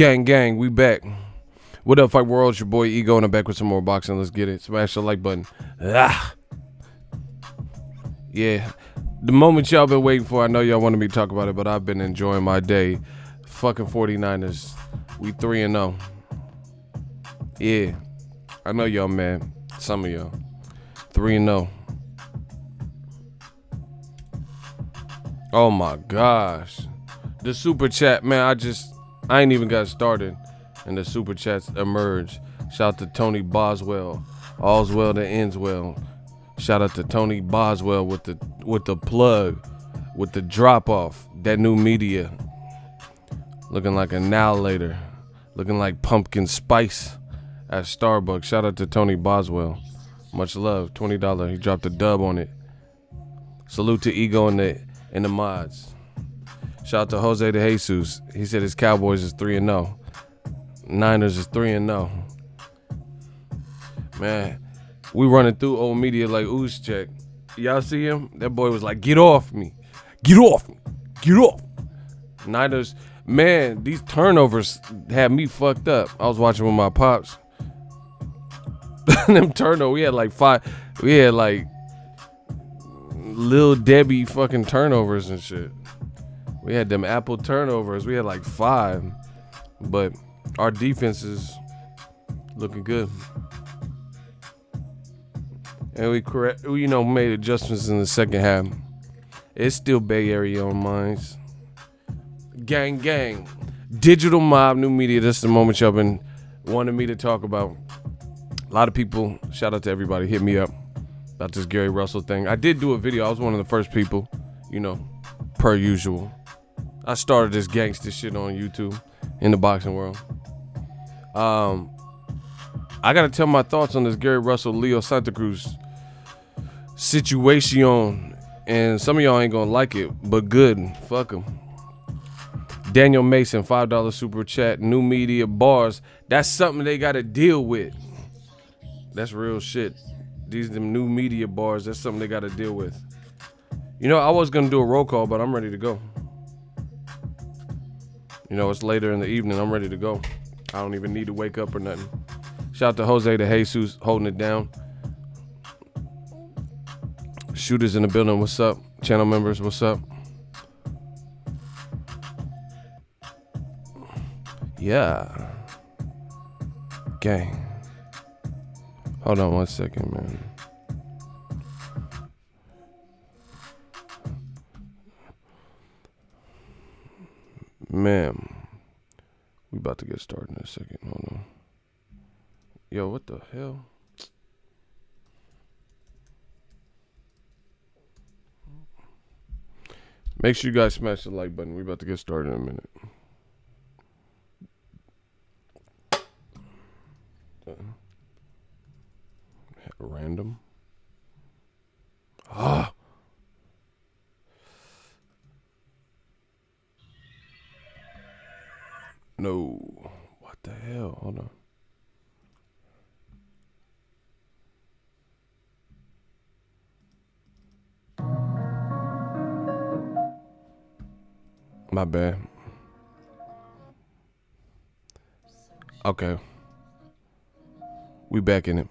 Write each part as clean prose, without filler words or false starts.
Gang, gang, we back. What up, Fight World? It's your boy Ego, and I'm back with some more boxing. Let's get it. Smash the like button. Yeah, the moment y'all been waiting for. I know y'all wanted me to talk about it, but I've been enjoying my day. Fucking 49ers. We 3-0. Yeah, I know y'all, man. Some of y'all. 3-0. Oh my gosh. The super chat, man, I ain't even got started. And the super chats emerged. Shout out to Tony Boswell. All's well that ends well. Shout out to Tony Boswell with the plug, with the drop off. That new media. Looking like a now later. Looking like pumpkin spice at Starbucks. Shout out to Tony Boswell. Much love. $20. He dropped a dub on it. Salute to Ego and the mods. Shout out to Jose de Jesus. He said his Cowboys is 3-0. Niners is 3-0. Man, we running through old media like Check. Y'all see him? That boy was like, get off me. Get off me. Get off. Niners, man, these turnovers had me fucked up. I was watching with my pops. Them turnovers, we had like 5. We had like Lil Debbie fucking turnovers and shit. We had them Apple turnovers. We had like 5. But our defense is looking good. And we made adjustments in the second half. It's still Bay Area on minds. Gang, gang. Digital mob, new media. This is the moment y'all been wanting me to talk about. A lot of people, shout out to everybody, hit me up about this Gary Russell thing. I did do a video. I was one of the first people, per usual. I started this gangster shit on YouTube in the boxing world. I gotta tell my thoughts on this Gary Russell, Leo Santa Cruz situation, and some of y'all ain't gonna like it, but good. Fuck them. Daniel Mason, $5 super chat. New media bars. That's something they gotta deal with. That's real shit. These them new media bars. That's something they gotta deal with. I was gonna do a roll call, but I'm ready to go. It's later in the evening. I'm ready to go. I don't even need to wake up or nothing. Shout out to Jose de Jesus holding it down. Shooters in the building, what's up? Channel members, what's up? Yeah. Gang. Hold on 1 second, man. Man, we about to get started in a second. Hold on. Yo, what the hell? Make sure you guys smash the like button. We about to get started in a minute. Random. No. What the hell? Hold on. My bad. Okay. We back in it.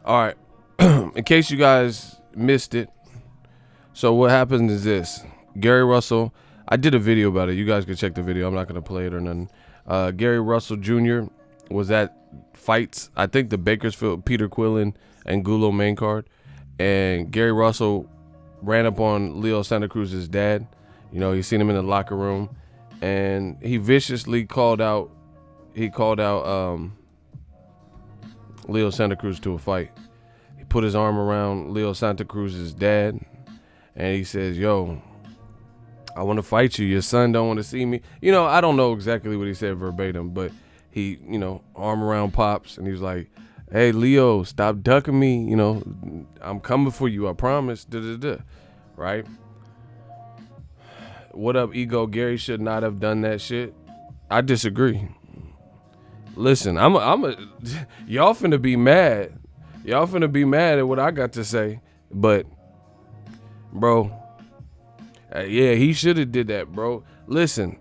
All right. In case you guys missed it. So what happened is this. Gary Russell, I did a video about it. You guys can check the video. I'm not going to play it or nothing. Gary Russell Jr. was at fights. I think the Bakersfield, Peter Quillen and Gulo main card. And Gary Russell ran up on Leo Santa Cruz's dad. He seen him in the locker room. And he viciously called out Leo Santa Cruz to a fight. He put his arm around Leo Santa Cruz's dad. And he says, yo, I want to fight you. Your son don't want to see me. I don't know exactly what he said verbatim, but he, arm around Pops, and he was like, hey, Leo, stop ducking me. I'm coming for you. I promise. Right? What up, Ego? Gary should not have done that shit. I disagree. Listen, y'all finna be mad. Y'all finna be mad at what I got to say, but, bro, yeah, he should have did that, bro. Listen,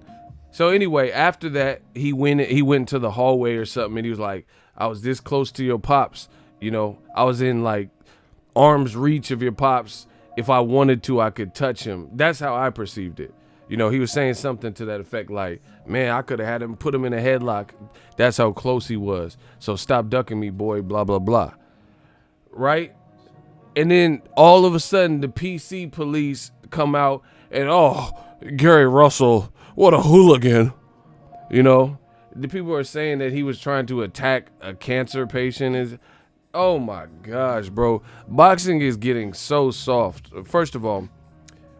So anyway, after that, he went to the hallway or something, and he was like, I was this close to your pops. I was in like arm's reach of your pops. If I wanted to, I could touch him. That's how I perceived it. He was saying something to that effect, like, man, I could have had him, put him in a headlock. That's how close he was. So stop ducking me, boy, blah, blah, blah. Right? And then all of a sudden, the PC police come out and, oh, Gary Russell, what a hooligan. The people are saying that he was trying to attack a cancer patient. Oh my gosh, bro. Boxing is getting so soft. First of all,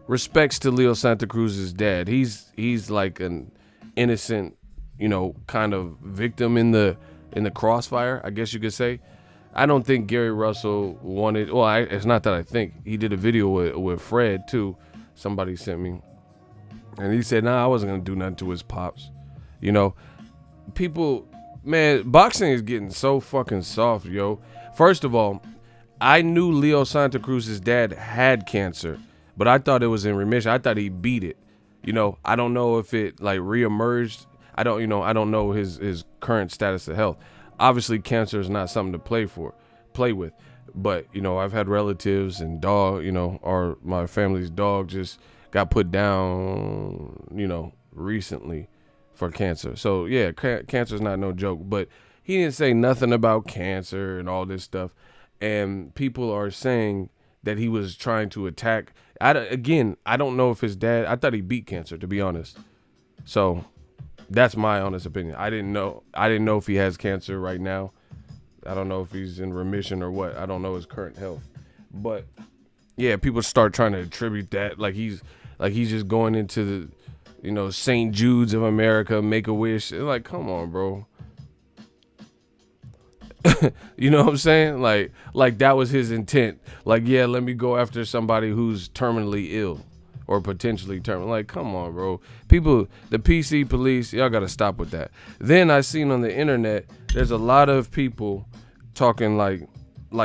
respects to Leo Santa Cruz's dad. He's like an innocent, kind of victim in the crossfire, I guess you could say. I don't think Gary Russell wanted. Well, it's not that I think. He did a video with Fred too. Somebody sent me, and he said, "Nah, I wasn't gonna do nothing to his pops." People, man, boxing is getting so fucking soft, yo. First of all, I knew Leo Santa Cruz's dad had cancer, but I thought it was in remission. I thought he beat it. I don't know if it like reemerged. I don't know his current status of health. Obviously, cancer is not something to play with. But, I've had relatives and dog, or my family's dog just got put down, recently for cancer. So, yeah, cancer is not no joke. But he didn't say nothing about cancer and all this stuff. And people are saying that he was trying to attack. I don't know if his dad, I thought he beat cancer, to be honest. So that's my honest opinion. I didn't know if he has cancer right now. I don't know if he's in remission or what. I don't know his current health. But yeah, people start trying to attribute that like he's just going into the St. Jude's of America, Make-A-Wish. Like, come on, bro. You know what I'm saying? Like that was his intent. Like, yeah, let me go after somebody who's terminally ill or potentially terminal. Like, come on, bro. People, the PC police, y'all gotta stop with that. Then I seen on the internet, there's a lot of people talking like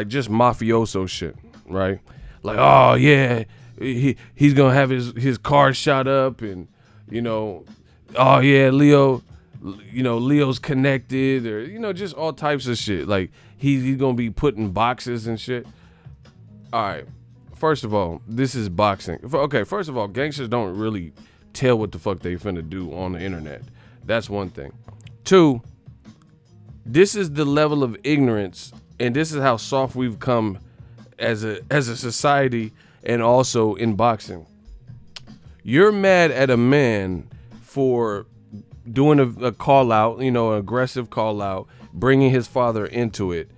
just mafioso shit, right? Like, oh yeah, he's gonna have his car shot up, and oh yeah, Leo's connected, or just all types of shit. Like he's gonna be put in boxes and shit. All right, first of all, this is boxing. Okay, first of all, gangsters don't really tell what the fuck they finna do on the internet. That's one thing. Two, this is the level of ignorance, and this is how soft we've come as a society, and also in boxing. You're mad at a man for doing a call out, an aggressive call out, bringing his father into it.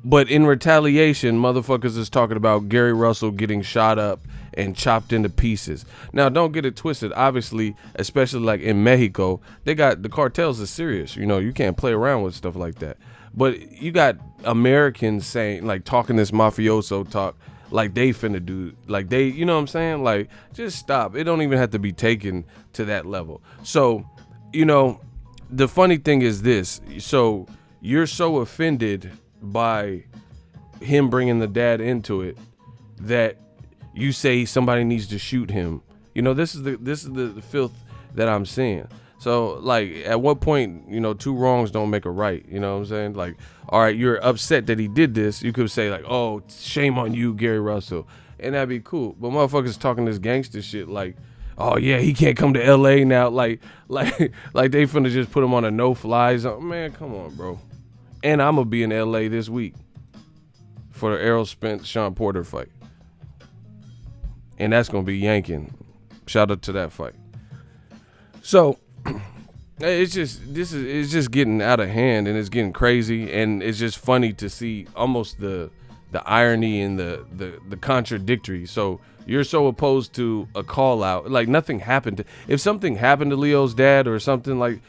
But in retaliation, motherfuckers is talking about Gary Russell getting shot up and chopped into pieces. Now, don't get it twisted. Obviously, especially like in Mexico, the cartels are serious. You can't play around with stuff like that. But you got Americans saying, like, talking this mafioso talk, like they finna do, like they, you know what I'm saying? Like, just stop. It don't even have to be taken to that level. So, the funny thing is this. So you're so offended by him bringing the dad into it that you say somebody needs to shoot him. This is the filth that I'm seeing. So like, at what point, two wrongs don't make a right. You know what I'm saying? Like, all right, you're upset that he did this. You could say like, oh, shame on you, Gary Russell, and that'd be cool. But motherfuckers talking this gangster shit like, oh yeah, he can't come to LA now. Like they finna just put him on a no-fly zone. Man, come on, bro. And I'm gonna be in LA this week for the Errol Spence Sean Porter fight, and that's gonna be yanking. Shout out to that fight. So it's just getting out of hand, and it's getting crazy, and it's just funny to see almost the irony and the contradictory. So you're so opposed to a call out, like nothing happened. If something happened to Leo's dad or something, like,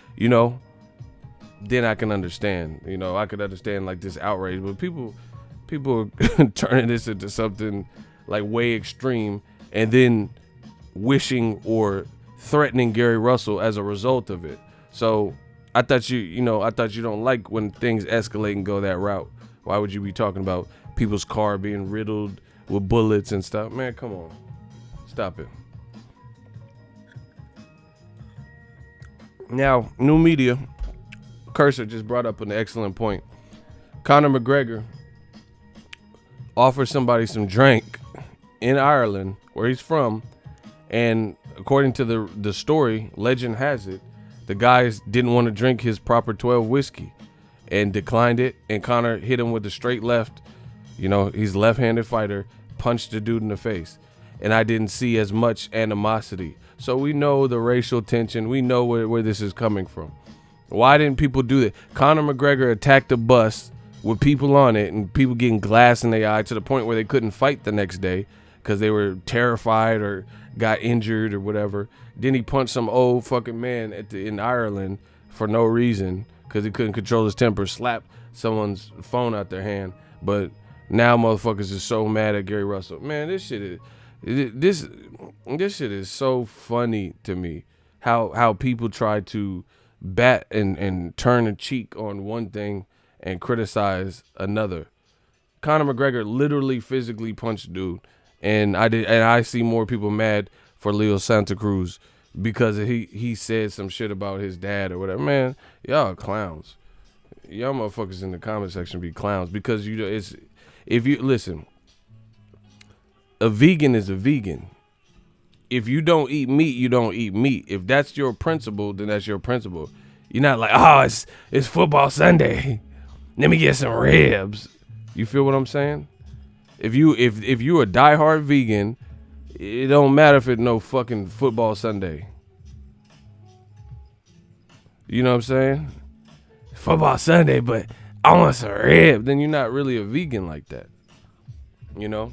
then I can understand. I could understand like this outrage, but people are turning this into something like way extreme, and then wishing or threatening Gary Russell as a result of it. So I thought you don't like when things escalate and go that route. Why would you be talking about people's car being riddled with bullets and stuff? Man, come on. Stop it. Now, new media, Cursor just brought up an excellent point. Conor McGregor offered somebody some drink in Ireland, where he's from, and according to the story, legend has it, the guys didn't want to drink his proper 12 whiskey and declined it, and Conor hit him with a straight left. You know, he's a left-handed fighter, punched the dude in the face. And I didn't see as much animosity. So we know the racial tension. We know where this is coming from. Why didn't people do that? Conor McGregor attacked a bus with people on it and people getting glass in their eye to the point where they couldn't fight the next day because they were terrified or got injured or whatever. Then he punched some old fucking man in Ireland for no reason because he couldn't control his temper, slapped someone's phone out their hand. But now motherfuckers is so mad at Gary Russell. Man, this shit is so funny to me. How people try to bat and turn a cheek on one thing and criticize another. Conor McGregor literally physically punched dude, and I see more people mad for Leo Santa Cruz because he said some shit about his dad or whatever. Man, y'all clowns. Y'all motherfuckers in the comment section be clowns because if you listen, a vegan is a vegan. If you don't eat meat, you don't eat meat. If that's your principle, then that's your principle. You're not like, oh, it's football Sunday. Let me get some ribs. You feel what I'm saying? If you a diehard vegan, it don't matter if it's no fucking football Sunday. You know what I'm saying? Football Sunday, but I want some rib. Then you're not really a vegan like that. You know?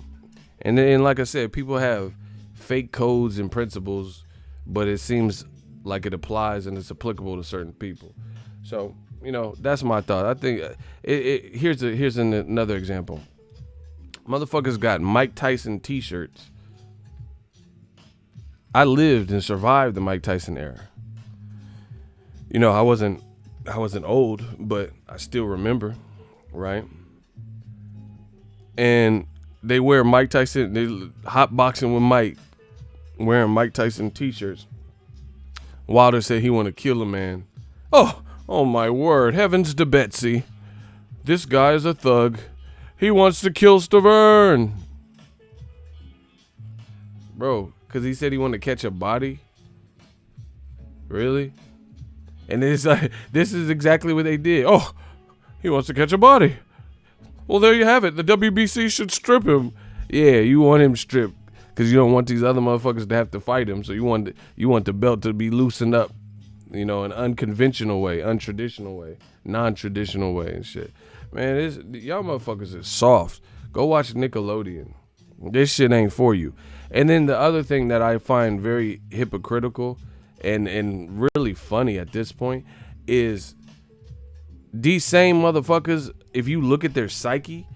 And then, like I said, people have fake codes and principles, but it seems like it applies and it's applicable to certain people. So, you know, that's my thought. I think here's another example. Motherfuckers got Mike Tyson t-shirts. I lived and survived the Mike Tyson era. You know, I wasn't old, but I still remember, right? And they wear Mike Tyson, they hot boxing with Mike, wearing Mike Tyson t-shirts. Wilder said he want to kill a man. Oh my word, heavens to Betsy. This guy is a thug. He wants to kill Stavern. Bro, because he said he wanted to catch a body? Really? And it's like, this is exactly what they did. Oh, he wants to catch a body. Well, there you have it. The WBC should strip him. Yeah, you want him stripped because you don't want these other motherfuckers to have to fight him. So you want the belt to be loosened up, you know, an unconventional way, untraditional way, non-traditional way and shit. Man, y'all motherfuckers is soft. Go watch Nickelodeon. This shit ain't for you. And then the other thing that I find very hypocritical and really funny at this point is these same motherfuckers, if you look at their psyche,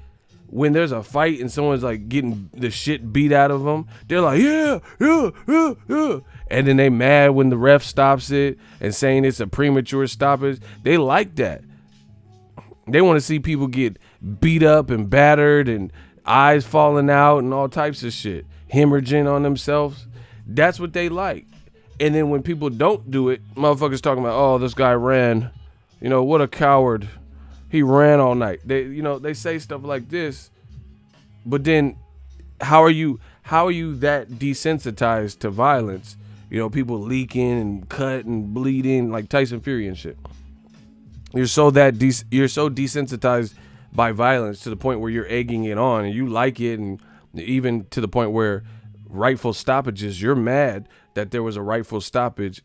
when there's a fight and someone's like getting the shit beat out of them, they're like, yeah. And then they mad when the ref stops it and saying it's a premature stoppage. They like that. They want to see people get beat up and battered and eyes falling out and all types of shit, hemorrhaging on themselves. That's what they like. And then when people don't do it, motherfuckers talking about, oh, this guy ran. You know, what a coward. He ran all night. They say stuff like this, but then how are you that desensitized to violence? You know, people leaking and cut and bleeding like Tyson Fury and shit. You're so desensitized by violence to the point where you're egging it on and you like it, and even to the point where rightful stoppages, you're mad that there was a rightful stoppage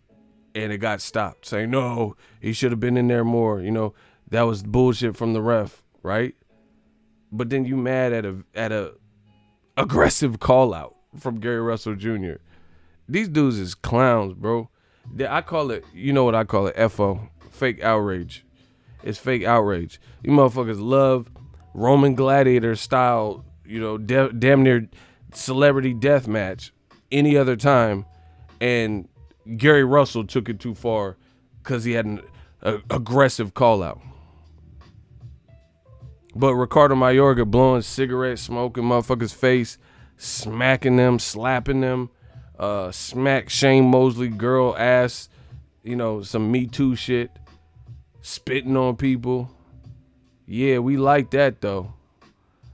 and it got stopped, saying, no, he should have been in there more. You know, that was bullshit from the ref, right? But then you mad at a aggressive call out from Gary Russell Jr. These dudes is clowns, bro. I call it, you know what I call it? FO, fake outrage. It's fake outrage. You motherfuckers love Roman gladiator style, you know, damn near celebrity death match any other time, and Gary Russell took it too far because he had an aggressive call out. But Ricardo Mayorga blowing cigarette smoke in motherfuckers' face, smacking them, slapping them, smack Shane Mosley girl ass some Me Too shit, spitting on people. Yeah, we like that though.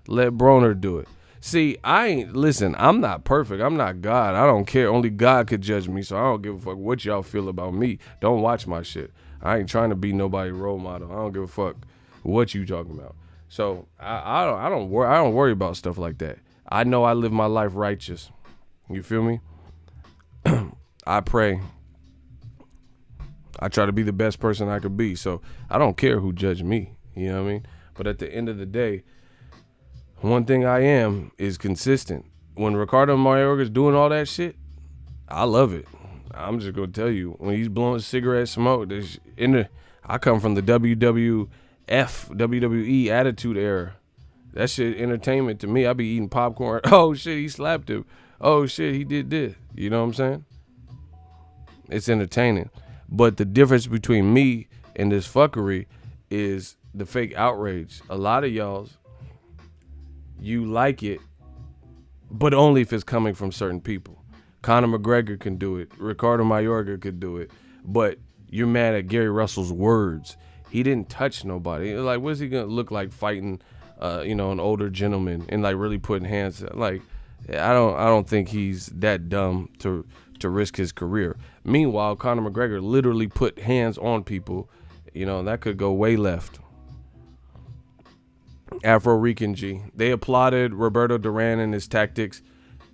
Let Broner do it. See, I'm not perfect. I'm not God. I don't care. Only God could judge me, so I don't give a fuck what y'all feel about me. Don't watch my shit. I ain't trying to be nobody's role model. I don't give a fuck what you talking about. So I don't worry about stuff like that. I know I live my life righteous. You feel me? I pray. I try to be the best person I could be. So I don't care who judge me. You know what I mean? But at the end of the day, one thing I am is consistent. When Ricardo Mayorga's doing all that shit, I love it. I'm just gonna tell you, when he's blowing cigarette smoke, I come from the WWE Attitude Era. That shit entertainment to me. I be eating popcorn. Oh shit, he slapped him. Oh shit, he did this. You know what I'm saying? It's entertaining. But the difference between me and this fuckery is the fake outrage. A lot of y'all's, you like it, but only if it's coming from certain people. Conor McGregor can do it. Ricardo Mayorga could do it. But you're mad at Gary Russell's words. He didn't touch nobody. Like, what's he gonna look like fighting, an older gentleman and like really putting hands? Like, I don't think he's that dumb to risk his career. Meanwhile, Conor McGregor literally put hands on people. That could go way left. Afro Rican G. They applauded Roberto Duran and his tactics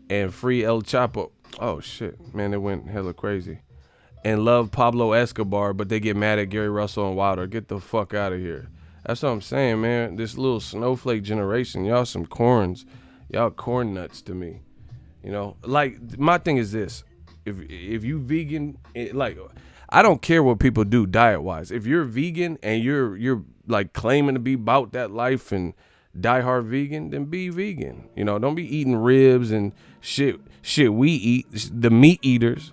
and free El Chapo. Oh shit, man, it went hella crazy. And love Pablo Escobar, but they get mad at Gary Russell and Wilder. Get the fuck out of here. That's what I'm saying, man. This little snowflake generation, y'all some corns. Y'all corn nuts to me. Like, my thing is this. If you vegan, I don't care what people do diet wise. If you're vegan and you're like claiming to be about that life and diehard vegan, then be vegan. Don't be eating ribs and shit we eat, the meat eaters,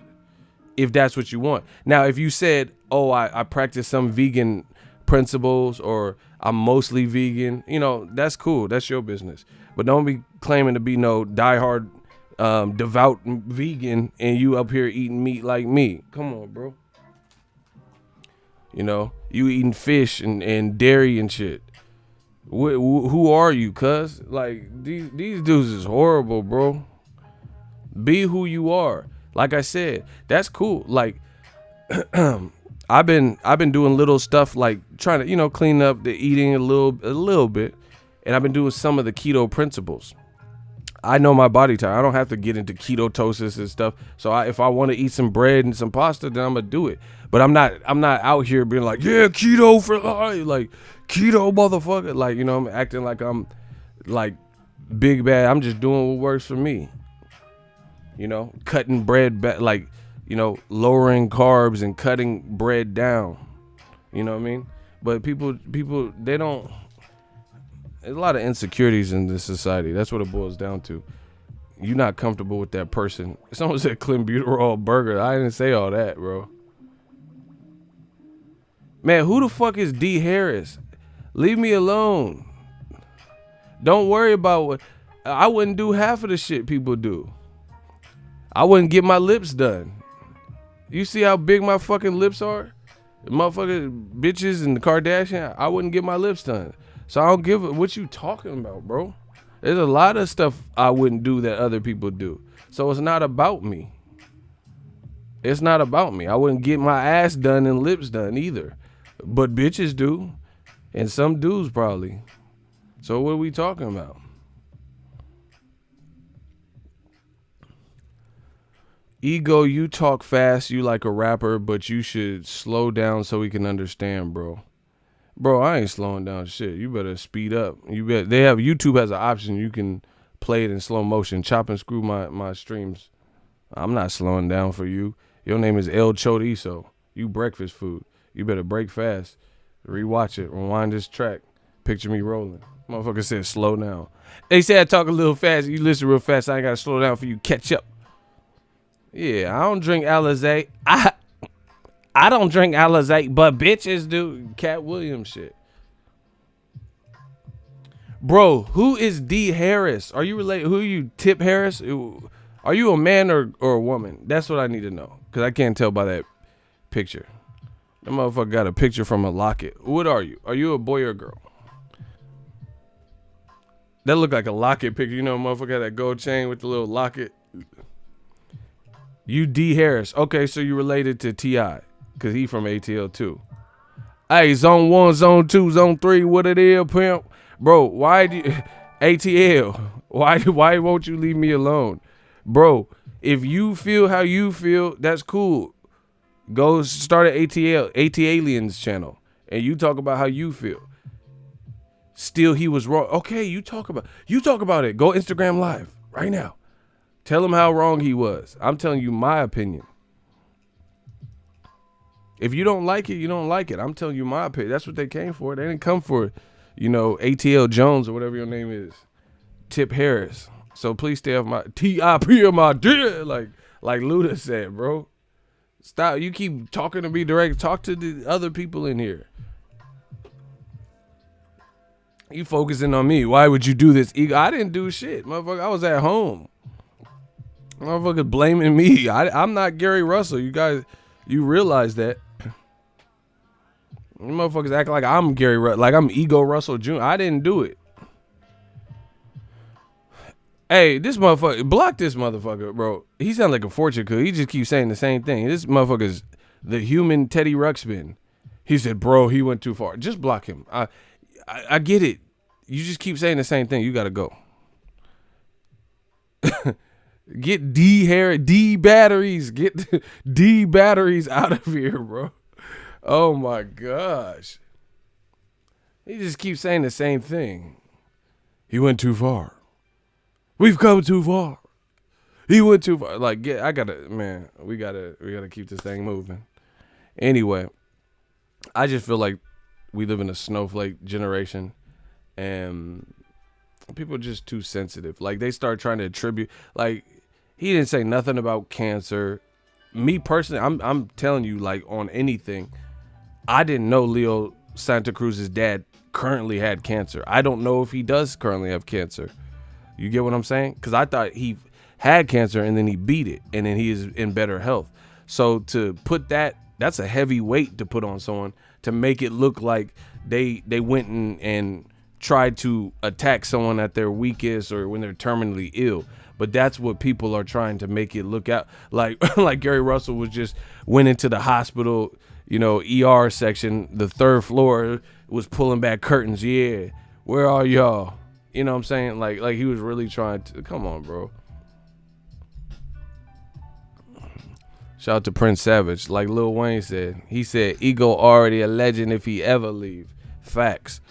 if that's what you want. Now, if you said, oh, I practice some vegan principles or I'm mostly vegan, that's cool. That's your business. But don't be claiming to be no diehard devout vegan and you up here eating meat like me. Come on, bro. You eating fish and dairy and shit. Who are you, cuz? Like, these dudes is horrible, bro. Be who you are. Like I said, that's cool. Like, I've been doing little stuff like trying to, clean up the eating a little bit. And I've been doing some of the keto principles. I know my body type. I don't have to get into ketosis and stuff. So if I want to eat some bread and some pasta, then I'm gonna do it. But I'm not out here being like, yeah, keto for life, like keto motherfucker. Like, I'm acting like I'm like big bad. I'm just doing what works for me. Cutting bread back, like, lowering carbs and cutting bread down. You know what I mean? But people, they don't. There's a lot of insecurities in this society. That's what it boils down to. You're not comfortable with that person. Someone said clenbuterol burger. I didn't say all that, bro. Man, who the fuck is D. Harris? Leave me alone. Don't worry about what. I wouldn't do half of the shit people do. I wouldn't get my lips done. You see how big my fucking lips are? The motherfucking bitches and the Kardashian, I wouldn't get my lips done. So I don't give a what you talking about, bro. There's a lot of stuff I wouldn't do that other people do. So it's not about me. It's not about me. I wouldn't get my ass done and lips done either. But bitches do. And some dudes probably. So what are we talking about? Ego, you talk fast, you like a rapper, but you should slow down so we can understand, bro. Bro, I ain't slowing down shit. You better speed up. They have YouTube has an option. You can play it in slow motion. Chop and screw my streams. I'm not slowing down for you. Your name is El Chorizo. You breakfast food. You better break fast. Rewatch it. Rewind this track. Picture me rolling. Motherfucker said slow down. They say I talk a little fast. You listen real fast. I ain't got to slow down for you. Catch up. Yeah, I don't drink Alizé. I don't drink Alizé, but bitches do. Cat Williams shit. Bro, who is D. Harris? Are you related? Who are you, Tip Harris? Are you a man or a woman? That's what I need to know. Because I can't tell by that picture. That motherfucker got a picture from a locket. What are you? Are you a boy or a girl? That look like a locket picture. You know, motherfucker had that gold chain with the little locket. You D Harris. Okay, so you related to T.I. because he from ATL too. Hey, zone 1, zone 2, zone 3, what it is, pimp? Bro, why do you, ATL, why won't you leave me alone? Bro, if you feel how you feel, that's cool. Go start an AT-Aliens channel, and you talk about how you feel. Still, he was wrong. Okay, you talk about it. Go Instagram Live right now. Tell him how wrong he was. I'm telling you my opinion. If you don't like it, you don't like it. I'm telling you my opinion. That's what they came for. They didn't come for, ATL Jones or whatever your name is. Tip Harris. So please stay off my TIP of my dick. Like Luda said, bro. Stop. You keep talking to me direct. Talk to the other people in here. You focusing on me. Why would you do this? I didn't do shit. Motherfucker, I was at home. Motherfucker blaming me. I'm not Gary Russell. You guys, you realize that. You motherfuckers act like I'm Gary Russell, like I'm Ego Russell Jr. I didn't do it. Hey, this motherfucker, block this motherfucker, bro. He sound like a fortune cookie. He just keeps saying the same thing. This motherfucker's the human Teddy Ruxpin. He said, bro, he went too far. Just block him. I get it. You just keep saying the same thing. You gotta go. Get D batteries. Get D batteries out of here, bro. Oh my gosh. He just keeps saying the same thing. He went too far. We've come too far. He went too far. Like, we gotta keep this thing moving. Anyway, I just feel like we live in a snowflake generation and people are just too sensitive. Like, they start trying to attribute, like, he didn't say nothing about cancer. Me personally, I'm telling you, like, on anything, I didn't know Leo Santa Cruz's dad currently had cancer. I don't know if he does currently have cancer. You get what I'm saying? Because I thought he had cancer and then he beat it and then he is in better health. So to put that's a heavy weight to put on someone to make it look like they went and tried to attack someone at their weakest or when they're terminally ill. But that's what people are trying to make it look out like. Like Gary Russell went into the hospital, ER section, the third floor, was pulling back curtains. Yeah, where are y'all? You know what I'm saying? Like he was really trying to. Come on, bro. Shout out to Prince Savage. Like Lil Wayne said, he said, Ego already a legend if he ever leave. Facts.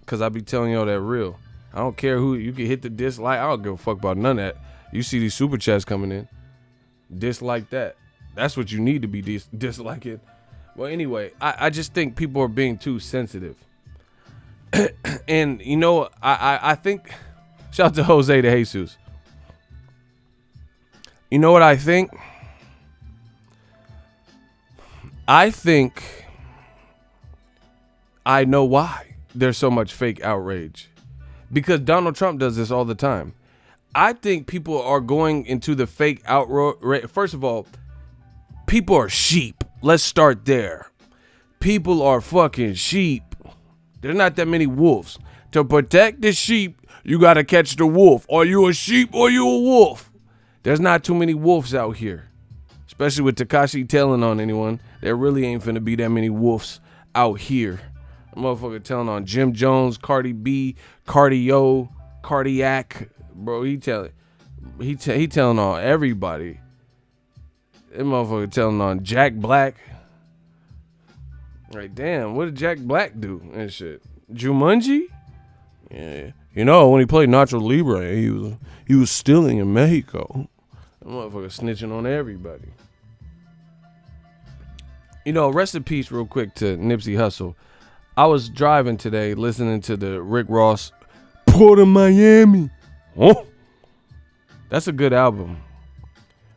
Because I be telling y'all that real. I don't care who. You can hit the dislike. I don't give a fuck about none of that. You see these super chats coming in. Dislike that. That's what you need to be disliking. Well, anyway, I just think people are being too sensitive. And, I think, shout out to Jose de Jesus. You know what I think? I think I know why there's so much fake outrage. Because Donald Trump does this all the time. I think people are going into the fake outrage. First of all, people are sheep. Let's start there. People are fucking sheep. There's not that many wolves. To protect the sheep, you got to catch the wolf. Are you a sheep or you a wolf? There's not too many wolves out here. Especially with Tekashi telling on anyone. There really ain't finna be that many wolves out here. A motherfucker telling on Jim Jones, Cardi B, Cardio, Cardiac. Bro, he telling on everybody. That motherfucker telling on Jack Black. Like, damn, what did Jack Black do and shit? Jumanji? Yeah. When he played Nacho Libre, he was stealing in Mexico. That motherfucker snitching on everybody. Rest in peace real quick to Nipsey Hussle. I was driving today listening to the Rick Ross Port of Miami. Oh, that's a good album.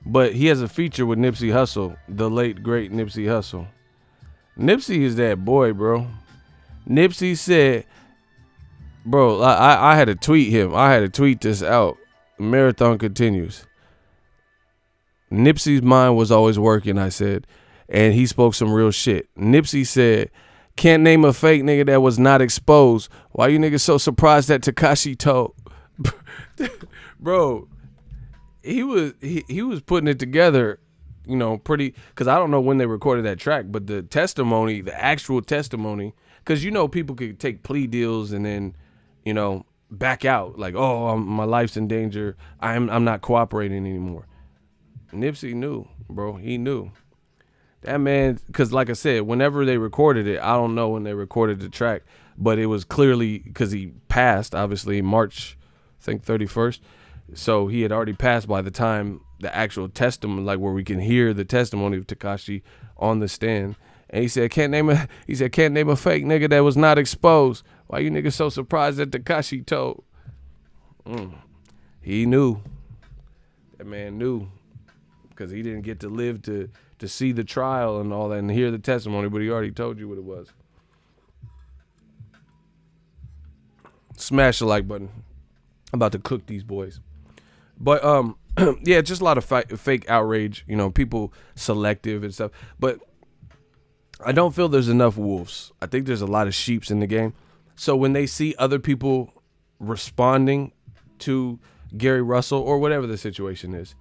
But he has a feature with Nipsey Hussle, the late, great Nipsey Hussle. Nipsey is that boy, bro. Nipsey said, bro, I had to tweet him. I had to tweet this out. Marathon continues. Nipsey's mind was always working, I said. and he spoke some real shit. Nipsey said, "Can't name a fake nigga that was not exposed. Why you niggas so surprised that Tekashi told?" Bro, he was putting it together, pretty, because I don't know when they recorded that track, but the testimony, the actual testimony, because people could take plea deals and then back out like, oh, my life's in danger, I'm not cooperating anymore. Nipsey knew, bro. He knew. That man, because like I said, whenever they recorded it, I don't know when they recorded the track, but it was clearly because he passed, obviously, March, I think 31st. So he had already passed by the time the actual testimony, like where we can hear the testimony of Tekashi on the stand. And he said, can't name a fake nigga that was not exposed. Why you niggas so surprised that Tekashi told? He knew. That man knew. Because he didn't get to live to see the trial and all that and hear the testimony, but he already told you what it was. Smash the like button. I'm about to cook these boys. But yeah, just a lot of fake outrage, people selective and stuff. But I don't feel there's enough wolves. I think there's a lot of sheeps in the game. So when they see other people responding to Gary Russell or whatever the situation is,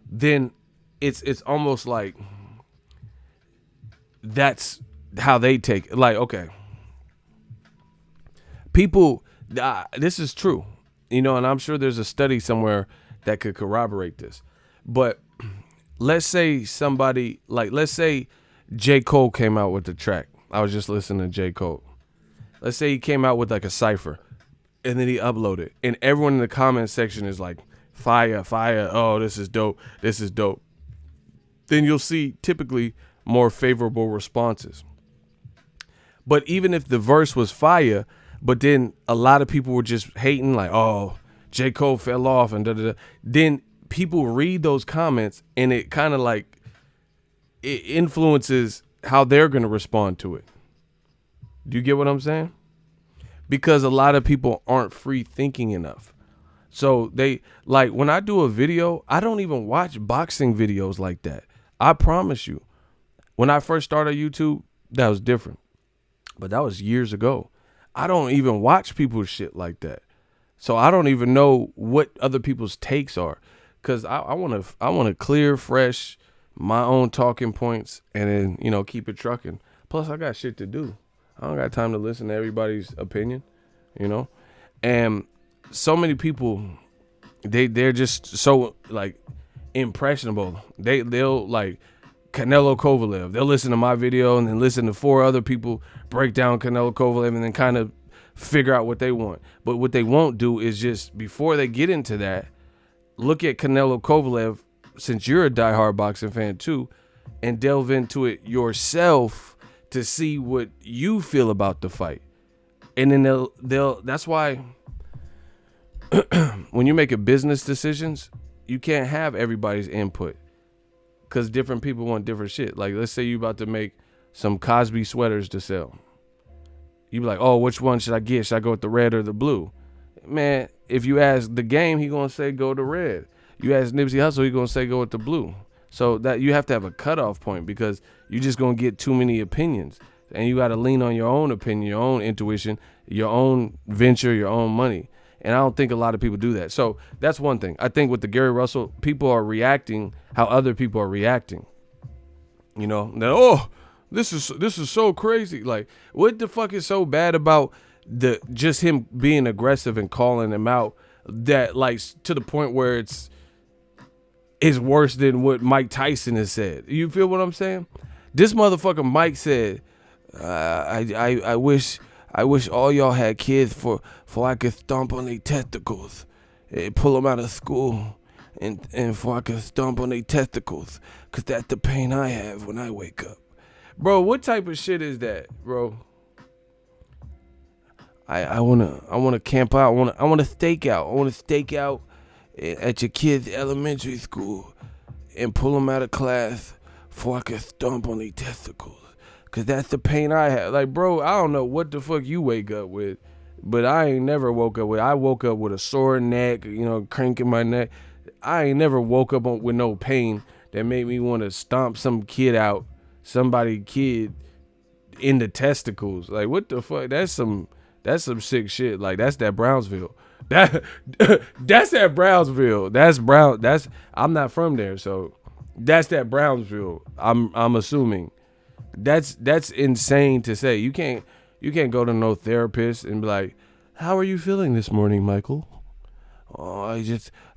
then it's almost like that's how they take it. Like, okay, people, this is true, and I'm sure there's a study somewhere that could corroborate this. But let's say let's say J. Cole came out with the track. I was just listening to J. Cole. Let's say he came out with like a cipher and then he uploaded, and everyone in the comment section is like, fire, oh, this is dope. Then you'll see typically more favorable responses. But even if the verse was fire, but then a lot of people were just hating, like, oh, J. Cole fell off and da-da-da, then people read those comments and it kind of like it influences how they're going to respond to it. Do you get what I'm saying? Because a lot of people aren't free thinking enough. So they, like, when I do a video, I don't even watch boxing videos like that. I promise you. When I first started YouTube, that was different. But that was years ago. I don't even watch people's shit like that. So I don't even know what other people's takes are. Because I want to clear, fresh, my own talking points and then, keep it trucking. Plus, I got shit to do. I don't got time to listen to everybody's opinion, And so many people, they're just so, like, impressionable. They'll like Canelo Kovalev. They'll listen to my video and then listen to 4 other people break down Canelo Kovalev and then kind of figure out what they want. But what they won't do is just, before they get into that, look at Canelo Kovalev, since you're a diehard boxing fan too, and delve into it yourself to see what you feel about the fight. And then they'll that's why when you're making business decisions, you can't have everybody's input because different people want different shit. Like, let's say you about to make some Cosby sweaters to sell. You be like, oh, which one should I get? Should I go with the red or the blue? Man, if you ask the game, he gonna say go to red. You ask Nipsey Hussle, he gonna say go with the blue. So that you have to have a cutoff point because you just gonna get too many opinions. And you got to lean on your own opinion, your own intuition, your own venture, your own money. And I don't think a lot of people do that. So that's one thing. I think with the Gary Russell, people are reacting how other people are reacting. That, oh, this is so crazy. Like, what the fuck is so bad about just him being aggressive and calling him out that, like, to the point where it's worse than what Mike Tyson has said? You feel what I'm saying? This motherfucker Mike said, I wish all y'all had kids for I could stomp on their testicles, pull them out of school, and for I could stomp on their testicles, cause that's the pain I have when I wake up. Bro, what type of shit is that, bro? I wanna camp out. I wanna stake out. I wanna stake out at your kid's elementary school and pull them out of class for I could stomp on their testicles. Cause that's the pain I have. Like, bro, I don't know what the fuck you wake up with, but I ain't never woke up with. I woke up with a sore neck, cranking my neck. I ain't never woke up with no pain that made me want to stomp some kid out somebody kid in the testicles. Like, what the fuck? That's some sick shit. Like, that's that Brownsville. That's that Brownsville. I'm not from there, so that's that Brownsville. I'm assuming. That's insane to say. You can't go to no therapist and be like, "How are you feeling this morning, Michael?" Oh,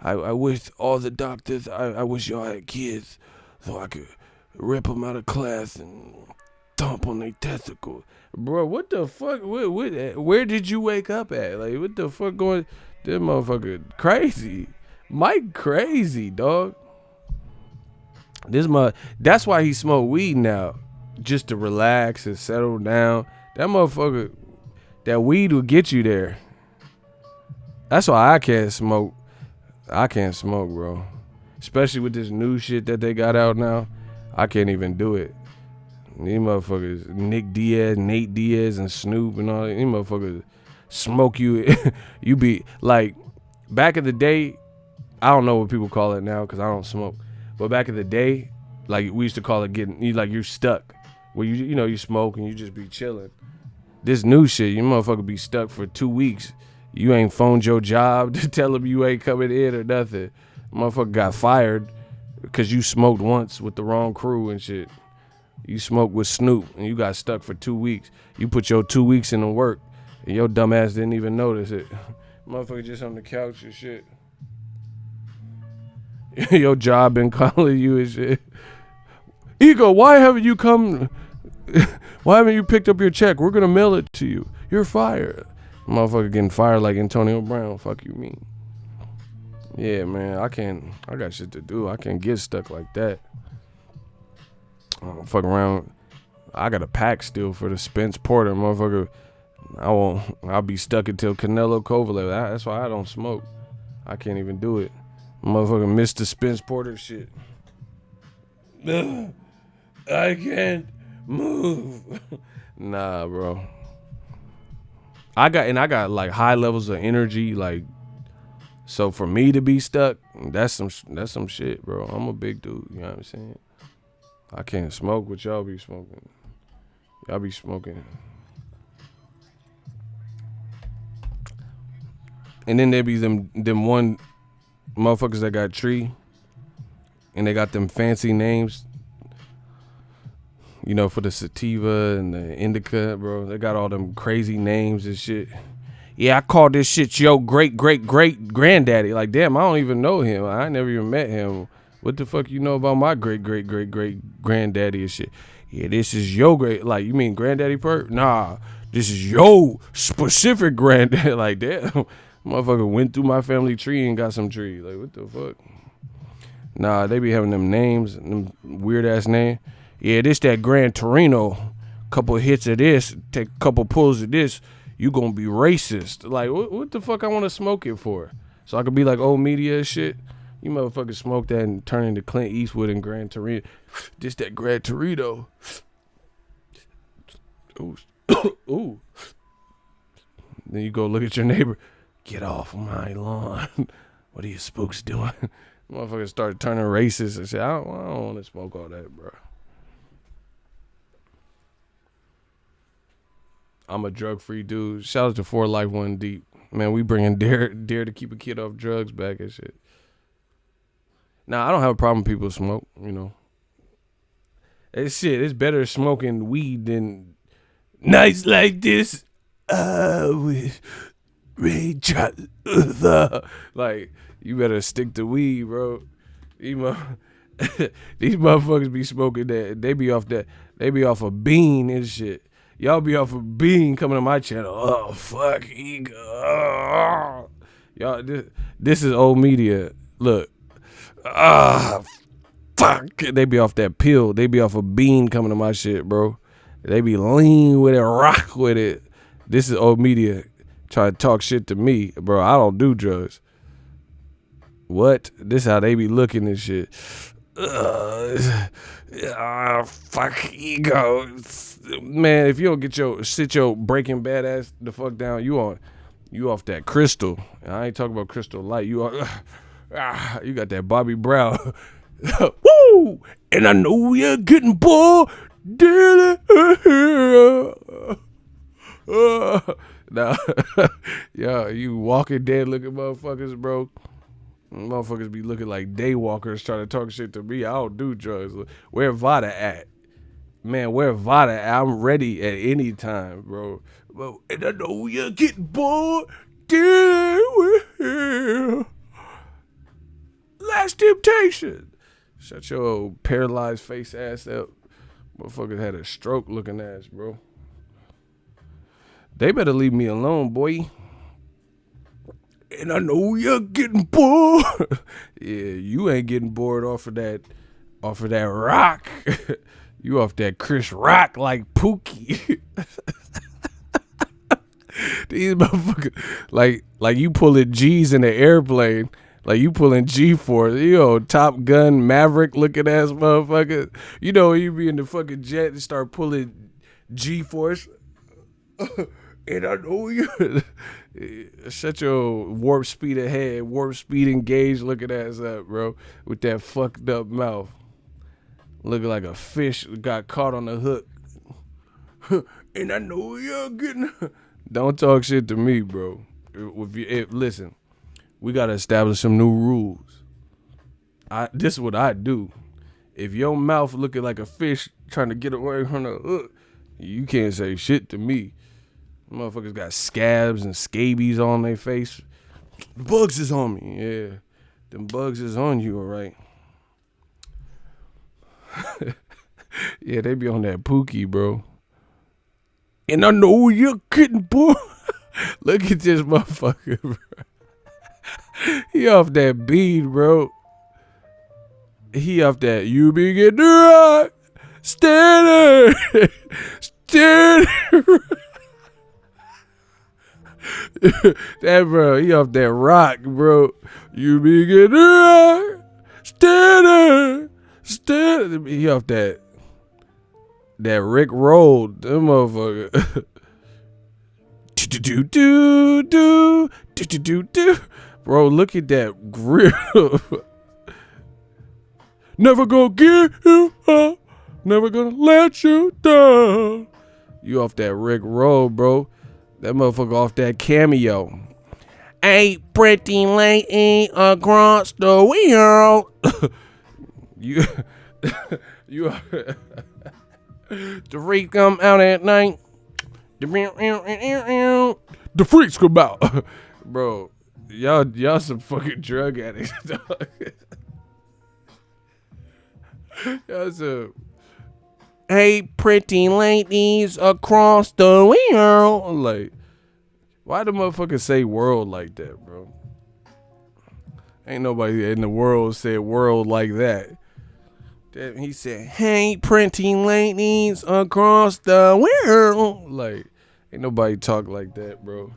I wish all the doctors, I wish y'all had kids so I could rip them out of class and thump on their testicles. Bro, what the fuck? Where did you wake up at? Like, what the fuck going? This motherfucker crazy. Mike crazy, dog. That's why he smoke weed now, just to relax and settle down. That motherfucker, that weed will get you there. That's why I can't smoke. I can't smoke, bro. Especially with this new shit that they got out now. I can't even do it. These motherfuckers, Nate Diaz, and Snoop and all that. These motherfuckers smoke you. You be like, back in the day, I don't know what people call it now because I don't smoke. But back in the day, like we used to call it you're stuck. Where you smoke and you just be chilling. This new shit, you motherfucker be stuck for 2 weeks. You ain't phoned your job to tell them you ain't coming in or nothing. Motherfucker got fired because you smoked once with the wrong crew and shit. You smoked with Snoop and you got stuck for 2 weeks. You put your 2 weeks in the work and your dumb ass didn't even notice it. Motherfucker just on the couch and shit. Your job been calling you and shit. Ego, why haven't you come? Why haven't you picked up your check? We're gonna mail it to you. You're fired. Motherfucker getting fired like Antonio Brown. Fuck you mean? Yeah, man. I got shit to do. I can't get stuck like that. Fuck around. I got a pack still for the Spence Porter, motherfucker. I'll be stuck until Canelo Kovalev. That's why I don't smoke. I can't even do it. Motherfucker missed the Spence Porter shit. I can't move. Nah, bro. I got like high levels of energy, like, so for me to be stuck, that's some shit, bro. I'm a big dude, you know what I'm saying? I can't smoke what y'all be smoking. Y'all be smoking. And then there be them one motherfuckers that got tree and they got them fancy names, you know, for the sativa and the indica, bro. They got all them crazy names and shit. Yeah, I call this shit your great granddaddy. Like, damn, I don't even know him. I never even met him. What the fuck you know about my great granddaddy and shit? Yeah, this is your great. Like, you mean granddaddy Perk? Nah, this is your specific granddad. Like, damn, motherfucker went through my family tree and got some tree. Like, what the fuck? Nah, they be having them names, them weird ass name. Yeah, this that Gran Torino. Couple hits of this, take a couple pulls of this. You gonna be racist. Like, what the fuck I want to smoke it for? So I could be like old media and shit. You motherfuckers smoke that and turn into Clint Eastwood and Gran Torino. This that Gran Torino. Ooh. Ooh. Then you go look at your neighbor. Get off my lawn. What are you spooks doing? Motherfuckers start turning racist and shit. I don't want to smoke all that, bro. I'm a drug-free dude. Shout out to 4 Life 1 Deep. Man, we bringing dare to keep a kid off drugs back and shit. Now, I don't have a problem with people smoke, you know. It's better smoking weed than nights like this. With Ray Charles. Like, you better stick to weed, bro. These motherfuckers be smoking that. They be off a bean and shit. Y'all be off a bean coming to my channel. Oh, fuck, ego. Oh. Y'all, this is old media. Look. Fuck. They be off that pill. They be off a bean coming to my shit, bro. They be lean with it, rock with it. This is old media trying to talk shit to me. Bro, I don't do drugs. What? This how they be looking and shit. Fuck ego. Man, if you don't sit your Breaking Bad ass the fuck down, you off that crystal. I ain't talking about Crystal Light. You got that Bobby Brown. Woo! And I know you're getting bored. Did it? Nah, yo, you Walking Dead looking motherfuckers, bro. Motherfuckers be looking like daywalkers trying to talk shit to me. I don't do drugs. Where Vada at? Man, where Vada at? I'm ready at any time, bro. Well, and I know you're getting bored. Last Temptation. Shut your old paralyzed face ass up. Motherfucker had a stroke looking ass, bro. They better leave me alone, boy. And I know you're getting bored. Yeah, you ain't getting bored off of that rock. You off that Chris Rock like Pookie. These motherfuckers, like you pulling G's in the airplane. Like you pulling G-Force. Top Gun Maverick looking ass motherfucker. You know when you be in the fucking jet and start pulling G-Force. And I know you. Shut your warp speed ahead, warp speed engaged looking ass up, bro. With that fucked up mouth. Looking like a fish got caught on the hook. And I know you're getting. Don't talk shit to me, bro. Listen, we gotta establish some new rules. This is what I do. If your mouth looking like a fish trying to get away from the hook, you can't say shit to me. Motherfuckers got scabs and scabies on their face. Bugs is on me. Yeah. Them bugs is on you, all right. Yeah, they be on that Pookie, bro. And I know you're getting bored. Look at this motherfucker, bro. He off that bead, bro. He off that you be getting right. Steady. Steady. That bro, he off that rock, bro. You be getting right. Steady. Steady. He off that Rick Roll. Them motherfucker. Do. Bro, look at that grill. Never gonna give you up. Never gonna let you down. You off that Rick Roll, bro. That motherfucker off that Cameo. Ain't pretty lady across the world. you the freaks come out at night. The freaks come out. Bro, y'all some fucking drug addicts, dog. Y'all some. Hey, pretty ladies across the world. Like, why the motherfucker say world like that, bro? Ain't nobody in the world said world like that. He said, hey, pretty ladies across the world. Like, ain't nobody talk like that, bro.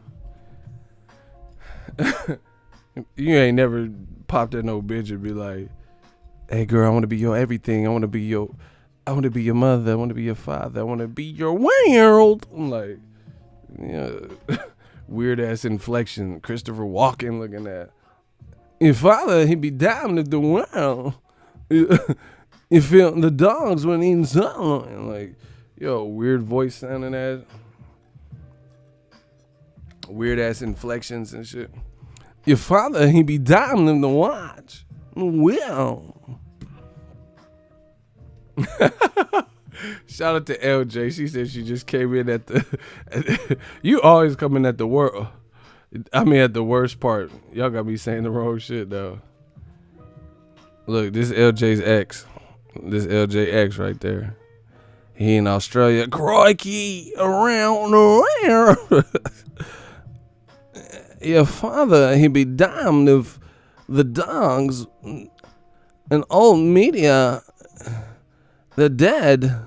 You ain't never popped at no bitch and be like, hey, girl, I want to be your everything. I want to be your mother. I want to be your father. I want to be your world. I'm like, yeah, weird ass inflection. Christopher Walken looking at. Your father, he'd be down at the world. You feel the dogs when eating something. Like, yo, weird voice sounding ass. Weird ass inflections and shit. Your father, he'd be down in the watch. Well. Shout out to LJ. She said she just came in at the. You always coming at the world. I mean, at the worst part. Y'all got me saying the wrong shit though. Look, this is LJ's ex. This LJ X right there. He in Australia. Crikey, around the world. Your father, he be damned if the dogs and old media, the dead,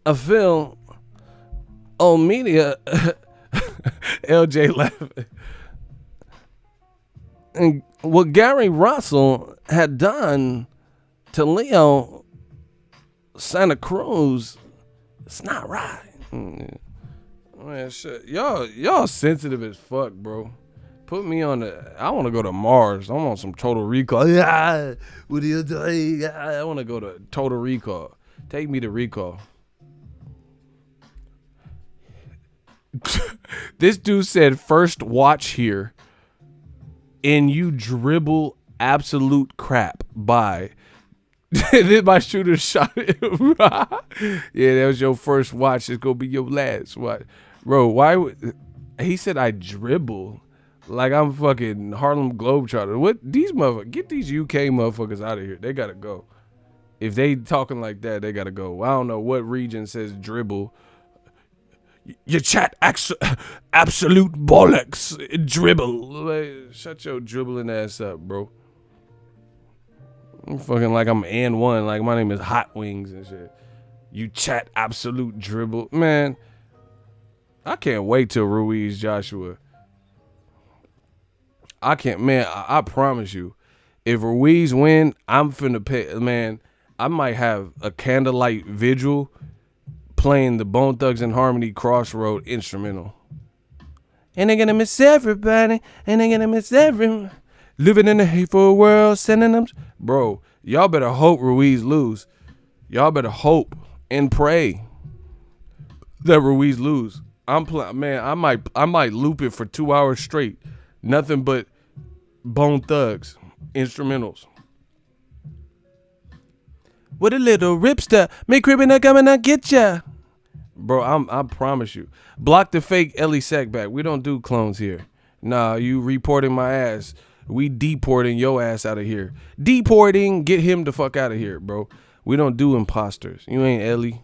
I feel old media. LJ laughing. And what Gary Russell had done to Leo Santa Cruz, it's not right. Man, shit. Y'all sensitive as fuck, bro. Put me on I want to go to Mars. I want some Total Recall. Yeah, what are you doing? I want to go to Total Recall. Take me to Recall. This dude said first watch here and you dribble absolute crap by. Then my shooter shot him. Yeah, that was your first watch. It's gonna be your last watch. Bro, why would he said I dribble like I'm fucking Harlem Globetrotter. What these motherfuckers, get these UK motherfuckers out of here. They gotta go. If they talking like that, they gotta go. I don't know what region says dribble. You chat absolute bollocks. Dribble. Like, shut your dribbling ass up, bro. I'm fucking like I'm N1. Like my name is Hot Wings and shit. You chat absolute dribble. Man, I can't wait till Ruiz Joshua. I can't, man. I promise you. If Ruiz win, I'm finna pay, man. I might have a candlelight vigil playing the Bone Thugs and Harmony Crossroad instrumental. And they're gonna miss everybody. And they're gonna miss everyone. Living in a hateful world, sending them. Bro, y'all better hope Ruiz lose. Y'all better hope and pray that Ruiz lose. Man, I might loop it for 2 hours straight. Nothing but Bone Thugs instrumentals. What a little ripster. Me cribbing coming to get ya. Bro, I promise you. Block the fake Ellie Sackback. We don't do clones here. Nah, you reporting my ass. We deporting your ass out of here. Deporting, get him the fuck out of here, bro. We don't do imposters. You ain't Ellie.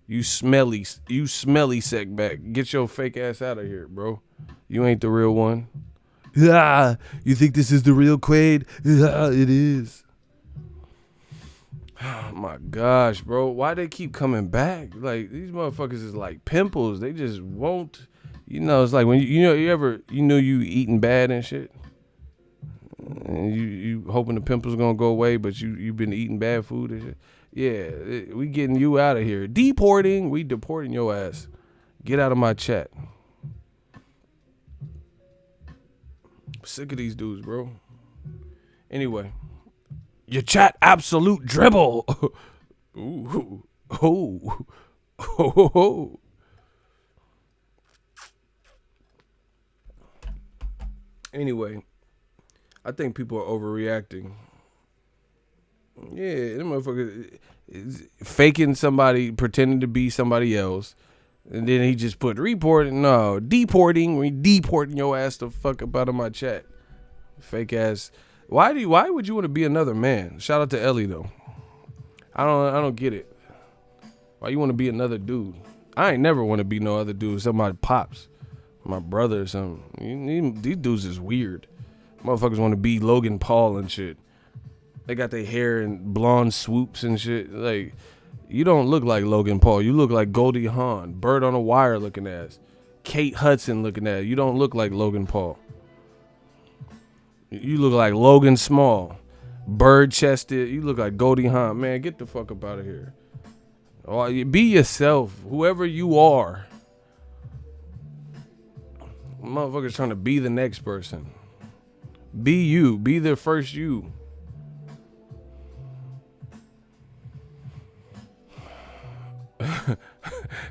You smelly Sackback. Get your fake ass out of here, bro. You ain't the real one. Ah, you think this is the real Quaid? Ah, it is. Oh my gosh, bro. Why they keep coming back? Like, these motherfuckers is like pimples. They just won't. You know, it's like when you know you eating bad and shit. And you hoping the pimples gonna go away, but you been eating bad food and shit. Yeah, we getting you out of here. Deporting. We deporting your ass. Get out of my chat. Sick of these dudes, bro. Anyway. Your chat absolute dribble. Ooh. Oh. Oh. Anyway, I think people are overreacting. Yeah, them motherfuckers faking somebody, pretending to be somebody else. And then he just put reporting. No, deporting. We deporting your ass the fuck up out of my chat. Fake ass. Why would you want to be another man? Shout out to Ellie though. I don't get it. Why you want to be another dude? I ain't never want to be no other dude. Somebody pops, my brother or something. These dudes is weird. Motherfuckers want to be Logan Paul and shit. They got their hair in blonde swoops and shit. Like, you don't look like Logan Paul. You look like Goldie Hawn, Bird on a Wire looking ass, Kate Hudson looking ass. You don't look like Logan Paul. You look like Logan Small, bird chested. You look like Goldie Hawn. Man, get the fuck up out of here. Be yourself, whoever you are. Motherfuckers trying to be the next person. Be you. Be the first you.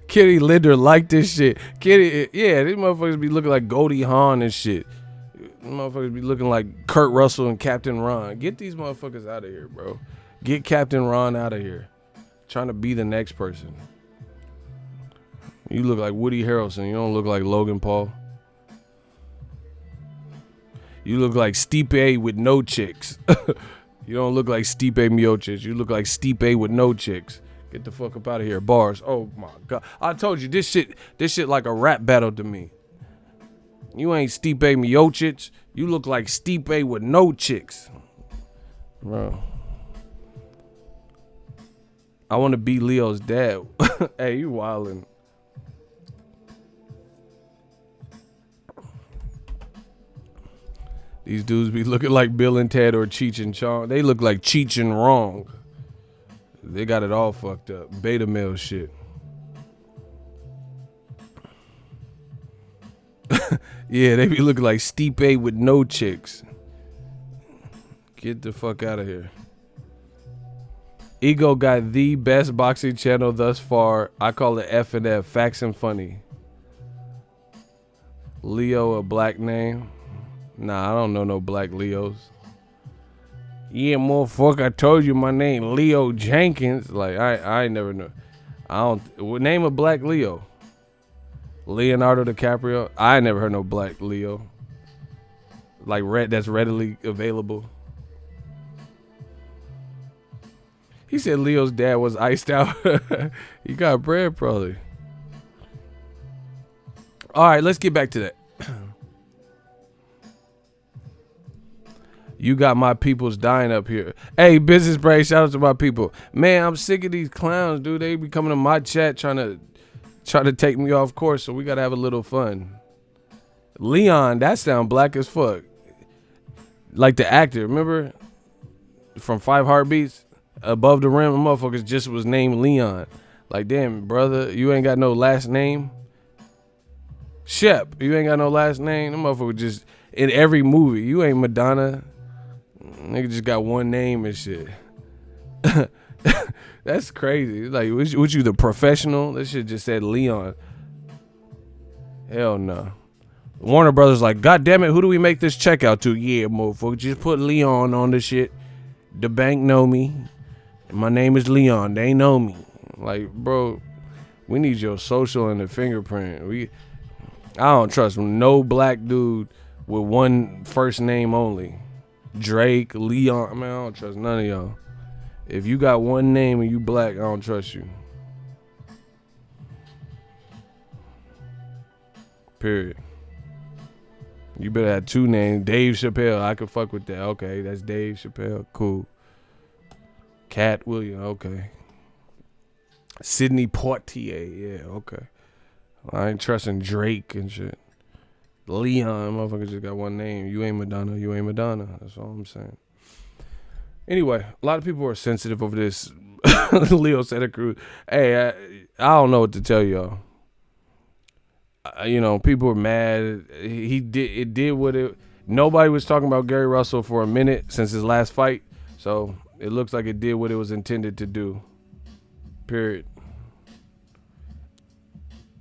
Kitty Linder like this shit. Kitty, yeah, these motherfuckers be looking like Goldie Hawn and shit. Motherfuckers be looking like Kurt Russell and Captain Ron. Get these motherfuckers out of here, bro. Get Captain Ron out of here. Trying to be the next person. You look like Woody Harrelson. You don't look like Logan Paul. You look like Stipe with no chicks. You don't look like Stipe Miocic. You look like Stipe with no chicks. Get the fuck up out of here. Bars. Oh my God. I told you this shit like a rap battle to me. You ain't Stipe Miocic. You look like Stipe with no chicks. Bro. I want to be Leo's dad. Hey, you wildin'. These dudes be looking like Bill and Ted or Cheech and Chong. They look like Cheech and Wrong. They got it all fucked up. Beta male shit. Yeah, they be looking like Stipe with no chicks. Get the fuck out of here. Ego got the best boxing channel thus far. I call it F&F, Facts and Funny. Leo, a black name? Nah, I don't know no black Leos. Yeah, motherfucker, I told you my name, Leo Jenkins. Like, I ain't never know. I don't, name a black Leo. Leonardo DiCaprio. I ain't never heard no black Leo. Like, that's readily available. He said Leo's dad was iced out. He got bread, probably. All right, let's get back to that. You got my peoples dying up here. Hey, business brain, shout out to my people. Man, I'm sick of these clowns, dude. They be coming to my chat trying to take me off course, so we gotta have a little fun. Leon, that sound black as fuck. Like the actor, remember? From 5 Heartbeats? Above the Rim, motherfuckers just was named Leon. Like, damn, brother, you ain't got no last name? Shep, you ain't got no last name? Them motherfuckers just, in every movie, you ain't Madonna. Nigga just got one name and shit. That's crazy. Like, what you, the professional? That shit just said Leon. Hell no. Warner Brothers like, God damn it, who do we make this check out to? Yeah, motherfucker, just put Leon on the shit. The bank know me. My name is Leon. They know me. Like, bro, we need your social and the fingerprint. I don't trust no black dude with one first name only. Drake, Leon. I mean, I don't trust none of y'all. If you got one name and you black, I don't trust you. Period. You better have 2 names. Dave Chappelle. I could fuck with that. Okay, that's Dave Chappelle. Cool. Cat Williams. Okay. Sidney Poitier. Yeah, okay. I ain't trusting Drake and shit. Leon, motherfucker just got one name. You ain't Madonna. You ain't Madonna. That's all I'm saying. Anyway, a lot of people are sensitive over this Leo Santa Cruz. Hey, I don't know what to tell y'all. You know, people are mad. It did what it. Nobody was talking about Gary Russell for a minute since his last fight, so it looks like it did what it was intended to do. Period.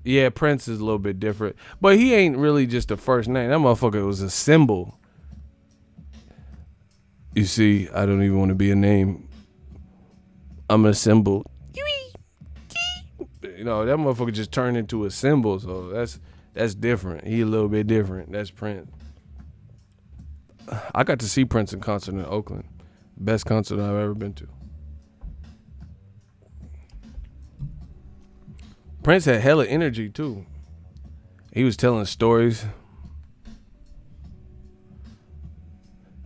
Yeah, Prince is a little bit different, but he ain't really just the first name. That motherfucker was a symbol. You see, I don't even want to be a name. I'm a symbol. You know, that motherfucker just turned into a symbol, so that's different. He a little bit different. That's Prince. I got to see Prince in concert in Oakland. Best concert I've ever been to. Prince had hella energy too. He was telling stories.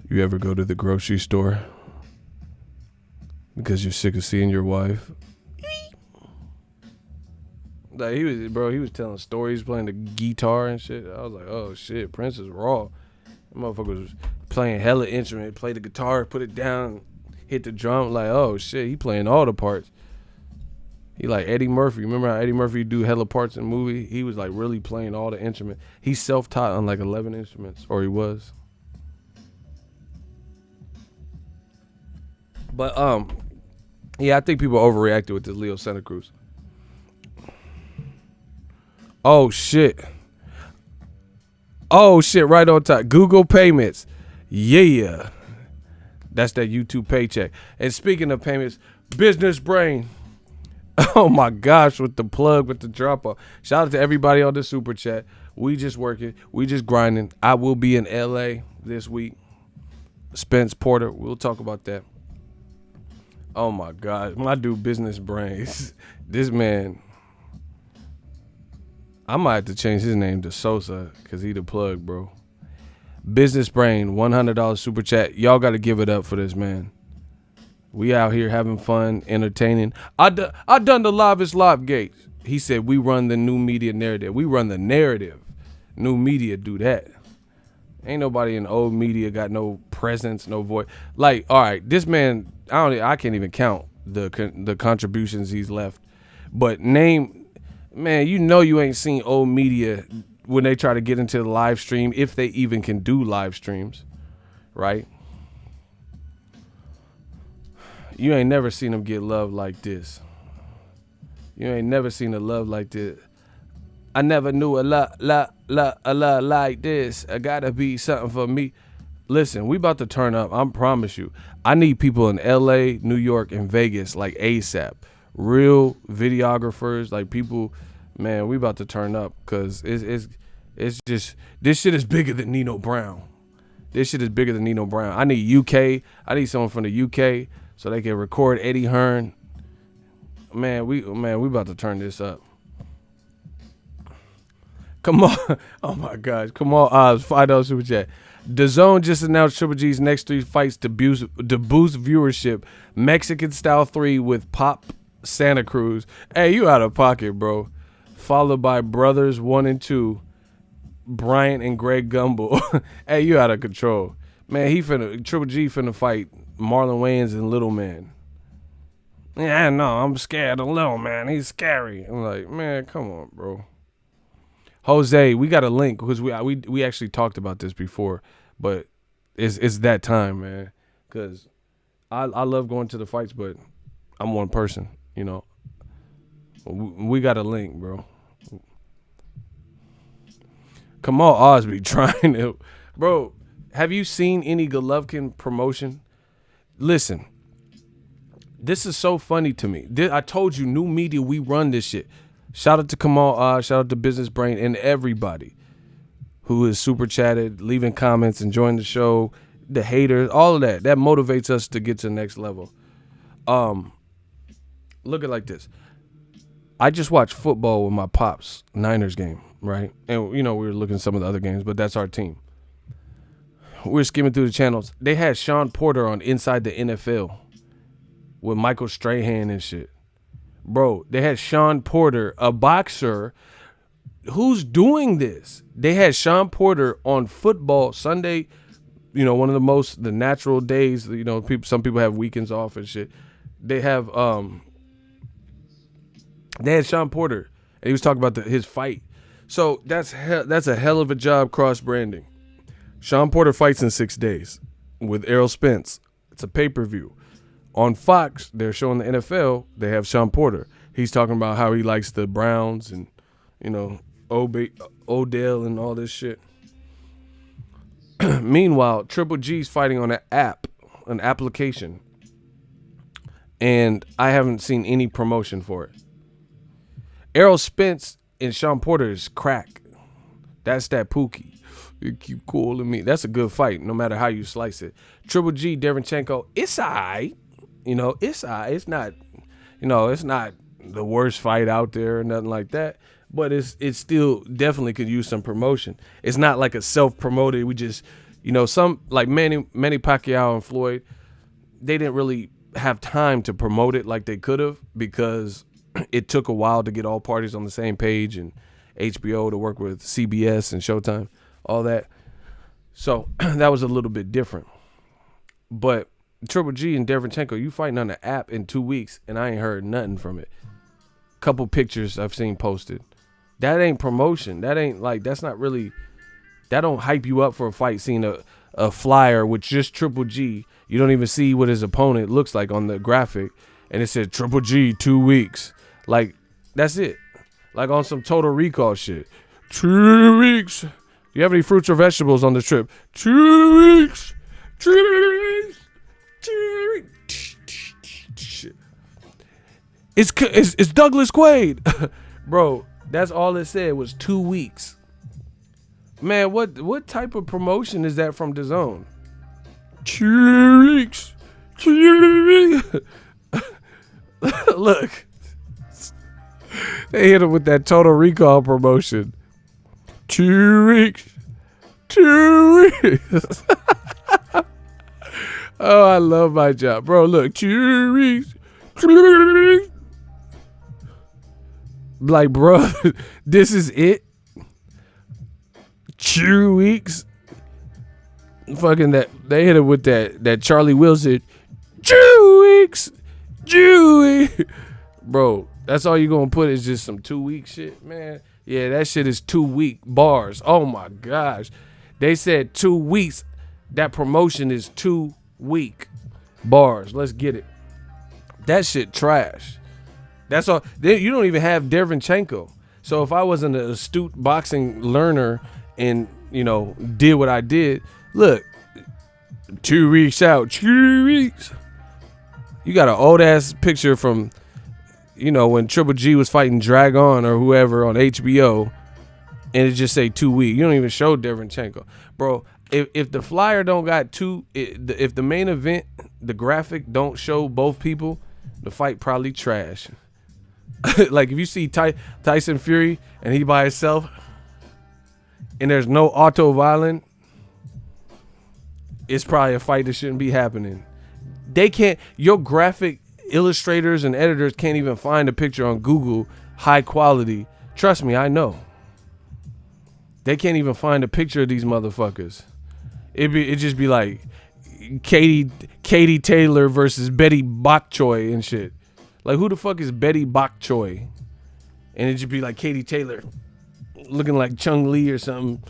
You ever go to the grocery store because you're sick of seeing your wife? Like he was telling stories, playing the guitar and shit. I was like, oh shit, Prince is raw. That motherfucker was playing hella instrument, play the guitar, put it down, hit the drum. Like, oh shit, he playing all the parts. He like Eddie Murphy. Remember how Eddie Murphy do hella parts in the movie? He was like really playing all the instruments. He's self-taught on like 11 instruments, or he was. But yeah, I think people overreacted with this Leo Santa Cruz. Oh shit. Oh shit, right on top. Google Payments. Yeah. That's that YouTube paycheck. And speaking of payments, Business Brain. Oh my gosh, with the plug, with the drop off. Shout out to everybody on the super chat. We just working. We just grinding. I will be in LA this week. Spence Porter. We'll talk about that. Oh my God. When I do Business Brains, this man, I might have to change his name to Sosa because he the plug, bro. Business Brain, $100 super chat. Y'all got to give it up for this man. We out here having fun, entertaining. I done the livest live gates. He said we run the new media narrative. We run the narrative. New media do that. Ain't nobody in old media got no presence, no voice. Like, all right, this man, I can't even count the contributions he's left. But man, you know you ain't seen old media when they try to get into the live stream, if they even can do live streams, right? You ain't never seen him get love like this. You ain't never seen a love like this. I never knew a love like this. I gotta be something for me. Listen, we about to turn up. I promise you. I need people in LA, New York, and Vegas like ASAP. Real videographers, like people. Man, we about to turn up because it's just this shit is bigger than Nino Brown. This shit is bigger than Nino Brown. I need UK. I need someone from the UK so they can record Eddie Hearn. Man, we about to turn this up. Come on. Oh my gosh. Come on, Oz. $5 super chat. DAZN just announced Triple G's next 3 fights to boost viewership. Mexican Style 3 with Pop Santa Cruz. Hey, you out of pocket, bro. Followed by Brothers 1 and 2. Bryant and Greg Gumbel. Hey, you out of control. Man, Triple G finna fight Marlon Wayans and Little Man. Yeah, no, I'm scared of Little Man. He's scary. I'm like, man, come on, bro. Jose, we got a link because we actually talked about this before, but it's that time, man. Because I love going to the fights, but I'm one person, you know. We got a link, bro. Come on, Osby, trying to, bro. Have you seen any Golovkin promotion? Listen, this is so funny to me. I told you, new media, we run this shit. Shout out to Kamal Oz, shout out to Business Brain, and everybody who is super chatted, leaving comments, enjoying the show, the haters, all of that. That motivates us to get to the next level. Look at it like this. I just watched football with my pops, Niners game, right? And, you know, we were looking at some of the other games, but that's our team. We were skimming through the channels. They had Sean Porter on Inside the NFL with Michael Strahan and shit. Bro, they had Sean Porter, a boxer. Who's doing this? They had Sean Porter on football Sunday, you know, one of the natural days, you know, some people have weekends off and shit. They had Sean Porter, and he was talking about his fight. So that's a hell of a job cross-branding. Sean Porter fights in 6 days with Errol Spence. It's a pay-per-view. On Fox, they're showing the NFL. They have Sean Porter. He's talking about how he likes the Browns and, you know, Odell and all this shit. Meanwhile, Triple G's fighting on an application, and I haven't seen any promotion for it. Errol Spence and Sean Porter is crack. That's that Pookie. You keep calling me. That's a good fight, no matter how you slice it. Triple G, Derenchenko, it's all right. You know, it's all right. It's not, you know, it's not the worst fight out there or nothing like that. But it's still definitely could use some promotion. It's not like a self-promoted. We just, you know, some like Manny Pacquiao and Floyd, they didn't really have time to promote it like they could have because it took a while to get all parties on the same page and HBO to work with CBS and Showtime, all that. So that was a little bit different. But Triple G and Derenchenko, you fighting on the app in 2 weeks, and I ain't heard nothing from it. Couple pictures I've seen posted. That ain't promotion. That ain't like, that's not really, that don't hype you up for a fight, seeing a flyer with just Triple G. You don't even see what his opponent looks like on the graphic. And it said Triple G 2 weeks. Like, that's it. Like on some Total Recall shit. 2 weeks. Do you have any fruits or vegetables on the trip? 2 weeks. 2 weeks. 2 weeks. It's Douglas Quaid. Bro, that's all it said was 2 weeks. Man, what type of promotion is that from DAZN? 2 weeks. 2 weeks. Look. They hit him with that Total Recall promotion. 2 weeks. 2 weeks. Oh, I love my job. Bro, look. 2 weeks. 2 weeks. Like, bro, this is it? 2 weeks? Fucking that. They hit him with that Charlie Wilson. 2 weeks. 2 weeks. Bro, that's all you gonna put is just some 2 week shit, man. Yeah, that shit is 2 week bars. Oh my gosh. They said 2 weeks. That promotion is 2 week bars. Let's get it. That shit trash. That's all. You don't even have Derevchenko. So if I wasn't an astute boxing learner and, did what I did, look, 2 weeks out, 2 weeks. You got an old ass picture from, when Triple G was fighting Dragon or whoever on HBO, and it just say 2 weeks. You don't even show Derevchenko, bro. If the flyer don't got if the main event, the graphic don't show both people, the fight probably trash. Like if you see Tyson Fury and he by himself, and there's no auto violent, it's probably a fight that shouldn't be happening. They can't. Your graphic illustrators and editors can't even find a picture on Google high quality. Trust me, I know. They can't even find a picture of these motherfuckers. It just be like Katie Taylor versus Betty Bok Choy and shit. Like, who the fuck is Betty Bok Choy? And it just be like Katie Taylor looking like Chung Lee or something.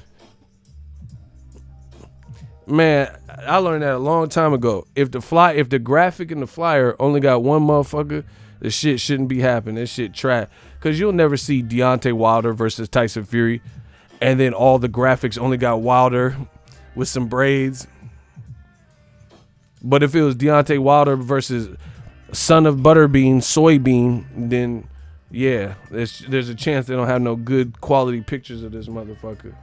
Man, I learned that a long time ago. If the graphic in the flyer only got one motherfucker, the shit shouldn't be happening. This shit trash. Cause you'll never see Deontay Wilder versus Tyson Fury, and then all the graphics only got Wilder with some braids. But if it was Deontay Wilder versus son of Butterbean, Soybean, then yeah, there's a chance they don't have no good quality pictures of this motherfucker.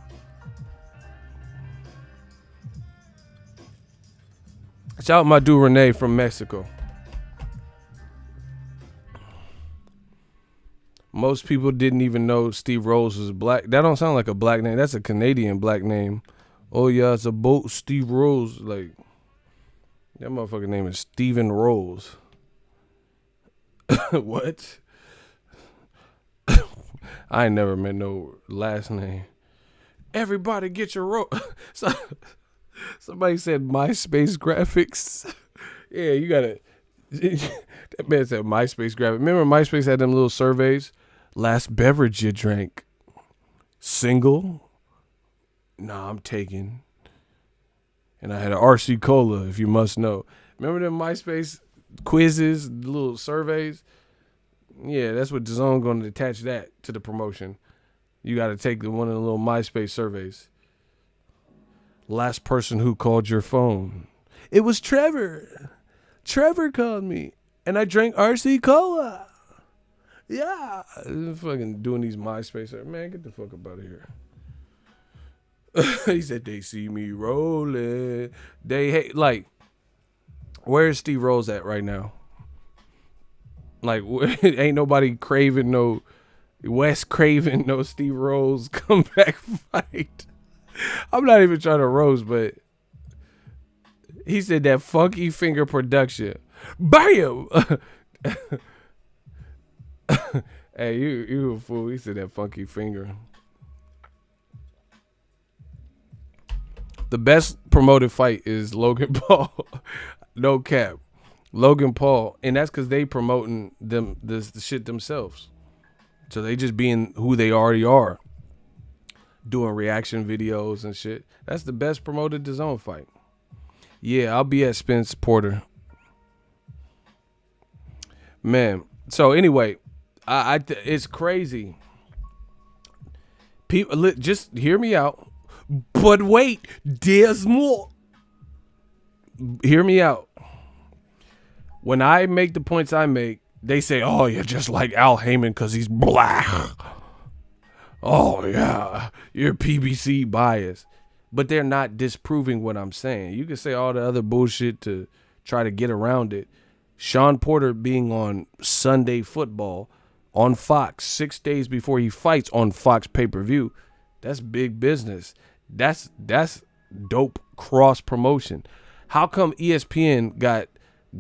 Shout out my dude Renee from Mexico. Most people didn't even know Steve Rose was black. That don't sound like a black name. That's a Canadian black name. Oh yeah, it's a boat, Steve Rose. Like, that motherfucker name is Steven Rose. What? I ain't never met no last name. Everybody get your Rose. Somebody said MySpace graphics. Yeah, you gotta. That man said MySpace graphics. Remember MySpace had them little surveys? Last beverage you drank. Single? Nah, I'm taking. And I had an RC Cola, if you must know. Remember them MySpace quizzes, little surveys? Yeah, that's what DAZN going to attach that to the promotion. You got to take one of the little MySpace surveys. Last person who called your phone. It was Trevor. Trevor called me, and I drank RC Cola. Yeah. Fucking doing these MySpace. Man, get the fuck up out of here. He said they see me rolling. They hate, like, where's Steve Rose at right now? Like, ain't nobody craving no Wes Craven, no Steve Rose comeback fight. I'm not even trying to roast, but he said that funky finger production. Bam! Hey, you a fool. He said that funky finger. The best promoted fight is Logan Paul. No cap. Logan Paul. And that's because they promoting the shit themselves. So they just being who they already are. Doing reaction videos and shit. That's the best promoted DAZN fight. Yeah, I'll be at Spence Porter. Man. So anyway, it's crazy. People, just hear me out. But wait, there's more. Hear me out. When I make the points I make, they say, oh, you're just like Al Heyman because he's black. Oh, yeah, you're PBC biased. But they're not disproving what I'm saying. You can say all the other bullshit to try to get around it. Sean Porter being on Sunday Football on Fox 6 days before he fights on Fox pay-per-view, that's big business. That's dope cross promotion. How come ESPN got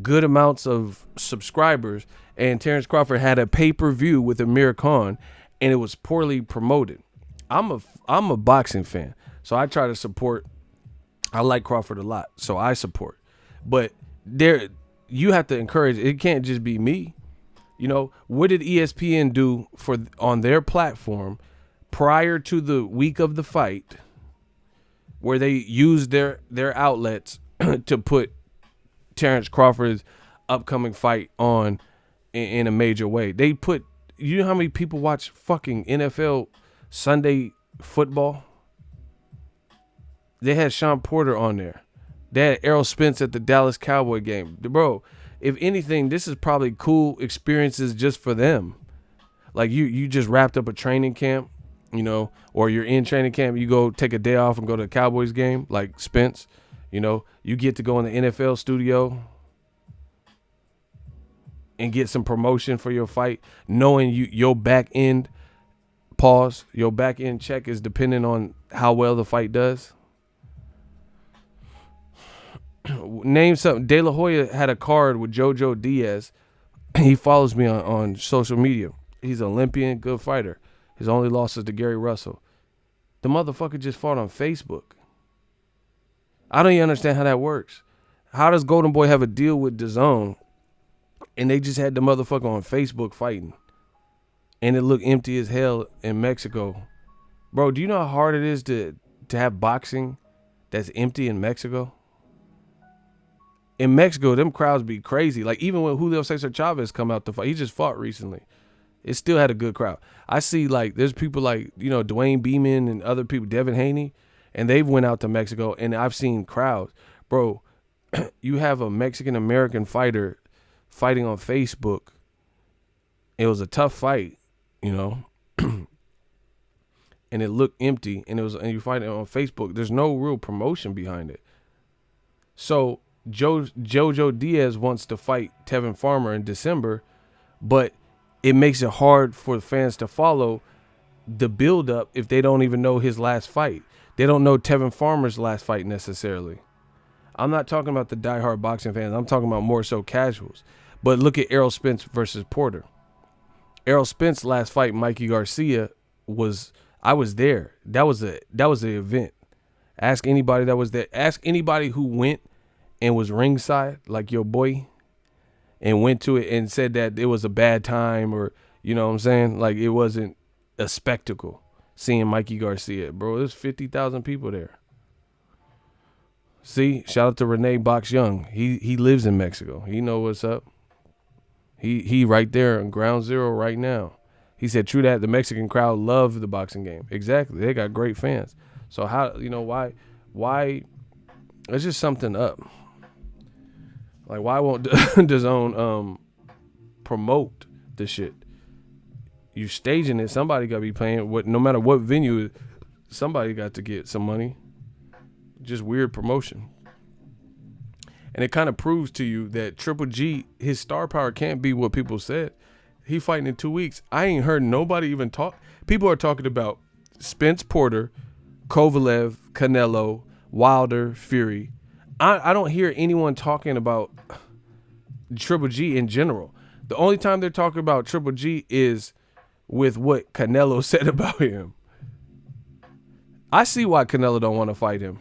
good amounts of subscribers and Terrence Crawford had a pay-per-view with Amir Khan and it was poorly promoted? I'm a boxing fan, so I try to support. I like Crawford a lot, so I support. But you have to encourage. It can't just be me. You know, what did ESPN do on their platform prior to the week of the fight, where they used their outlets to put Terrence Crawford's upcoming fight on in a major way. They put, you know how many people watch fucking NFL Sunday football? They had Sean Porter on there. They had Errol Spence at the Dallas Cowboy game. Bro, if anything, this is probably cool experiences just for them. Like you just wrapped up a training camp, you know, or you're in training camp, you go take a day off and go to the Cowboys game, like Spence, you know, you get to go in the NFL studio and get some promotion for your fight, knowing your back end, your back end check is dependent on how well the fight does. Name something. De La Hoya had a card with Jojo Diaz. He follows me on social media. He's an Olympian, good fighter. His only loss is to Gary Russell. The motherfucker just fought on Facebook. I don't even understand how that works. How does Golden Boy have a deal with DAZN and they just had the motherfucker on Facebook fighting and it looked empty as hell in Mexico? Bro, do you know how hard it is to have boxing that's empty in Mexico? In Mexico, them crowds be crazy. Like, even when Julio Cesar Chavez come out to fight, he just fought recently. It still had a good crowd. I see, like, there's people like, you know, Dwayne Beeman and other people, Devin Haney, and they've went out to Mexico, and I've seen crowds. Bro, you have a Mexican-American fighter fighting on Facebook. It was a tough fight, you know, and it looked empty, and you fight it on Facebook. There's no real promotion behind it. So Jojo Diaz wants to fight Tevin Farmer in December, but it makes it hard for fans to follow the build-up if they don't even know his last fight. They don't know Tevin Farmer's last fight necessarily. I'm not talking about the diehard boxing fans. I'm talking about more so casuals. But look at Errol Spence versus Porter. Errol Spence's last fight, Mikey Garcia, I was there. That was the event. Ask anybody that was there. Ask anybody who went and was ringside, like your boy, and went to it and said that it was a bad time, or, you know what I'm saying? Like, it wasn't a spectacle seeing Mikey Garcia. Bro, there's 50,000 people there. See, shout out to Renee Box Young. He lives in Mexico. He know what's up. He right there on ground zero right now. He said, true that, the Mexican crowd love the boxing game. Exactly. They got great fans. So how, you know, why it's just something up. Like, why won't DAZN promote the shit? You staging it, somebody got to be playing. No matter what venue, somebody got to get some money. Just weird promotion. And it kind of proves to you that Triple G, his star power can't be what people said. He fighting in 2 weeks. I ain't heard nobody even talk. People are talking about Spence Porter, Kovalev, Canelo, Wilder, Fury. I don't hear anyone talking about Triple G in general. The only time they're talking about Triple G is with what Canelo said about him. I see why Canelo don't want to fight him.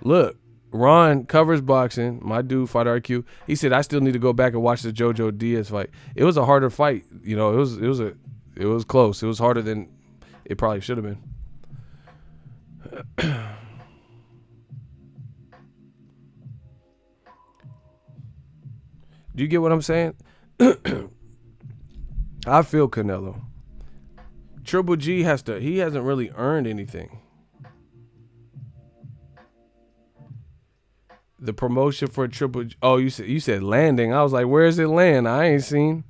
Look, Ron covers boxing. My dude, Fighter IQ. He said, I still need to go back and watch the Jojo Diaz fight. It was a harder fight. You know, it was close. It was harder than it probably should have been. Do you get what I'm saying? I feel Canelo. Triple G he hasn't really earned anything. The promotion for Triple G. Oh, you said landing. I was like, where is it land? I ain't seen.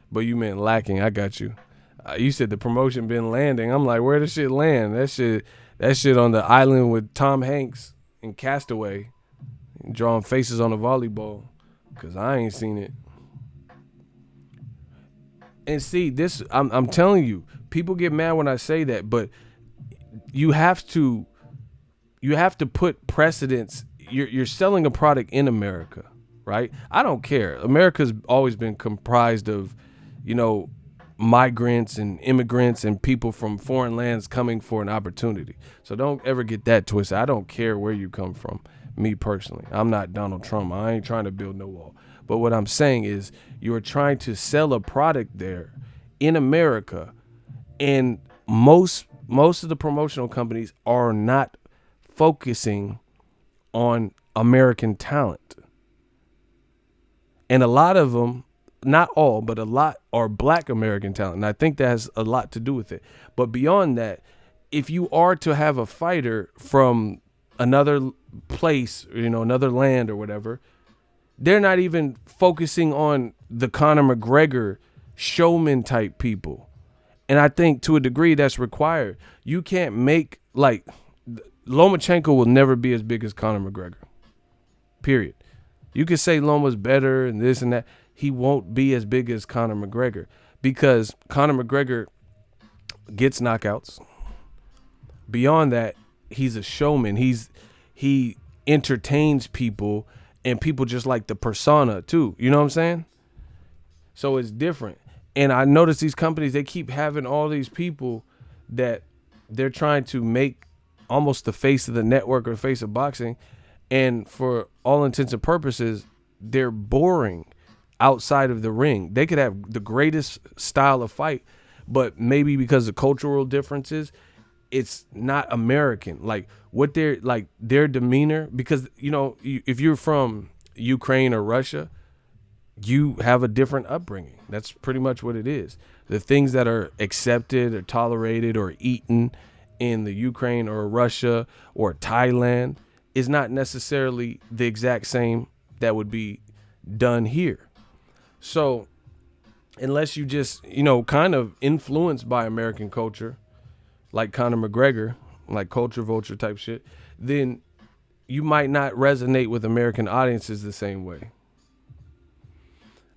But you meant lacking. I got you. You said the promotion been landing. I'm like, where does shit land? That shit on the island with Tom Hanks and Castaway drawing faces on a volleyball. Cause I ain't seen it. And see, this I'm telling you, people get mad when I say that, but you have to put precedence. You're selling a product in America, right? I don't care. America's always been comprised of, you know, migrants and immigrants and people from foreign lands coming for an opportunity. So don't ever get that twisted. I don't care where you come from. Me personally, I'm not Donald Trump. I ain't trying to build no wall. But what I'm saying is you're trying to sell a product there in America, and most of the promotional companies are not focusing on American talent. And a lot of them, not all, but a lot are black American talent. And I think that has a lot to do with it. But beyond that, if you are to have a fighter from another place, another land or whatever, they're not even focusing on the Conor McGregor showman type people. And I think to a degree that's required. You can't make, like, Lomachenko will never be as big as Conor McGregor. Period. You could say Loma's better and this and that. He won't be as big as Conor McGregor because Conor McGregor gets knockouts. Beyond that, he's a showman. He entertains people, and people just like the persona too. You know what I'm saying? So it's different. And I notice these companies, they keep having all these people that they're trying to make almost the face of the network or the face of boxing. And for all intents and purposes, they're boring outside of the ring. They could have the greatest style of fight, but maybe because of cultural differences, it's not American. Like what their demeanor, because if you're from Ukraine or Russia, you have a different upbringing. That's pretty much what it is. The things that are accepted or tolerated or eaten in the Ukraine or Russia or Thailand is not necessarily the exact same that would be done here. So unless you just, kind of influenced by American culture, like Conor McGregor, like culture vulture type shit, then you might not resonate with American audiences the same way.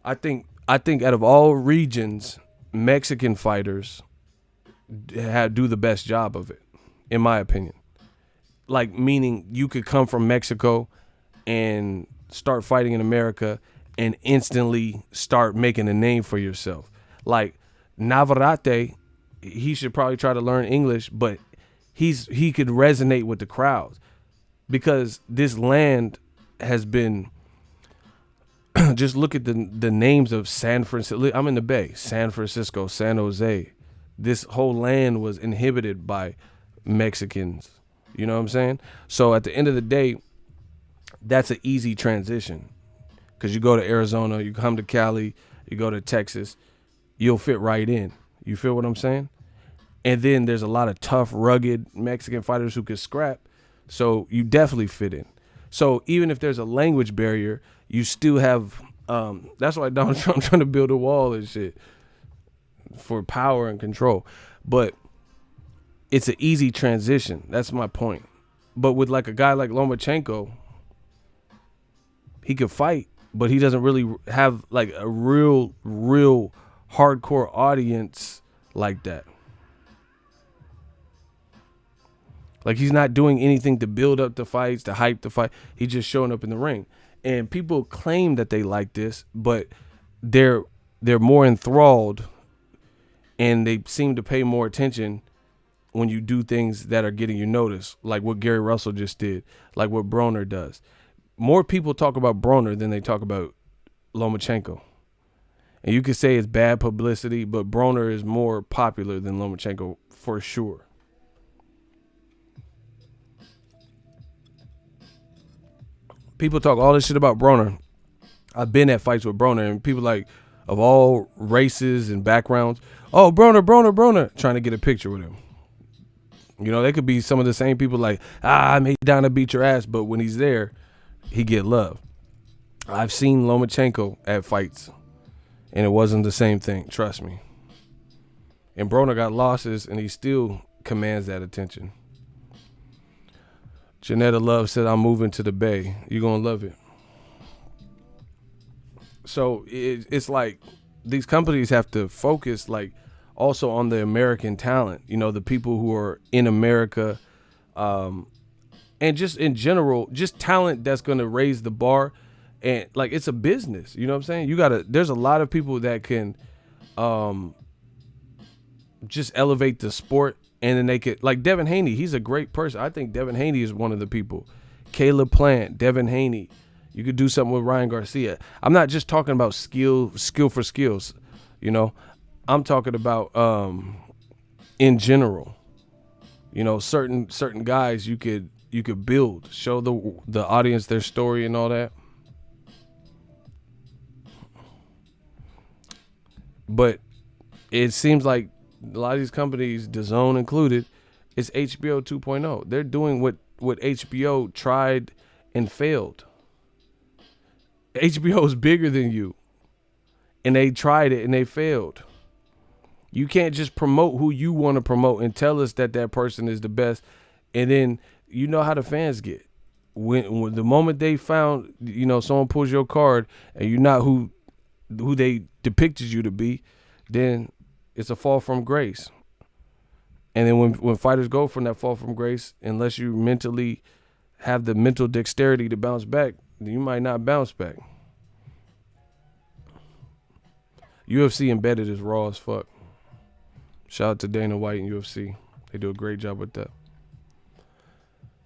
I think out of all regions, Mexican fighters do the best job of it, in my opinion. Like, meaning you could come from Mexico and start fighting in America and instantly start making a name for yourself. Like Navarrete, he should probably try to learn English, but he could resonate with the crowds because this land has been. Just look at the names of San Francisco. I'm in the Bay. San Francisco, San Jose. This whole land was inhibited by Mexicans. You know what I'm saying? So at the end of the day, that's an easy transition. Because you go to Arizona, you come to Cali, you go to Texas, you'll fit right in. You feel what I'm saying? And then there's a lot of tough, rugged Mexican fighters who could scrap. So you definitely fit in. So even if there's a language barrier, you still have, that's why Donald Trump trying to build a wall and shit for power and control. But it's an easy transition. That's my point. But with like a guy like Lomachenko, he could fight, but he doesn't really have like a real hardcore audience like that. Like he's not doing anything to build up the fights, to hype the fight. He's just showing up in the ring. And people claim that they like this, but they're more enthralled and they seem to pay more attention when you do things that are getting you noticed, like what Gary Russell just did, like what Broner does. More people talk about Broner than they talk about Lomachenko. And you could say it's bad publicity, but Broner is more popular than Lomachenko for sure. People talk all this shit about Broner. I've been at fights with Broner, and people like of all races and backgrounds, oh, Broner, trying to get a picture with him. They could be some of the same people like, I'm down to beat your ass, but when he's there, he get love. I've seen Lomachenko at fights, and it wasn't the same thing, trust me. And Broner got losses, and he still commands that attention. Janetta Love said, I'm moving to the Bay. You're going to love it. So it's like these companies have to focus like also on the American talent, the people who are in America, and just in general, just talent that's going to raise the bar. And like, it's a business, you know what I'm saying? There's a lot of people that can just elevate the sport. And then they could, like Devin Haney, he's a great person. I think Devin Haney is one of the people. Caleb Plant, Devin Haney. You could do something with Ryan Garcia. I'm not just talking about skill for skills, I'm talking about in general. Certain guys you could build, show the audience their story and all that. But it seems like a lot of these companies, DAZN included, it's HBO 2.0. They're doing what HBO tried and failed. HBO is bigger than you, and they tried it and they failed. You can't just promote who you want to promote and tell us that person is the best, and then you know how the fans get. When the moment they found, someone pulls your card and you're not who they depicted you to be, then it's a fall from grace. And then when fighters go from that fall from grace, unless you mentally have the mental dexterity to bounce back, then you might not bounce back. UFC embedded is raw as fuck. Shout out to Dana White and UFC. They do a great job with that.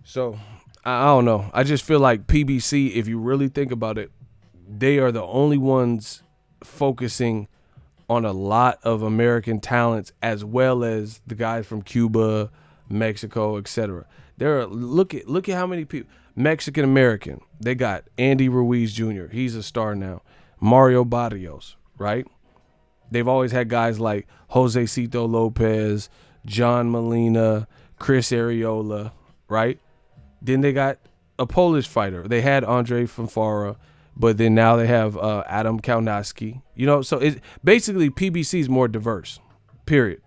So, I don't know. I just feel like PBC, if you really think about it, they are the only ones focusing on a lot of American talents, as well as the guys from Cuba, Mexico, etc. Look at how many people. Mexican American. They got Andy Ruiz Jr. He's a star now. Mario Barrios, right? They've always had guys like Jose Cito Lopez, John Molina, Chris Arreola, right? Then they got a Polish fighter. They had Andre Fanfara, but then now they have Adam Kaunowski. So it basically PBC is more diverse. Period.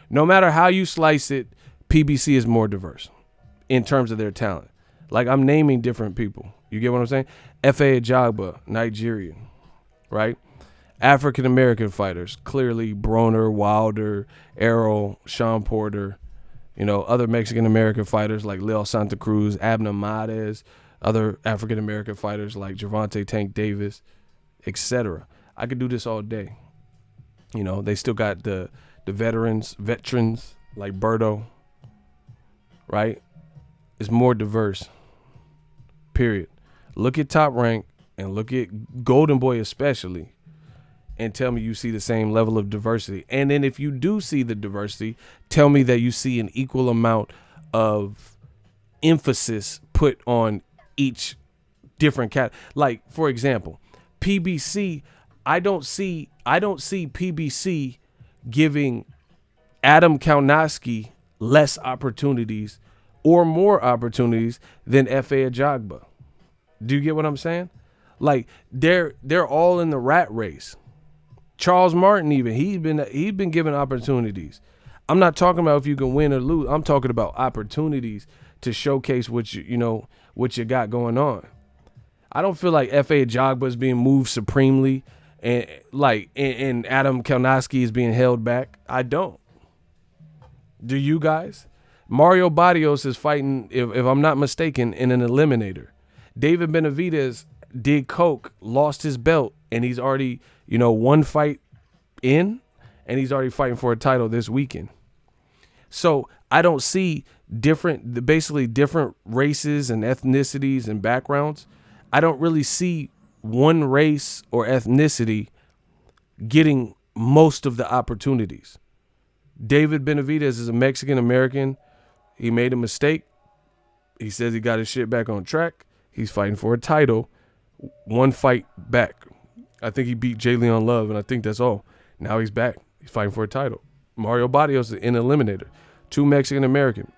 No matter how you slice it, PBC is more diverse in terms of their talent. Like, I'm naming different people. You get what I'm saying? Efe Ajagba, Nigerian, right? African American fighters, clearly Broner, Wilder, Errol, Sean Porter. Other Mexican American fighters like Leo Santa Cruz, Abner Mares, other African American fighters like Gervonta Tank Davis, etc. I could do this all day. They still got the veterans like Berto, right? It's more diverse. Period. Look at Top Rank and look at Golden Boy especially, and tell me you see the same level of diversity. And then if you do see the diversity, tell me that you see an equal amount of emphasis put on each different cat. Like, for example, PBC, I don't see PBC giving Adam Kaunowski less opportunities or more opportunities than Efe Ajagba. Do you get what I'm saying? Like, they're all in the rat race. Charles Martin, even he's been given opportunities. I'm not talking about if you can win or lose. I'm talking about opportunities to showcase what you got going on. I don't feel like Efe Ajagba is being moved supremely, and Adam Kaunowski is being held back. I don't. Do you guys? Mario Barrios is fighting, if I'm not mistaken, in an eliminator. David Benavidez did coke, lost his belt, and he's already, one fight in, and he's already fighting for a title this weekend. So I don't see basically different races and ethnicities and backgrounds. I don't really see one race or ethnicity getting most of the opportunities. David Benavidez is a Mexican American. He made a mistake. He says he got his shit back on track. He's fighting for a title. One fight back. I think he beat Jalen Love, and I think that's all. Now he's back. He's fighting for a title. Mario Barrios is an eliminator. 2 Mexican American.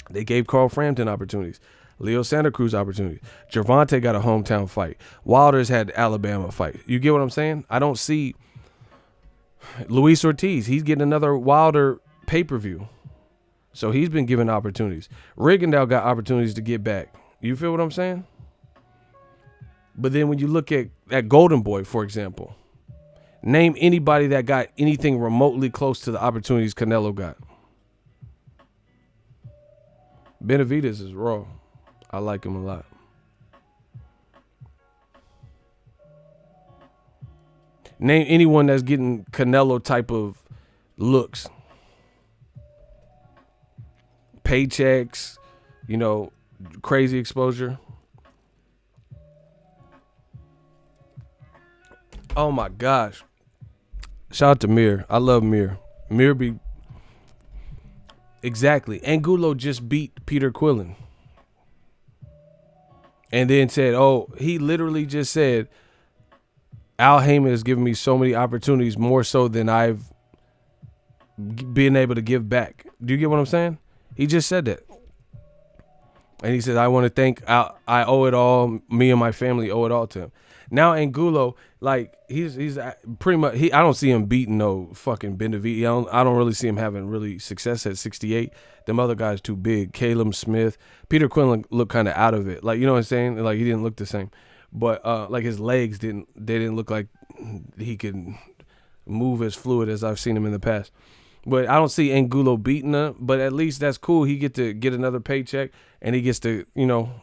They gave Carl Frampton opportunities. Leo Santa Cruz opportunities. Gervonta got a hometown fight. Wilder's had Alabama fight. You get what I'm saying? I don't see Luis Ortiz. He's getting another Wilder pay-per-view. So he's been given opportunities. Rigondeaux got opportunities to get back. You feel what I'm saying? But then when you look at Golden Boy, for example, name anybody that got anything remotely close to the opportunities Canelo got. Benavidez is raw. I like him a lot. Name anyone that's getting Canelo type of looks. Paychecks, crazy exposure. Oh my gosh. Shout out to Mir. I love Mir. Mir be exactly. Angulo just beat Peter Quillen. And then said, he literally just said, Al Heyman has given me so many opportunities, more so than I've been able to give back. Do you get what I'm saying? He just said that. And he said, I want to thank, I owe it all, me and my family owe it all to him. Now Angulo, like, he's pretty much, I don't see him beating no fucking Benavidez. I don't really see him having really success at 68. Them other guys too big. Caleb Smith. Peter Quinlan looked kind of out of it. Like, you know what I'm saying? Like, he didn't look the same. But, like, his legs didn't look like he could move as fluid as I've seen him in the past. But I don't see Angulo beating him. But at least that's cool. He get to get another paycheck, and he gets to, you know,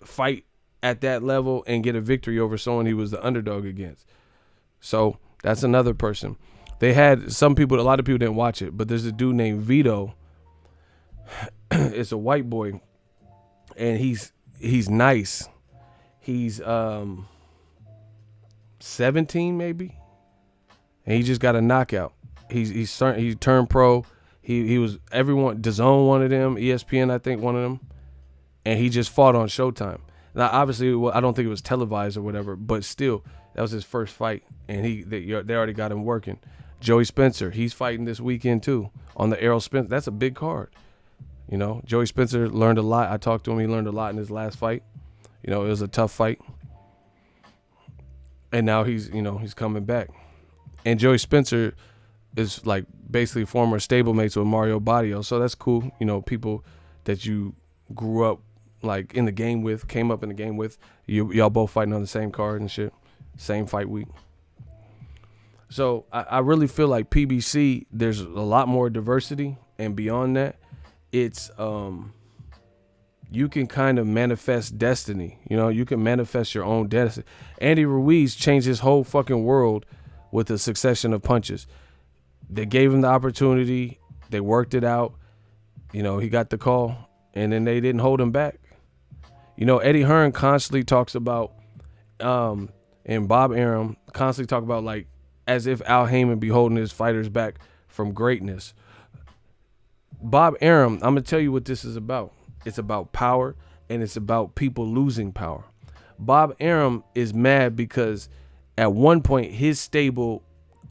fight at that level and get a victory over someone he was the underdog against. So that's another person. They had some people, a lot of people didn't watch it, but there's a dude named Vito. It's a white boy, and he's nice. He's 17 maybe, and he just got a knockout. He turned pro. He was, everyone, DAZN wanted him, ESPN I think wanted him, and he just fought on Showtime. Now obviously I don't think it was televised or whatever, but still that was his first fight, and they already got him working. Joey Spencer, he's fighting this weekend too on the Errol Spence. That's a big card. You know, Joey Spencer learned a lot. I talked to him. He learned a lot in his last fight. You know, it was a tough fight, and now he's coming back. And Joey Spencer is like basically former stablemates with Mario Barrio, so that's cool. You know, people that you grew up like in the game with, came up in the game with, y'all both fighting on the same card and shit, same fight week. So I really feel like PBC, there's a lot more diversity, and beyond that, it's you can kind of manifest destiny. You know, you can manifest your own destiny. Andy Ruiz changed his whole fucking world with a succession of punches. They gave him the opportunity. They worked it out. You know, he got the call, and then they didn't hold him back. You know, Eddie Hearn constantly talks about, and Bob Arum constantly talk about, like, as if Al Heyman be holding his fighters back from greatness. Bob Arum, I'm going to tell you what this is about. It's about power, and it's about people losing power. Bob Arum is mad because at one point his stable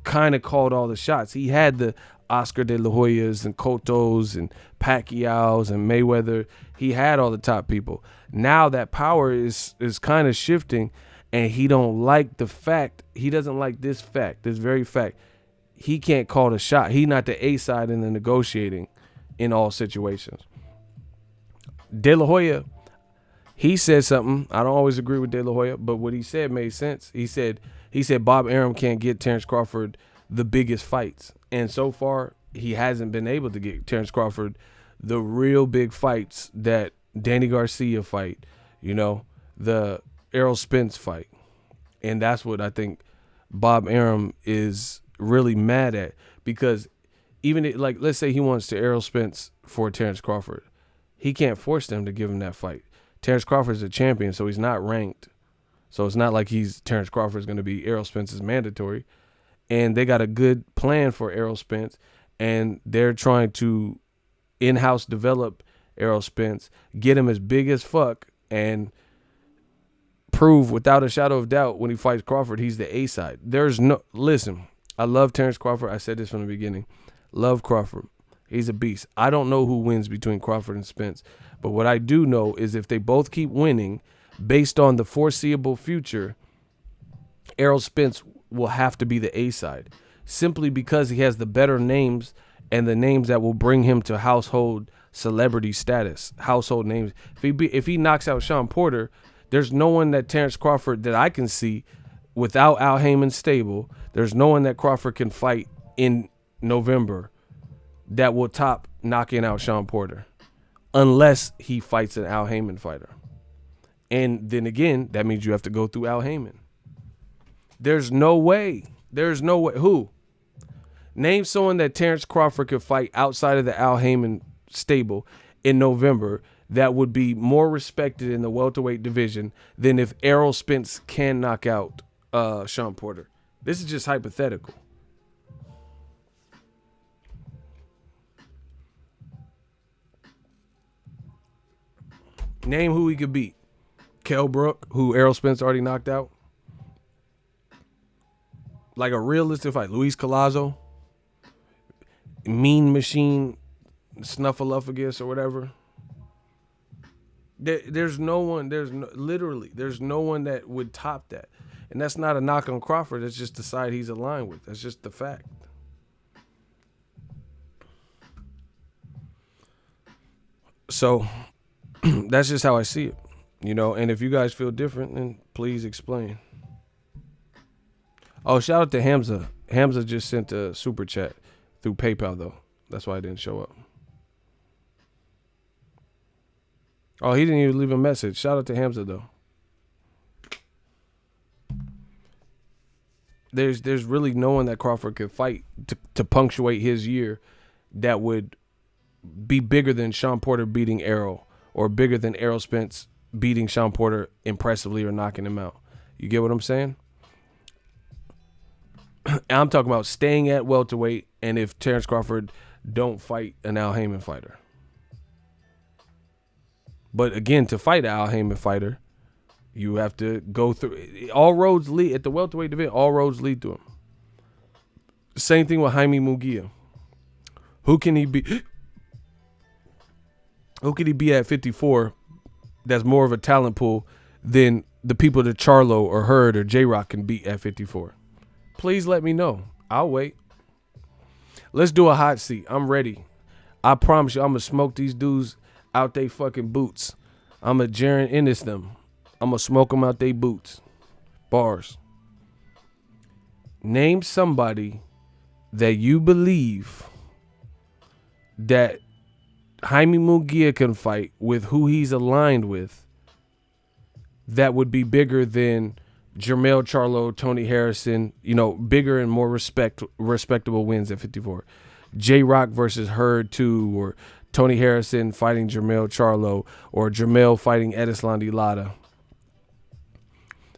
kind of called all the shots. He had the Oscar de la Hoyas and Cottos and Pacquiao's and Mayweather. He had all the top people. Now that power is kind of shifting, and he don't like the fact, he doesn't like this very fact. He can't call the shot. He not the A side in the negotiating in all situations. De La Hoya, he said something. I don't always agree with De La Hoya, but what he said made sense. He said Bob Arum can't get Terrence Crawford the biggest fights. And so far, he hasn't been able to get Terrence Crawford the real big fights that Danny Garcia fight, you know, the Errol Spence fight. And that's what I think Bob Arum is really mad at, because even like, let's say he wants to Errol Spence for Terrence Crawford. He can't force them to give him that fight. Terrence Crawford is a champion, so he's not ranked. So it's not like Terrence Crawford is going to be Errol Spence's mandatory. And they got a good plan for Errol Spence, and they're trying to in-house develop Errol Spence, get him as big as fuck, and prove without a shadow of doubt when he fights Crawford, he's the A side. Listen, I love Terrence Crawford. I said this from the beginning. Love Crawford. He's a beast. I don't know who wins between Crawford and Spence, but what I do know is if they both keep winning, based on the foreseeable future, Errol Spence will have to be the A side, simply because he has the better names and the names that will bring him to household celebrity status, household names. If he knocks out Sean Porter, there's no one that Terrence Crawford that I can see without Al Heyman's stable. There's no one that Crawford can fight in November that will top knocking out Sean Porter, unless he fights an Al Heyman fighter. And then again, that means you have to go through Al Heyman. There's no way. Who? Name someone that Terrence Crawford could fight outside of the Al Heyman stable in November that would be more respected in the welterweight division than if Errol Spence can knock out Sean Porter. This is just hypothetical. Name who he could beat. Kell Brook, who Errol Spence already knocked out. Like a realistic fight. Luis Collazo, Mean Machine, Snuffleupagus or whatever. There's no one. There's no one that would top that. And that's not a knock on Crawford. That's just the side he's aligned with. That's just the fact. So that's just how I see it, and if you guys feel different, then please explain. Oh, shout out to Hamza. Hamza just sent a super chat through PayPal, though. That's why I didn't show up. Oh, he didn't even leave a message. Shout out to Hamza, though. There's really no one that Crawford could fight to punctuate his year that would be bigger than Sean Porter beating Errol, or bigger than Errol Spence beating Sean Porter impressively or knocking him out. You get what I'm saying? I'm talking about staying at welterweight, and if Terrence Crawford don't fight an Al Haymon fighter. But again, to fight an Al Haymon fighter, you have to go through. All roads lead at the welterweight division. All roads lead to him. Same thing with Jaime Munguia. Who can he be? Who could he be at 54 that's more of a talent pool than the people that Charlo or Hurd or J-Rock can beat at 54? Please let me know. I'll wait. Let's do a hot seat. I'm ready. I promise you, I'm going to smoke these dudes out they fucking boots. I'm going to Jaren Ennis them. I'm going to smoke them out they boots. Bars. Name somebody that you believe that Jaime Munguia can fight with who he's aligned with that would be bigger than Jermell Charlo, Tony Harrison, bigger and more respectable wins at 54. J-Rock versus Hurd 2, or Tony Harrison fighting Jermell Charlo, or Jermell fighting Edislandi Lara.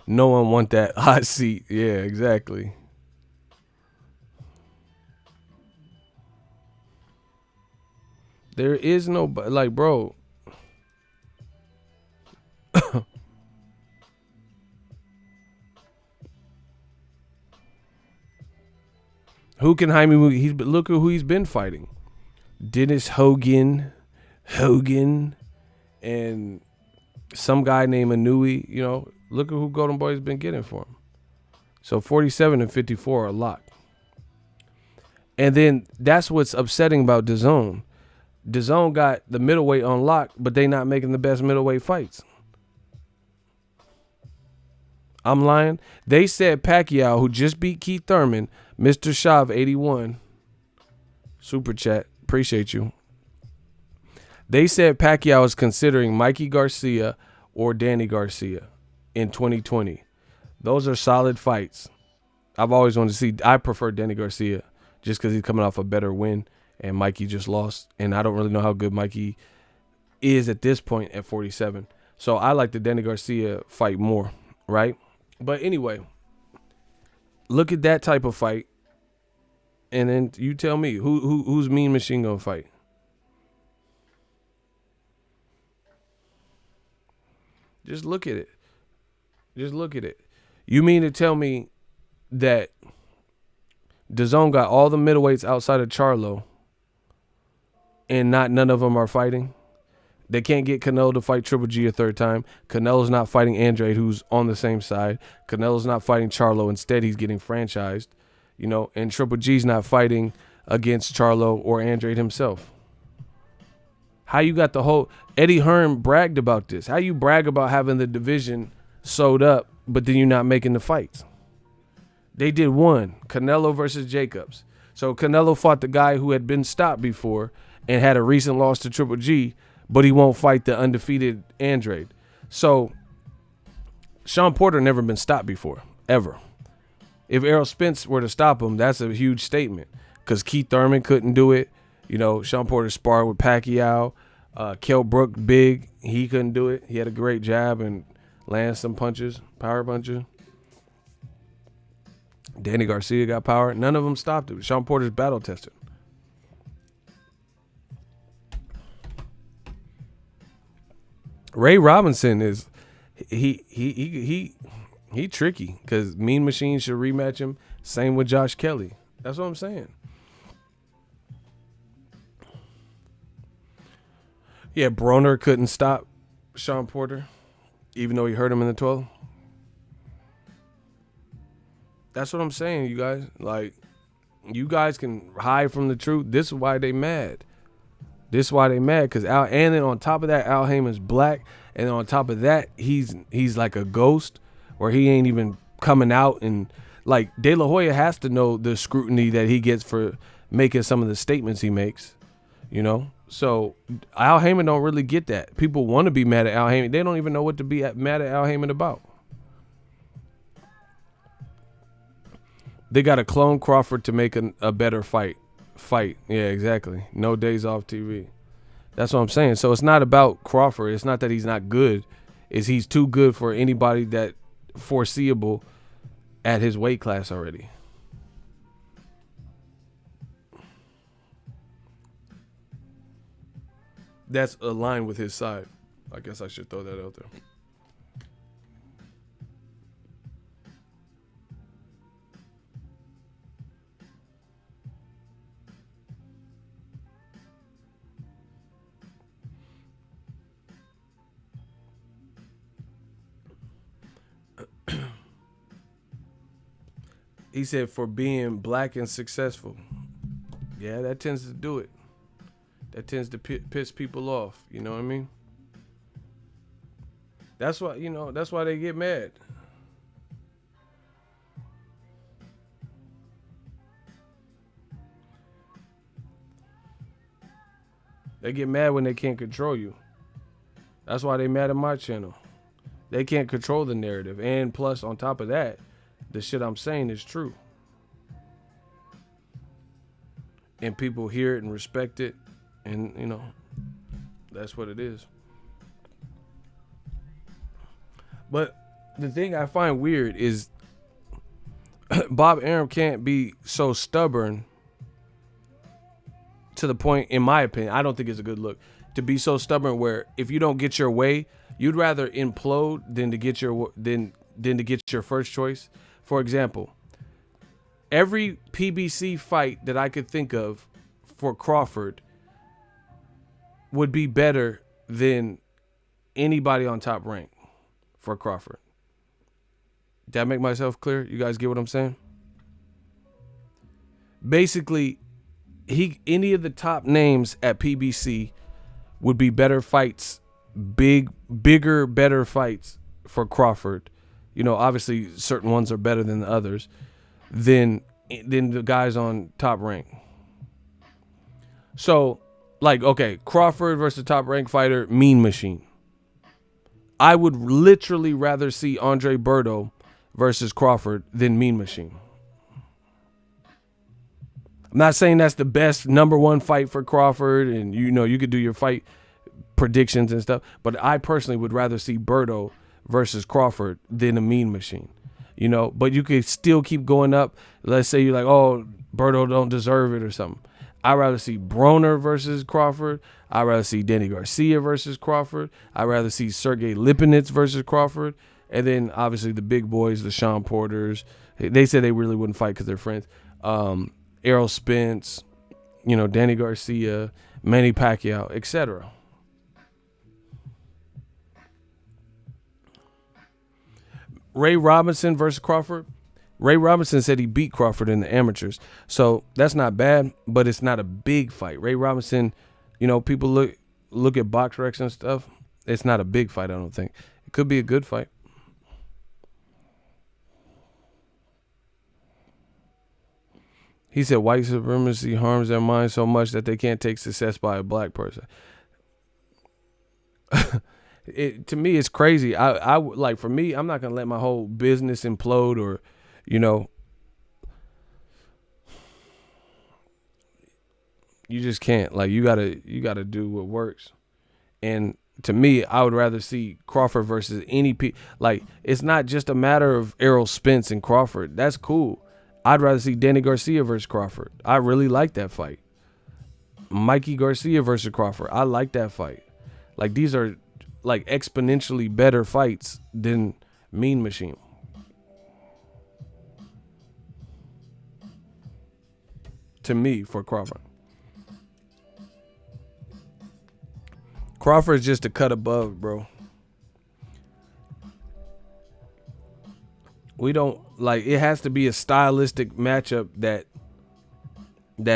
No one want that hot seat. Yeah, exactly. There is no, like, bro. Who can Jaime Munguia? Look at who he's been fighting. Dennis Hogan, and some guy named Anui. Look at who Golden Boy's been getting for him. So 47 and 54 are locked. And then that's what's upsetting about DAZN. DAZN got the middleweight on lock, but they not making the best middleweight fights. I'm lying. They said Pacquiao, who just beat Keith Thurman, Mr. Shav 81, super chat, appreciate you. They said Pacquiao is considering Mikey Garcia or Danny Garcia in 2020. Those are solid fights. I've always wanted to see. I prefer Danny Garcia just because he's coming off a better win, and Mikey just lost. And I don't really know how good Mikey is at this point at 47. So I like the Danny Garcia fight more, right? But anyway, look at that type of fight, and then you tell me who's Mean Machine gonna fight. Just look at it. Just look at it. You mean to tell me that DAZN got all the middleweights outside of Charlo, and none of them are fighting? They can't get Canelo to fight Triple G a third time. Canelo's not fighting Andrade, who's on the same side. Canelo's not fighting Charlo. Instead, he's getting franchised. And Triple G's not fighting against Charlo or Andrade himself. How you got the whole... Eddie Hearn bragged about this. How you brag about having the division sewed up, but then you're not making the fights? They did one. Canelo versus Jacobs. So Canelo fought the guy who had been stopped before and had a recent loss to Triple G, but he won't fight the undefeated Andrade. So Sean Porter never been stopped before, ever. If Errol Spence were to stop him, that's a huge statement, because Keith Thurman couldn't do it. Sean Porter sparred with Pacquiao. Kell Brook, big, he couldn't do it. He had a great jab and landed some punches, power punches. Danny Garcia got power. None of them stopped it. Sean Porter's battle tested. Ray Robinson is he tricky, because Mean Machine should rematch him. Same with Josh Kelly. That's what I'm saying. Yeah, Broner couldn't stop Sean Porter, even though he hurt him in the 12. That's what I'm saying, you guys. Like, you guys can hide from the truth. This is why they mad. This is why they mad, because Al, and then on top of that, Al Heyman's black, and then on top of that, he's like a ghost, where he ain't even coming out, and like De La Hoya has to know the scrutiny that he gets for making some of the statements he makes, you know. So Al Heyman don't really get that. People want to be mad at Al Heyman. They don't even know what to be mad at Al Heyman about. They got to clone Crawford to make a better fight. Yeah, exactly. No days off TV. That's what I'm saying. So it's not about Crawford. It's not that he's not good. It's he's too good for anybody that foreseeable at his weight class already. That's aligned with his side. I guess I should throw that out there. He said for being black and successful. Yeah, that tends to do it. That tends to piss people off. You know what I mean? That's why, that's why they get mad. They get mad when they can't control you. That's why they mad at my channel. They can't control the narrative. And plus, on top of that, the shit I'm saying is true. And people hear it and respect it. And, that's what it is. But the thing I find weird is Bob Arum can't be so stubborn to the point, in my opinion, I don't think it's a good look, to be so stubborn where if you don't get your way, you'd rather implode than to get your first choice. For example, every PBC fight that I could think of for Crawford would be better than anybody on Top Rank for Crawford. Did I make myself clear? You guys get what I'm saying? Basically, any of the top names at PBC would be better fights, bigger, better fights for Crawford. Obviously certain ones are better than the others than the guys on Top Rank. So, like, okay, Crawford versus Top Rank fighter, Mean Machine. I would literally rather see Andre Berto versus Crawford than Mean Machine. I'm not saying that's the best number one fight for Crawford, and you could do your fight predictions and stuff, but I personally would rather see Berto versus Crawford than a Mean Machine. But you could still keep going up. Let's say you're like, oh, Berto don't deserve it or something. I'd rather see Broner versus Crawford. I'd rather see Danny Garcia versus Crawford. I'd rather see Sergey Lipinets versus Crawford. And then, obviously, the big boys, the Sean Porters. They said they really wouldn't fight because they're friends. Errol Spence, Danny Garcia, Manny Pacquiao, etc. Ray Robinson versus Crawford. Ray Robinson said he beat Crawford in the amateurs. So that's not bad, but it's not a big fight. Ray Robinson, people look at box recs and stuff. It's not a big fight, I don't think. It could be a good fight. He said white supremacy harms their mind so much that they can't take success by a black person. To me, it's crazy. I like, for me, I'm not gonna let my whole business implode, or, you just can't. Like, you gotta do what works. And to me, I would rather see Crawford versus any like, it's not just a matter of Errol Spence and Crawford. That's cool. I'd rather see Danny Garcia versus Crawford. I really like that fight. Mikey Garcia versus Crawford. I like that fight. Like, these are like exponentially better fights than Mean Machine. to me for Crawford. Crawford is just a cut above, bro. We don't like it has to be a stylistic matchup that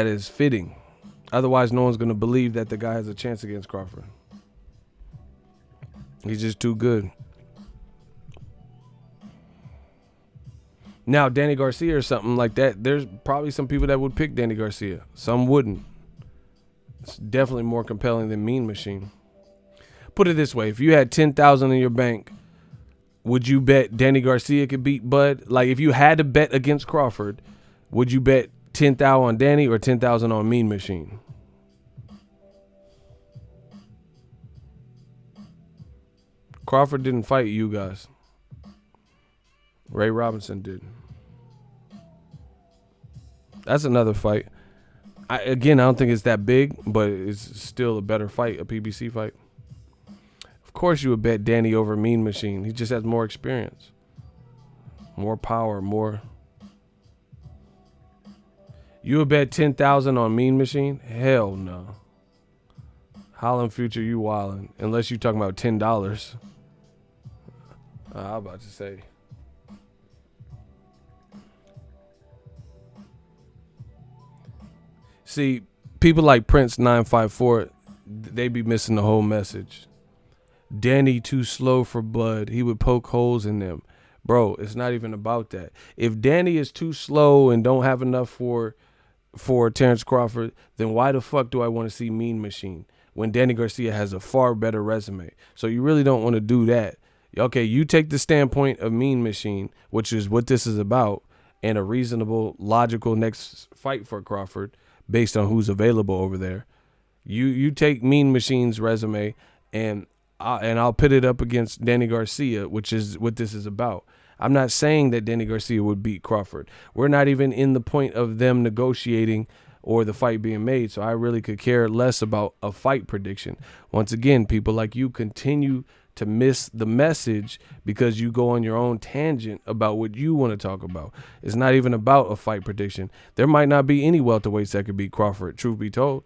is fitting. Otherwise, no one's gonna believe that the guy has a chance against Crawford. He's just too good. Now, Danny Garcia or something like that, there's probably some people that would pick Danny Garcia. Some wouldn't. It's definitely more compelling than Mean Machine. Put it this way, if you had $10,000 in your bank, would you bet Danny Garcia could beat Bud? Like, if you had to bet against Crawford, would you bet $10,000 on Danny or $10,000 on Mean Machine? Crawford didn't fight you guys. Ray Robinson did. That's another fight. I don't think it's that big, but it's still a better fight, a PBC fight. Of course you would bet Danny over Mean Machine. He just has more experience. More power, more. You would bet $10,000 on Mean Machine? Hell no. Holland Future, you wildin'. Unless you're talking about $10. I was about to say. See, people like Prince 954, they be missing the whole message. Danny too slow for Bud. He would poke holes in them. Bro, it's not even about that. If Danny is too slow and don't have enough for Terrence Crawford, then why the fuck do I want to see Mean Machine when Danny Garcia has a far better resume? So you really don't want to do that. Okay, you take the standpoint of Mean Machine, which is what this is about, and a reasonable, logical next fight for Crawford based on who's available over there. You take Mean Machine's resume and I'll put it up against Danny Garcia, which is what this is about. I'm not saying that Danny Garcia would beat Crawford. We're not even in the point of them negotiating or the fight being made, so I really could care less about a fight prediction. Once again, people like you continue to miss the message because you go on your own tangent about what you want to talk about. It's not even about a fight prediction. There might not be any welterweights that could beat Crawford, truth be told.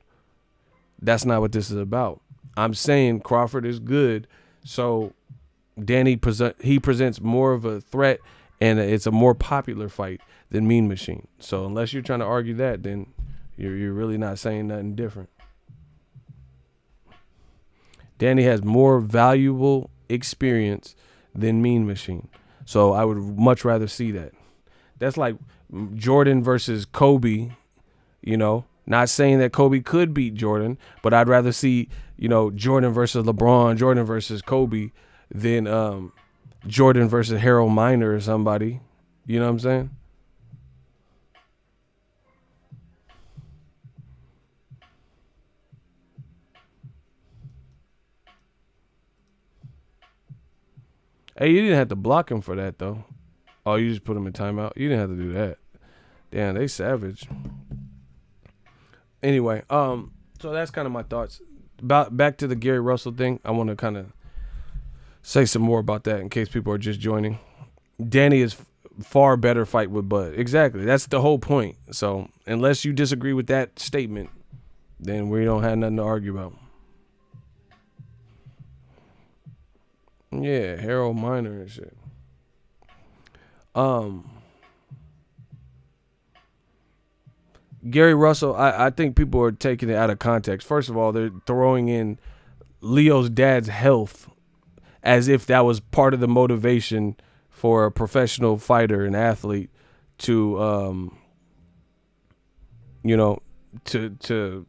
That's not what this is about. I'm saying Crawford is good, so Danny presents more of a threat, and it's a more popular fight than Mean Machine. So unless you're trying to argue that, then you're really not saying nothing different. Danny has more valuable experience than Mean Machine, so I would much rather see that. That's like Jordan versus Kobe, you know. Not saying that Kobe could beat Jordan, but I'd rather see, Jordan versus LeBron, Jordan versus Kobe, than Jordan versus Harold Miner or somebody. You know what I'm saying? Hey, you didn't have to block him for that, though. Oh, you just put him in timeout? You didn't have to do that. Damn, they savage. Anyway, so that's kind of my thoughts. Back to the Gary Russell thing. I want to kind of say some more about that in case people are just joining. Danny is far better fight with Bud. Exactly. That's the whole point. So unless you disagree with that statement, then we don't have nothing to argue about. Yeah, Harold Miner and shit. Gary Russell, I think people are taking it out of context. First of all, they're throwing in Leo's dad's health as if that was part of the motivation for a professional fighter and athlete to, to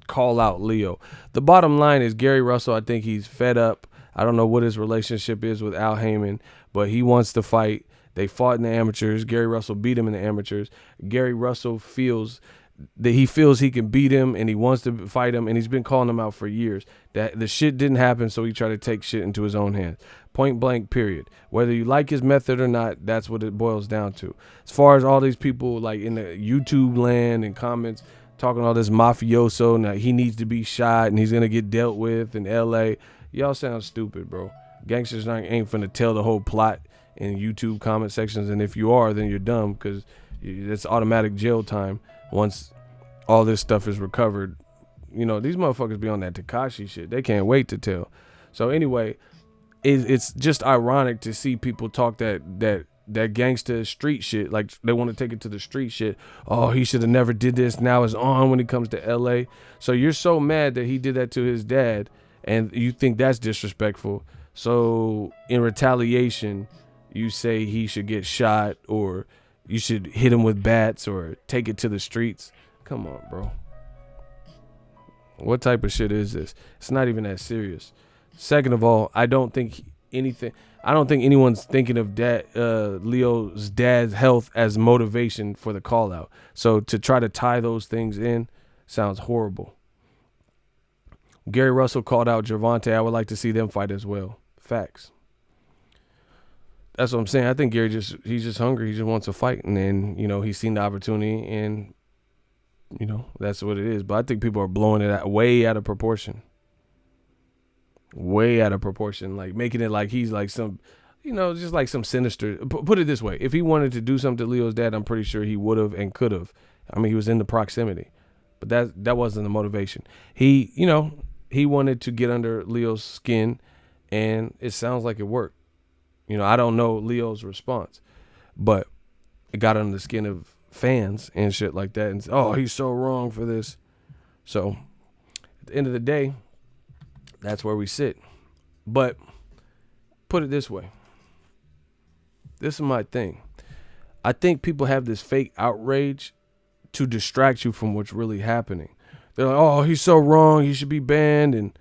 call out Leo. The bottom line is Gary Russell, I think he's fed up. I don't know what his relationship is with Al Heyman, but he wants to fight. They fought in the amateurs. Gary Russell beat him in the amateurs. Gary Russell feels that he can beat him and he wants to fight him, and he's been calling him out for years. That the shit didn't happen, so he tried to take shit into his own hands. Point blank, period. Whether you like his method or not, that's what it boils down to. As far as all these people like in the YouTube land and comments talking all this mafioso and he needs to be shot and he's going to get dealt with in LA, y'all sound stupid, bro. Gangsters ain't finna tell the whole plot in YouTube comment sections, and if you are, then you're dumb because it's automatic jail time once all this stuff is recovered. You know, these motherfuckers be on that Tekashi shit. They can't wait to tell. So anyway, it's just ironic to see people talk that gangsta street shit. Like they want to take it to the street shit. Oh, he should have never did this. Now it's on when he comes to LA. So you're so mad that he did that to his dad and you think that's disrespectful. So in retaliation, you say he should get shot or you should hit him with bats or take it to the streets. Come on, bro. What type of shit is this? It's not even that serious. Second of all, I don't think anyone's thinking of Leo's dad's health as motivation for the call out. So to try to tie those things in sounds horrible. Gary Russell called out Gervonta. I would like to see them fight as well. Facts. That's what I'm saying. I think Gary he's just hungry. He just wants to fight. And then, he's seen the opportunity and, that's what it is. But I think people are blowing it way out of proportion. Way out of proportion. Like making it like he's like some, just like some sinister. Put it this way. If he wanted to do something to Leo's dad, I'm pretty sure he would have and could have. I mean, he was in the proximity. But that wasn't the motivation. He wanted to get under Leo's skin, and it sounds like it worked. I don't know Leo's response, but it got under the skin of fans and shit like that. And oh, he's so wrong for this. So at the end of the day, that's where we sit. But put it this way. This is my thing. I think people have this fake outrage to distract you from what's really happening. They're like, oh, he's so wrong. He should be banned. And,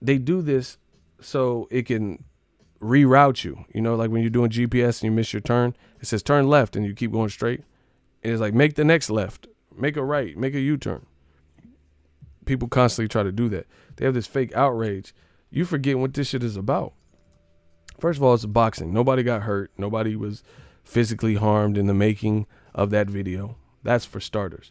they do this so it can reroute you. Like when you're doing GPS and you miss your turn, it says turn left and you keep going straight. And it's like, make the next left, make a right, make a U-turn. People constantly try to do that. They have this fake outrage. You forget what this shit is about. First of all, it's boxing. Nobody got hurt. Nobody was physically harmed in the making of that video. That's for starters.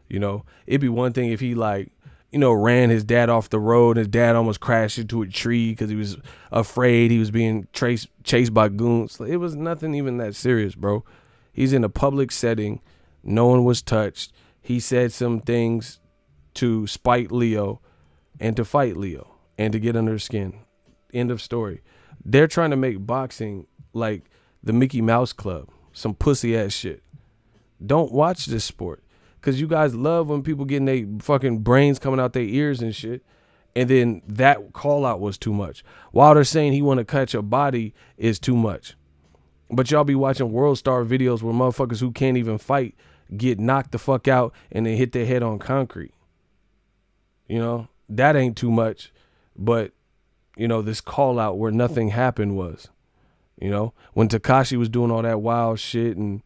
It'd be one thing if he ran his dad off the road. His dad almost crashed into a tree because he was afraid he was being chased by goons. It was nothing even that serious, bro. He's in a public setting. No one was touched. He said some things to spite Leo and to fight Leo and to get under his skin. End of story. They're trying to make boxing like the Mickey Mouse Club. Some pussy ass shit. Don't watch this sport. Because you guys love when people getting their fucking brains coming out their ears and shit. And then that call out was too much. Wilder saying he want to catch a body is too much. But y'all be watching World Star videos where motherfuckers who can't even fight get knocked the fuck out and then hit their head on concrete. That ain't too much. But, this call out where nothing happened was. When Tekashi was doing all that wild shit and,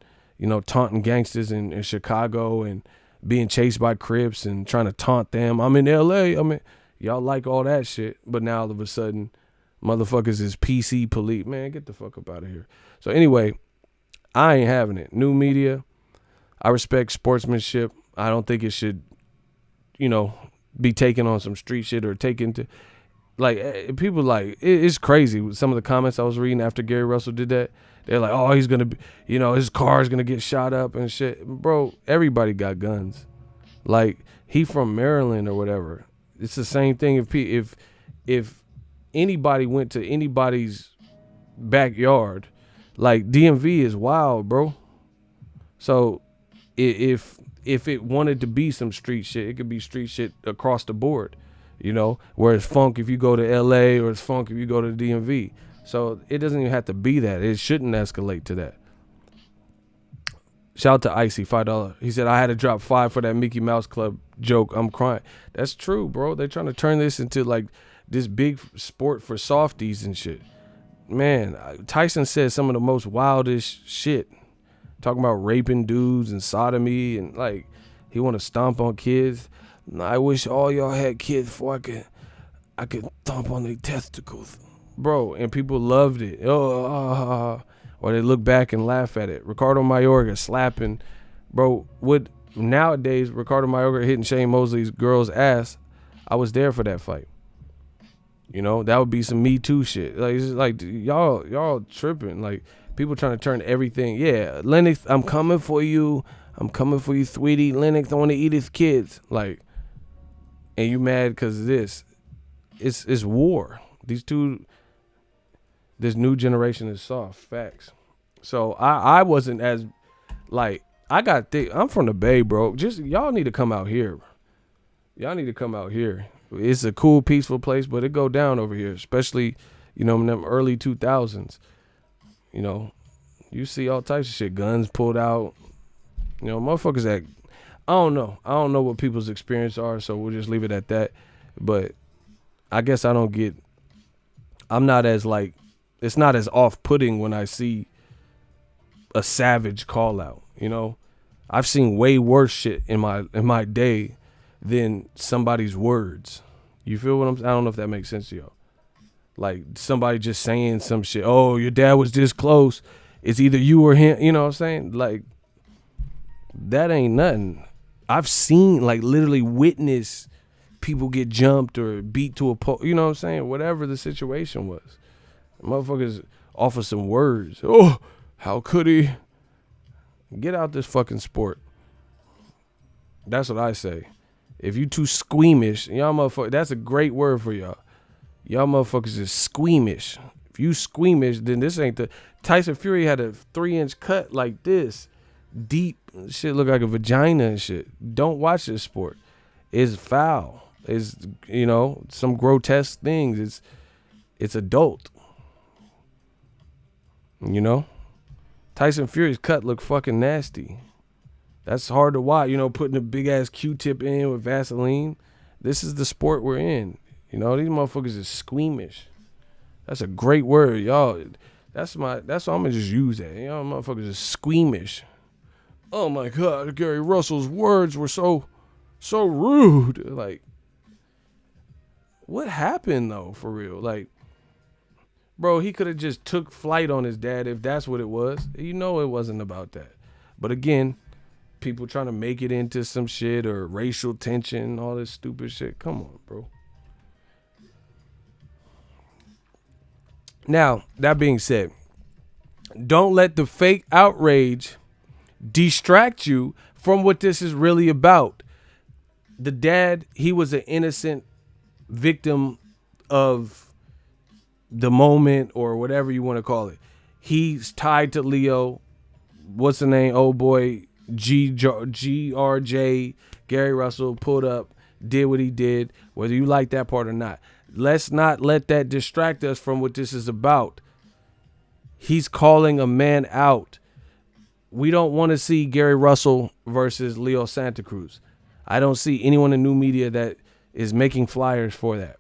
taunting gangsters in Chicago and being chased by Crips and trying to taunt them. I'm in LA. Y'all like all that shit. But now all of a sudden, motherfuckers is PC police. Man, get the fuck up out of here. So anyway, I ain't having it. New media, I respect sportsmanship. I don't think it should, be taken on some street shit or taken to, people it's crazy. Some of the comments I was reading after Gary Russell did that. They're like, oh, he's going to be, his car's going to get shot up and shit. Bro, everybody got guns. He from Maryland or whatever. It's the same thing if anybody went to anybody's backyard, DMV is wild, bro. So if it wanted to be some street shit, it could be street shit across the board, where it's funk if you go to LA or it's funk if you go to the DMV. So it doesn't even have to be that. It shouldn't escalate to that. Shout out to Icy, $5. He said, I had to drop $5 for that Mickey Mouse Club joke. I'm crying. That's true, bro. They're trying to turn this into this big sport for softies and shit. Man, Tyson said some of the most wildest shit. Talking about raping dudes and sodomy and he want to stomp on kids. I wish all y'all had kids before I could stomp on their testicles. Bro, and people loved it. Or they look back and laugh at it. Ricardo Mayorga slapping. Bro, nowadays, Ricardo Mayorga hitting Shane Mosley's girl's ass, I was there for that fight. That would be some Me Too shit. It's just y'all tripping. People trying to turn everything. Yeah, Lennox, I'm coming for you. I'm coming for you, sweetie. Lennox, I want to eat his kids. Like, and you mad because of this. It's war. This new generation is soft. Facts. So I wasn't as, like, I'm from the Bay, bro. Just, y'all need to come out here. Y'all need to come out here. It's a cool, peaceful place, but it go down over here, especially, in them early 2000s. You see all types of shit. Guns pulled out. Motherfuckers that, I don't know. I don't know what people's experience are, so we'll just leave it at that. But I guess I'm not as, like, it's not as off-putting when I see a savage call out, I've seen way worse shit in my day than somebody's words. You feel what I don't know if that makes sense to y'all. Like, somebody just saying some shit. Oh, your dad was this close. It's either you or him. You know what I'm saying? Like, that ain't nothing. I've seen, like, literally witness people get jumped or beat to a pole. You know what I'm saying? Whatever the situation was. Motherfuckers offer some words. Oh, how could he? Get out this fucking sport. That's what I say. If you too squeamish, y'all motherfuckers, that's a great word for y'all. Y'all motherfuckers is squeamish. If you squeamish, then this ain't the... Tyson Fury had a 3-inch cut like this. Deep. Shit look like a vagina and shit. Don't watch this sport. It's foul. It's, some grotesque things. It's adult. Tyson Fury's cut look fucking nasty. That's hard to watch, putting a big ass Q-tip in with Vaseline. This is the sport we're in. These motherfuckers is squeamish. That's a great word, y'all. That's what I'm gonna just use that. Motherfuckers is squeamish. Oh my God, Gary Russell's words were so rude. Like, what happened though, for real? Like, bro, he could have just took flight on his dad if that's what it was. It wasn't about that. But again, people trying to make it into some shit or racial tension, all this stupid shit. Come on, bro. Now, that being said, don't let the fake outrage distract you from what this is really about. The dad, he was an innocent victim of the moment or whatever you want to call it. He's tied to Leo. What's the name? Oh boy, GRJ, Gary Russell pulled up, did what he did, whether you like that part or not. Let's not let that distract us from what this is about. He's calling a man out. We don't want to see Gary Russell versus Leo Santa Cruz. I don't see anyone in new media that is making flyers for that.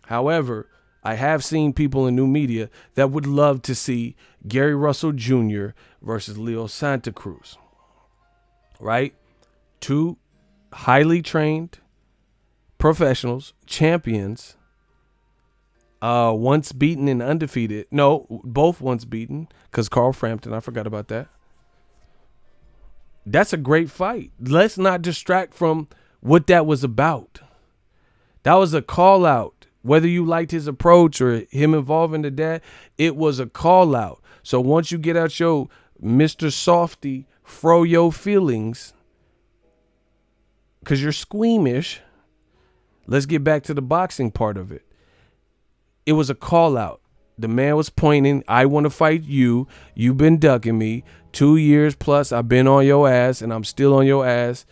However, I have seen people in new media that would love to see Gary Russell Jr. versus Leo Santa Cruz. Right? Two highly trained professionals, champions, once beaten and undefeated. No, both once beaten, because Carl Frampton, I forgot about that. That's a great fight. Let's not distract from what that was about. That was a call out. Whether you liked his approach or him involving the dad, it was a call out. So once you get out your Mr. Softy, fro-yo feelings, because you're squeamish, let's get back to the boxing part of it. It was a call out. The man was pointing, I want to fight you. You've been ducking me. 2 years plus, I've been on your ass, and I'm still on your ass.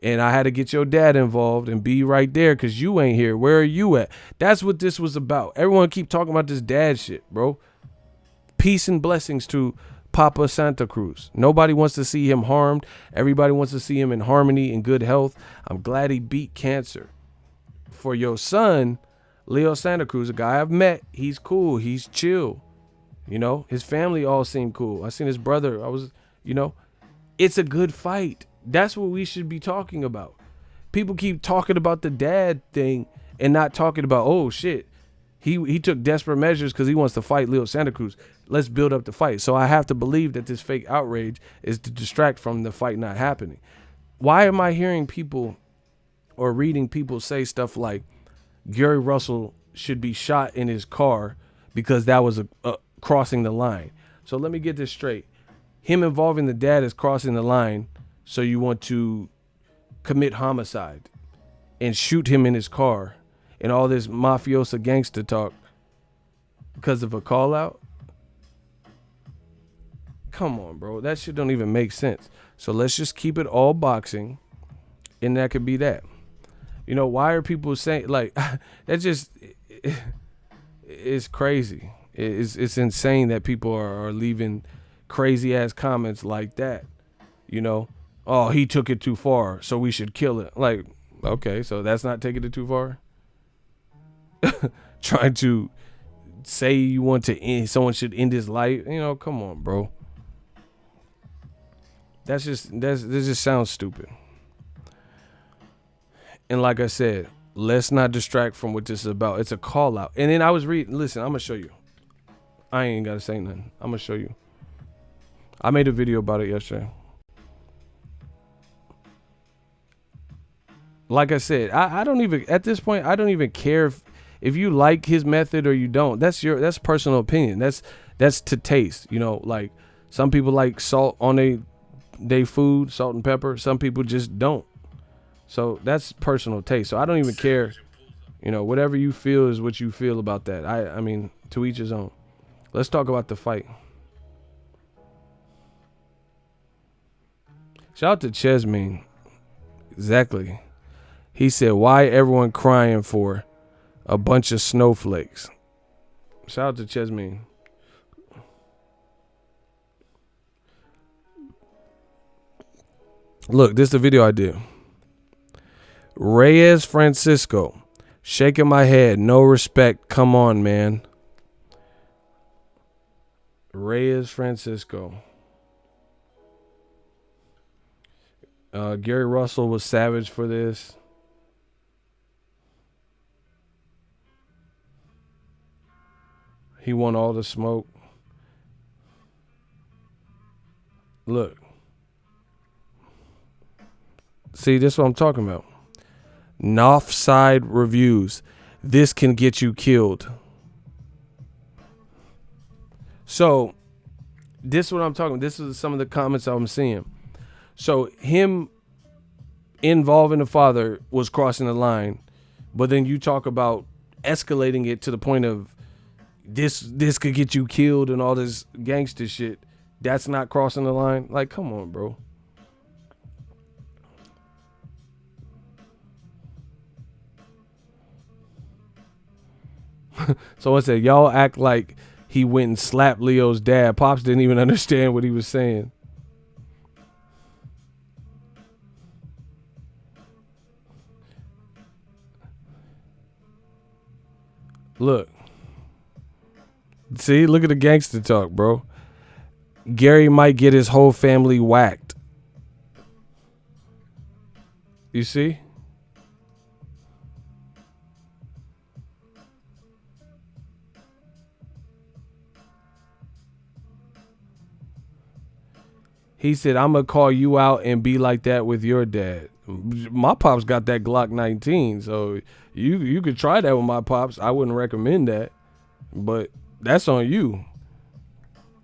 And I had to get your dad involved and be right there because you ain't here. Where are you at? That's what this was about. Everyone keep talking about this dad shit, bro. Peace and blessings to Papa Santa Cruz. Nobody wants to see him harmed. Everybody wants to see him in harmony and good health. I'm glad he beat cancer. For your son, Leo Santa Cruz, a guy I've met, he's cool. He's chill. His family all seem cool. I seen his brother. It's a good fight. That's what we should be talking about. People keep talking about the dad thing and not talking about, oh shit, he took desperate measures because he wants to fight Leo Santa Cruz. Let's build up the fight. So I have to believe that this fake outrage is to distract from the fight not happening. Why am I hearing people or reading people say stuff like Gary Russell should be shot in his car because that was a crossing the line? So let me get this straight. Him involving the dad is crossing the line, so you want to commit homicide and shoot him in his car and all this mafiosa gangster talk because of a call out? Come on, bro. That shit don't even make sense. So let's just keep it all boxing, and that could be that. You know, why are people saying, like, that just, it's crazy. It's insane that people are leaving crazy ass comments like that. You know, oh, he took it too far, so we should kill it. Like, okay, so that's not taking it too far? Trying to say you want to end, someone should end his life. You know, come on, bro. This just sounds stupid. And like I said, let's not distract from what this is about. It's a call out. And then I was reading, listen, I'm going to show you. I ain't got to say nothing. I'm going to show you. I made a video about it yesterday. Like I said, I don't even, at this point, I don't even care if you like his method or you don't. That's personal opinion. That's to taste, you know, like some people like salt on they food, salt and pepper. Some people just don't. So that's personal taste. So I don't even care. You know, whatever you feel is what you feel about that. I mean, to each his own. Let's talk about the fight. Shout out to Chesmeen. Exactly. He said, why everyone crying for a bunch of snowflakes? Shout out to Chesmeen. Look, this is the video I did. Reyes Francisco, shaking my head, no respect. Come on, man. Reyes Francisco. Gary Russell was savage for this. He won all the smoke. Look. See, this is what I'm talking about. Offside reviews. This can get you killed. So, this is what I'm talking about. This is some of the comments I'm seeing. So, him involving the father was crossing the line. But then you talk about escalating it to the point of this could get you killed and all this gangster shit. That's not crossing the line. Like, come on, bro. So I said, y'all act like he went and slapped Leo's dad. Pops didn't even understand what he was saying. Look. See, look at the gangster talk, bro. Gary might get his whole family whacked. You see? He said, I'm going to call you out and be like that with your dad. My pops got that Glock 19, so you could try that with my pops. I wouldn't recommend that, but that's on you.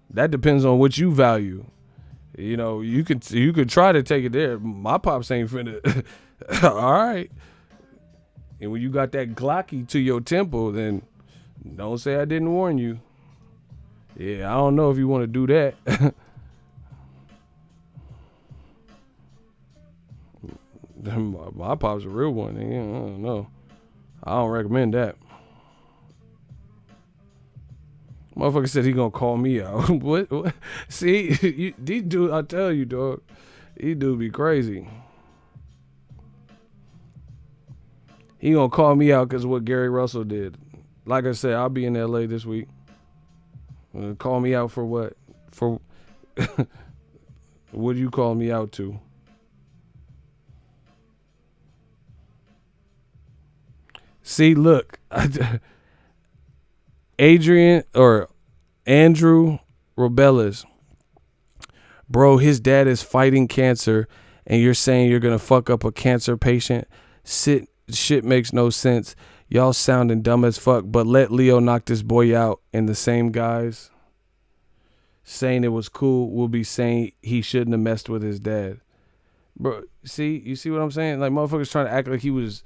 That depends on what you value. You know, you could try to take it there. My pops ain't finna. All right. And when you got that Glocky to your temple, then don't say I didn't warn you. Yeah, I don't know if you want to do that. My pop's a real one. I don't know. I don't recommend that. Motherfucker said he gonna call me out. What? See, these dude, I tell you, dog, these dude be crazy. He gonna call me out because of what Gary Russell did. Like I said, I'll be in LA this week. Call me out for what? For what do you call me out to? See, look, Adrian or Andrew Robellis, bro, his dad is fighting cancer, and you're saying you're gonna fuck up a cancer patient. Shit makes no sense. Y'all sounding dumb as fuck, but let Leo knock this boy out. And the same guys. saying it was cool will be saying he shouldn't have messed with his dad. Bro, you see what I'm saying? Like, motherfuckers trying to act like he was,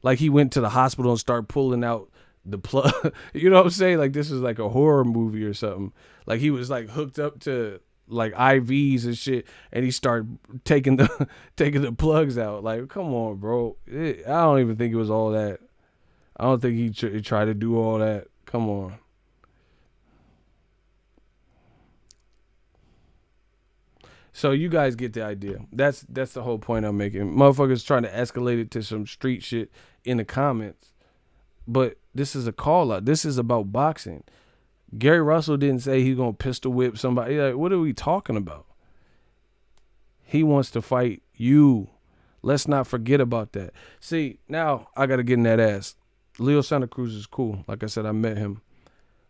like he went to the hospital and started pulling out the plug. You know what I'm saying? Like, this is like a horror movie or something. Like, he was like hooked up to like IVs and shit, and he started taking the plugs out. Like, come on, bro. I don't even think it was all that. I don't think he tried to do all that. Come on. So you guys get the idea. That's the whole point I'm making. Motherfuckers trying to escalate it to some street shit in the comments. But this is a call out. This is about boxing. Gary Russell didn't say he's gonna pistol whip somebody. Like, what are we talking about? He wants to fight you. Let's not forget about that. See, now I gotta get in that ass. Leo Santa Cruz is cool. Like I said, I met him.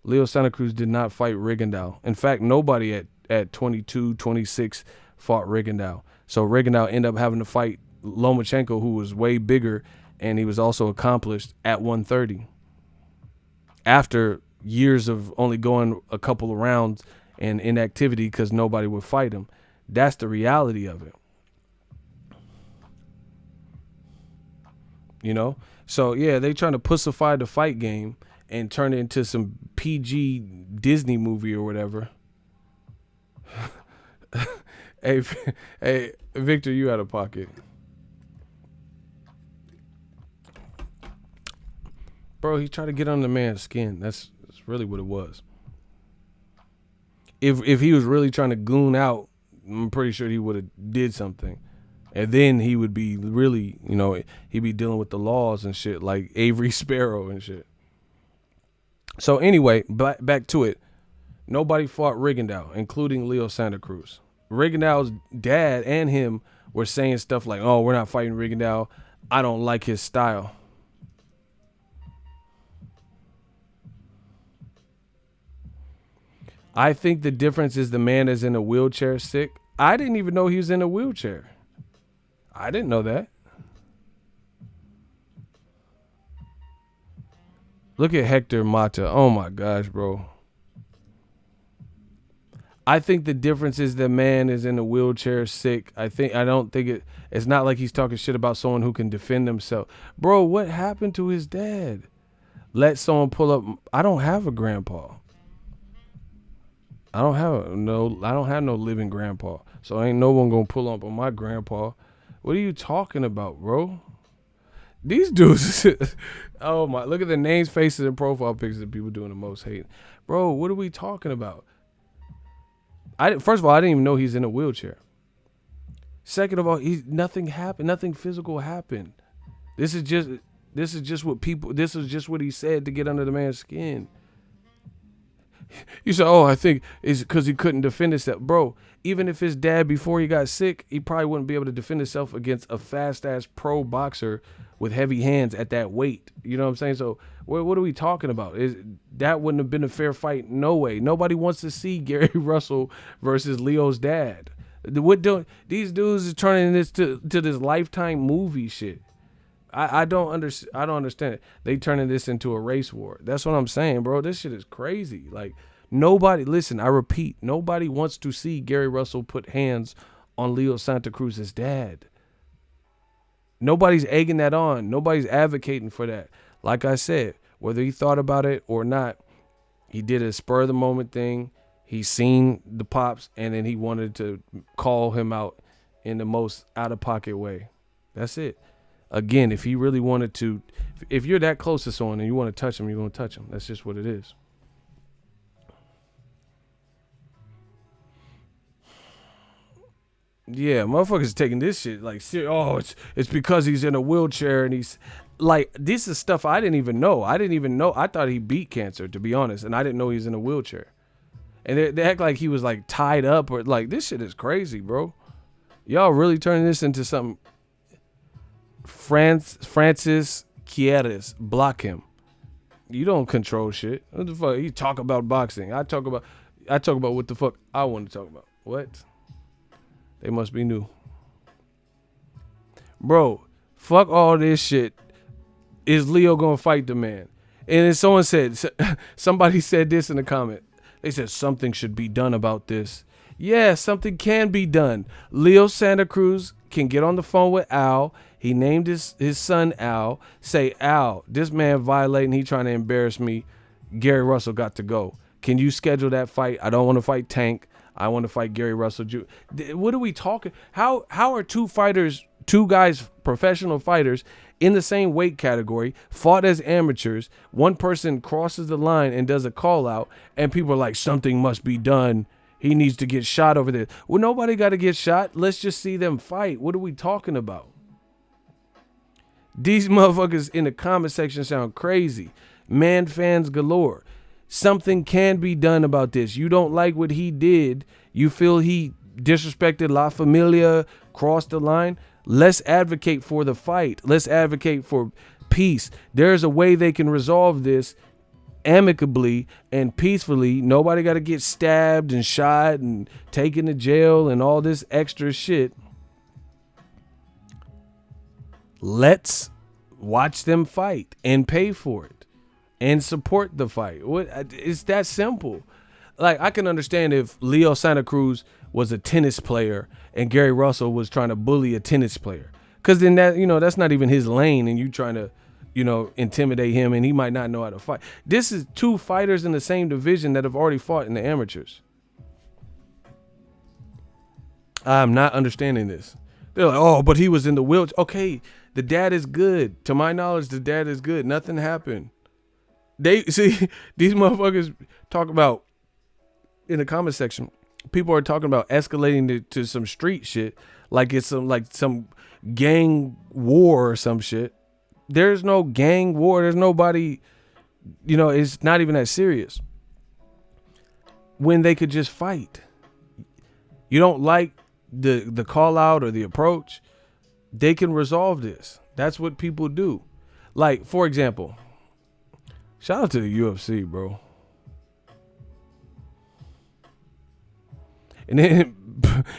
Leo Santa Cruz did not fight Rigondeaux. In fact, nobody at 22, 26 fought Rigondeaux. So Rigondeaux ended up having to fight Lomachenko, who was way bigger, and he was also accomplished at 130. After years of only going a couple of rounds and inactivity because nobody would fight him. That's the reality of it. You know? So, yeah, they trying to pussify the fight game and turn it into some PG Disney movie or whatever. Hey, Victor, you out of pocket. Bro, he tried to get on the man's skin. That's really what it was. If he was really trying to goon out, I'm pretty sure he would have did something. And then he would be really, he'd be dealing with the laws and shit like Avery Sparrow and shit. So anyway, back to it. Nobody fought Rigondeaux, including Leo Santa Cruz. Rigondeaux's dad and him were saying stuff like, oh, we're not fighting Rigondeaux. I don't like his style. I think the difference is the man is in a wheelchair sick. I didn't even know he was in a wheelchair. I didn't know that. Look at Hector Mata. Oh my gosh, bro. I think the difference is the man is in a wheelchair sick. I don't think it's not like he's talking shit about someone who can defend himself. Bro, what happened to his dad? Let someone pull up. I don't have a grandpa. I don't have no living grandpa. So ain't no one gonna pull up on my grandpa. What are you talking about, bro? These dudes, oh my, look at the names, faces, and profile pictures of people doing the most hate. Bro, what are we talking about? First of all, I didn't even know he's in a wheelchair. Second of all, nothing happened. Nothing physical happened. This is just what he said to get under the man's skin. You say, oh, I think it's because he couldn't defend himself. Bro, even if his dad, before he got sick, he probably wouldn't be able to defend himself against a fast-ass pro boxer with heavy hands at that weight. You know what I'm saying? So what are we talking about? That wouldn't have been a fair fight? No way. Nobody wants to see Gary Russell versus Leo's dad. These dudes are turning this to this Lifetime movie shit. I don't understand it. They turning this into a race war. That's what I'm saying, bro. This shit is crazy. Like, nobody, listen, I repeat, nobody wants to see Gary Russell put hands on Leo Santa Cruz's dad. Nobody's egging that on. Nobody's advocating for that. Like I said, whether he thought about it or not, he did a spur of the moment thing. He seen the pops, and then he wanted to call him out in the most out of pocket way. That's it. Again, if he really wanted to, if you're that close to someone and you want to touch him, you're going to touch him. That's just what it is. Yeah, motherfuckers taking this shit like, oh, it's because he's in a wheelchair and he's like, this is stuff I didn't even know. I thought he beat cancer, to be honest, and I didn't know he's in a wheelchair. And they act like he was like tied up or like, this shit is crazy, bro. Y'all really turning this into something. Francis Quieres, block him. You don't control shit. What the fuck? You talk about boxing. I talk about what the fuck I want to talk about. What? They must be new. Bro, fuck all this shit. Is Leo gonna fight the man? And then somebody said this in the comment. They said something should be done about this. Yeah, something can be done. Leo Santa Cruz can get on the phone with Al. He named his son Al. Say, Al, this man violating. He trying to embarrass me. Gary Russell got to go. Can you schedule that fight? I don't want to fight Tank. I want to fight Gary Russell. What are we talking? How are two guys, professional fighters in the same weight category, fought as amateurs? One person crosses the line and does a call out, and people are like, something must be done. He needs to get shot over there. Well, nobody got to get shot. Let's just see them fight. What are we talking about? These motherfuckers in the comment section sound crazy. Man fans galore. Something can be done about this. You don't like what he did. You feel he disrespected La Familia, crossed the line. Let's advocate for the fight. Let's advocate for peace. There's a way they can resolve this amicably and peacefully. Nobody got to get stabbed and shot and taken to jail and all this extra shit. Let's watch them fight and pay for it and support the fight. It's that simple. Like, I can understand if Leo Santa Cruz was a tennis player and Gary Russell was trying to bully a tennis player, because then that's not even his lane, and you trying to intimidate him, and he might not know how to fight. This is two fighters in the same division that have already fought in the amateurs. I'm not understanding this. They're like, oh, but he was in the wheelchair. Okay, the dad is good. To my knowledge, the dad is good. Nothing happened. They see these motherfuckers talk about in the comment section. People are talking about escalating to some street shit, like it's some gang war or some shit. There's no gang war. There's nobody. It's not even that serious. When they could just fight. You don't like the call out or the approach, they can resolve this. That's what people do. Like, for example, shout out to the UFC, bro. And then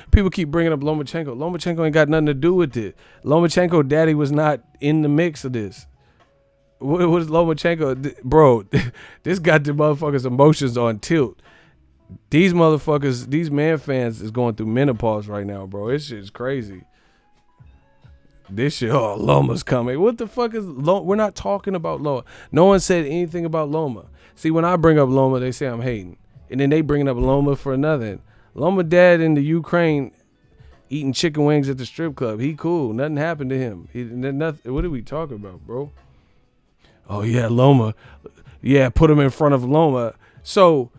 people keep bringing up Lomachenko. Lomachenko ain't got nothing to do with it. Lomachenko daddy was not in the mix of this. What is Lomachenko? Bro, this got the motherfuckers' emotions on tilt. These motherfuckers, these man fans is going through menopause right now, bro. This shit's crazy. This shit, Loma's coming. What the fuck is Loma? We're not talking about Loma. No one said anything about Loma. See, when I bring up Loma, they say I'm hating. And then they bring up Loma for another. Loma dad in the Ukraine eating chicken wings at the strip club. He cool. Nothing happened to him. Nothing. What are we talking about, bro? Oh, yeah, Loma. Yeah, put him in front of Loma. So,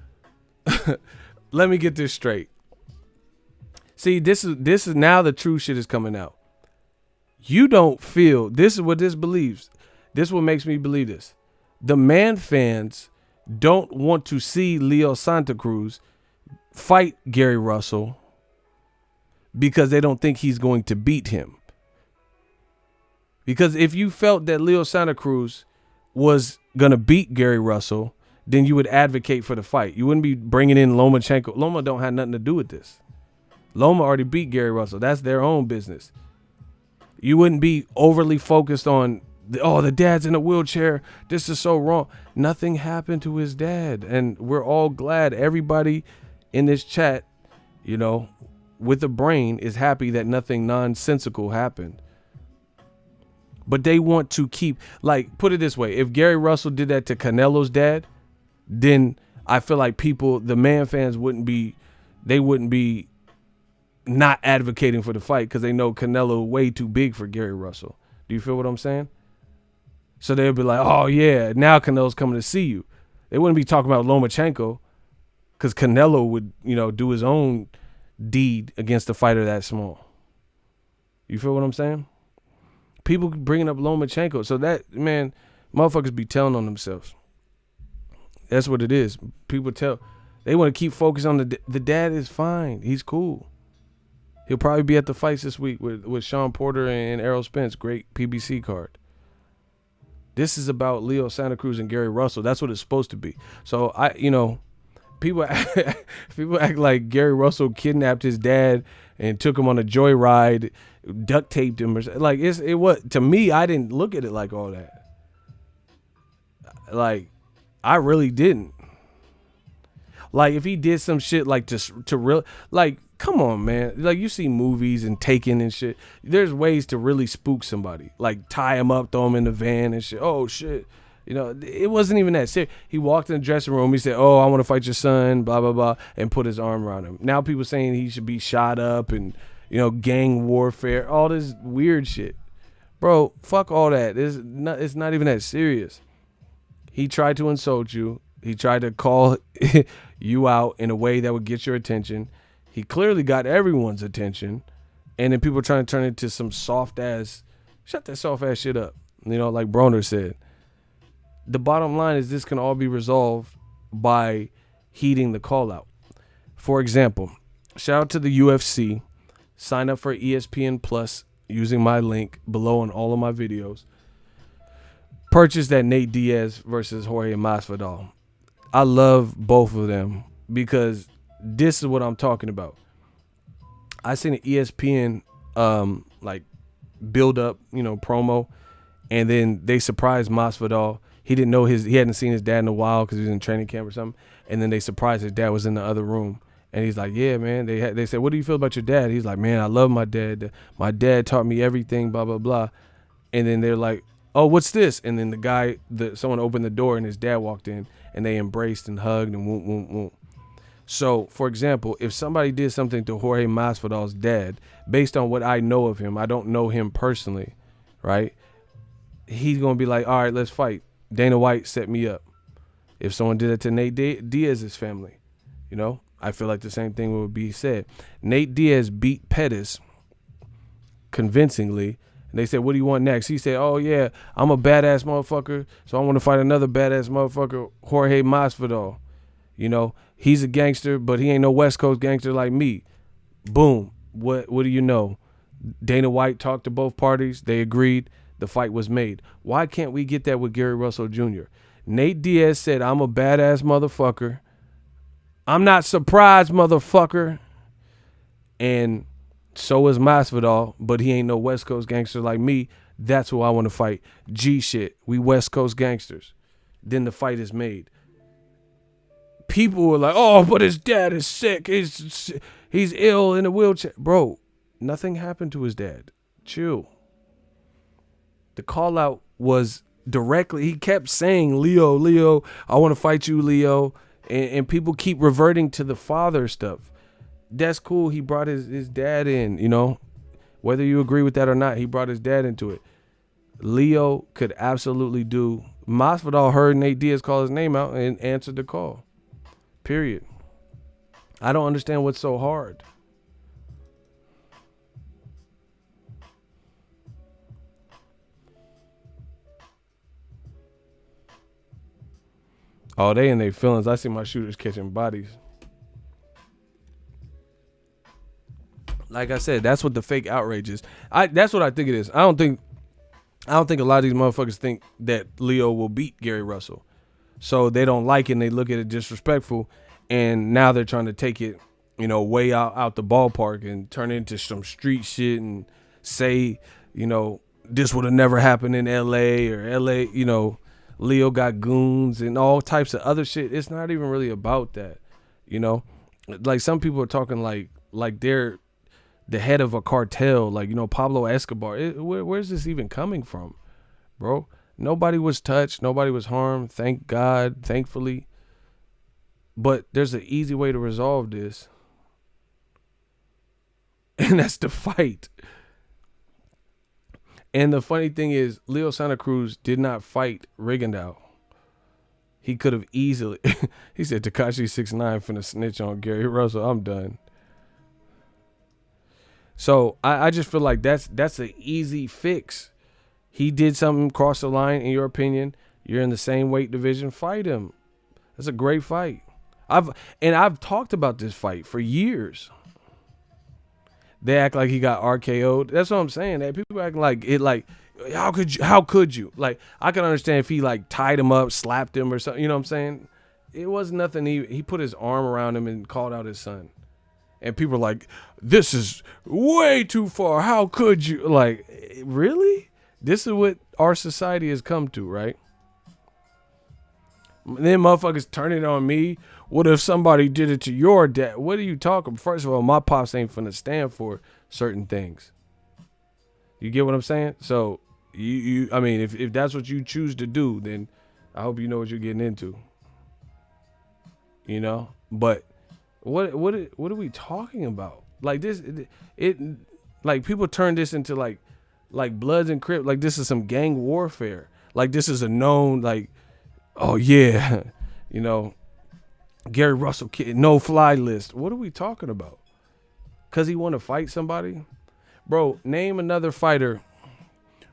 let me get this straight. See, this is now the true shit is coming out. You don't feel, this is what this believes. This is what makes me believe this. The man fans don't want to see Leo Santa Cruz fight Gary Russell because they don't think he's going to beat him. Because if you felt that Leo Santa Cruz was going to beat Gary Russell, then you would advocate for the fight. You wouldn't be bringing in Lomachenko. Loma don't have nothing to do with this. Loma already beat Gary Russell. That's their own business. You wouldn't be overly focused on, the dad's in a wheelchair. This is so wrong. Nothing happened to his dad. And we're all glad. Everybody in this chat, with a brain is happy that nothing nonsensical happened. But they want to keep, put it this way. If Gary Russell did that to Canelo's dad, then I feel like the man fans wouldn't be not advocating for the fight because they know Canelo way too big for Gary Russell. Do you feel what I'm saying? So they'll be like, oh yeah, now Canelo's coming to see you. They wouldn't be talking about Lomachenko because Canelo would, do his own deed against a fighter that small. You feel what I'm saying? People bringing up Lomachenko. So that, man, motherfuckers be telling on themselves. That's what it is. People they want to keep focused on the dad is fine. He's cool. He'll probably be at the fights this week with Sean Porter and Errol Spence. Great PBC card. This is about Leo Santa Cruz and Gary Russell. That's what it's supposed to be. So people act like Gary Russell kidnapped his dad and took him on a joyride, duct taped him. It was, to me, I didn't look at it like all that. I really didn't. Like if he did some shit like to real like come on man, like you see movies and Taken and shit. There's ways to really spook somebody, like tie him up, throw him in the van and shit. Oh shit. You know, it wasn't even that serious. He walked in the dressing room. He said, "Oh, I want to fight your son," blah blah blah, and put his arm around him. Now people saying he should be shot up and gang warfare, all this weird shit. Bro, fuck all that. It's not even that serious. He tried to insult you. He tried to call you out in a way that would get your attention. He clearly got everyone's attention, and then people are trying to turn it into some soft ass. Shut that soft ass shit up. Like Broner said. The bottom line is this can all be resolved by heeding the call out. For example, shout out to the UFC. Sign up for ESPN Plus using my link below in all of my videos. Purchase that Nate Diaz versus Jorge Masvidal. I love both of them because this is what I'm talking about. I seen an ESPN like build up, promo, and then they surprised Masvidal. He didn't know he hadn't seen his dad in a while because he was in training camp or something. And then they surprised his dad was in the other room. And he's like, yeah, man. They said, what do you feel about your dad? He's like, man, I love my dad. My dad taught me everything, blah, blah, blah. And then they're like, oh, what's this? And then someone opened the door and his dad walked in and they embraced and hugged and whoop, whoop, whoop. So, for example, if somebody did something to Jorge Masvidal's dad, based on what I know of him, I don't know him personally, right? He's going to be like, all right, let's fight. Dana White set me up. If someone did it to Nate Diaz's family, I feel like the same thing would be said. Nate Diaz beat Pettis convincingly, and they said, what do you want next? He said, oh, yeah, I'm a badass motherfucker, so I want to fight another badass motherfucker, Jorge Masvidal. He's a gangster, but he ain't no West Coast gangster like me. Boom. What do you know? Dana White talked to both parties. They agreed. The fight was made. Why can't we get that with Gary Russell Jr.? Nate Diaz said, I'm a badass motherfucker. I'm not surprised, motherfucker. And so is Masvidal, but he ain't no West Coast gangster like me. That's who I want to fight. G shit. We West Coast gangsters. Then the fight is made. People were like, oh, but his dad is sick. He's ill in a wheelchair. Bro, nothing happened to his dad. Chill. The call out was directly, he kept saying, Leo, I want to fight you, Leo. And people keep reverting to the father stuff. That's cool. He brought his dad in, whether you agree with that or not, he brought his dad into it. Leo could absolutely do. Masvidal heard Nate Diaz call his name out and answered the call. Period. I don't understand what's so hard. Oh, they in their feelings. I see my shooters catching bodies. Like I said, that's what the fake outrage is. That's what I think it is. I don't think a lot of these motherfuckers think that Leo will beat Gary Russell. So they don't like it and they look at it disrespectful. And now they're trying to take it, way out the ballpark and turn it into some street shit and say, this would have never happened in LA or LA, Leo got goons and all types of other shit. It's not even really about that, Like some people are talking like they're the head of a cartel, like, Pablo Escobar. Where's this even coming from, bro? Nobody was touched. Nobody was harmed. Thank God, thankfully. But there's an easy way to resolve this. And that's to fight. And the funny thing is, Leo Santa Cruz did not fight Rigondeaux. He could have easily. He said, Tekashi 6ix9ine finna snitch on Gary Russell. I'm done. So I just feel like that's an easy fix. He did something cross the line, in your opinion. You're in the same weight division. Fight him. That's a great fight. I've talked about this fight for years. They act like he got RKO'd. That's what I'm saying. That people act like it. Like, how could you? Like, I can understand if he like tied him up, slapped him or something. You know what I'm saying? It was nothing. He put his arm around him and called out his son. And people are like, this is way too far. How could you? Like, really? This is what our society has come to, right? Then motherfuckers turn it on me. What if somebody did it to your dad? What are you talking? First of all, my pops ain't finna stand for certain things. You get what I'm saying? So I mean, if that's what you choose to do, then I hope you know what you're getting into. You know, but what are we talking about? Like this, it like people turn this into like Bloods and Crips. Like this is some gang warfare. Like this is a known like, oh yeah, you know, Gary Russell kid, no fly list. What are we talking about? Cause he want to fight somebody, bro. Name another fighter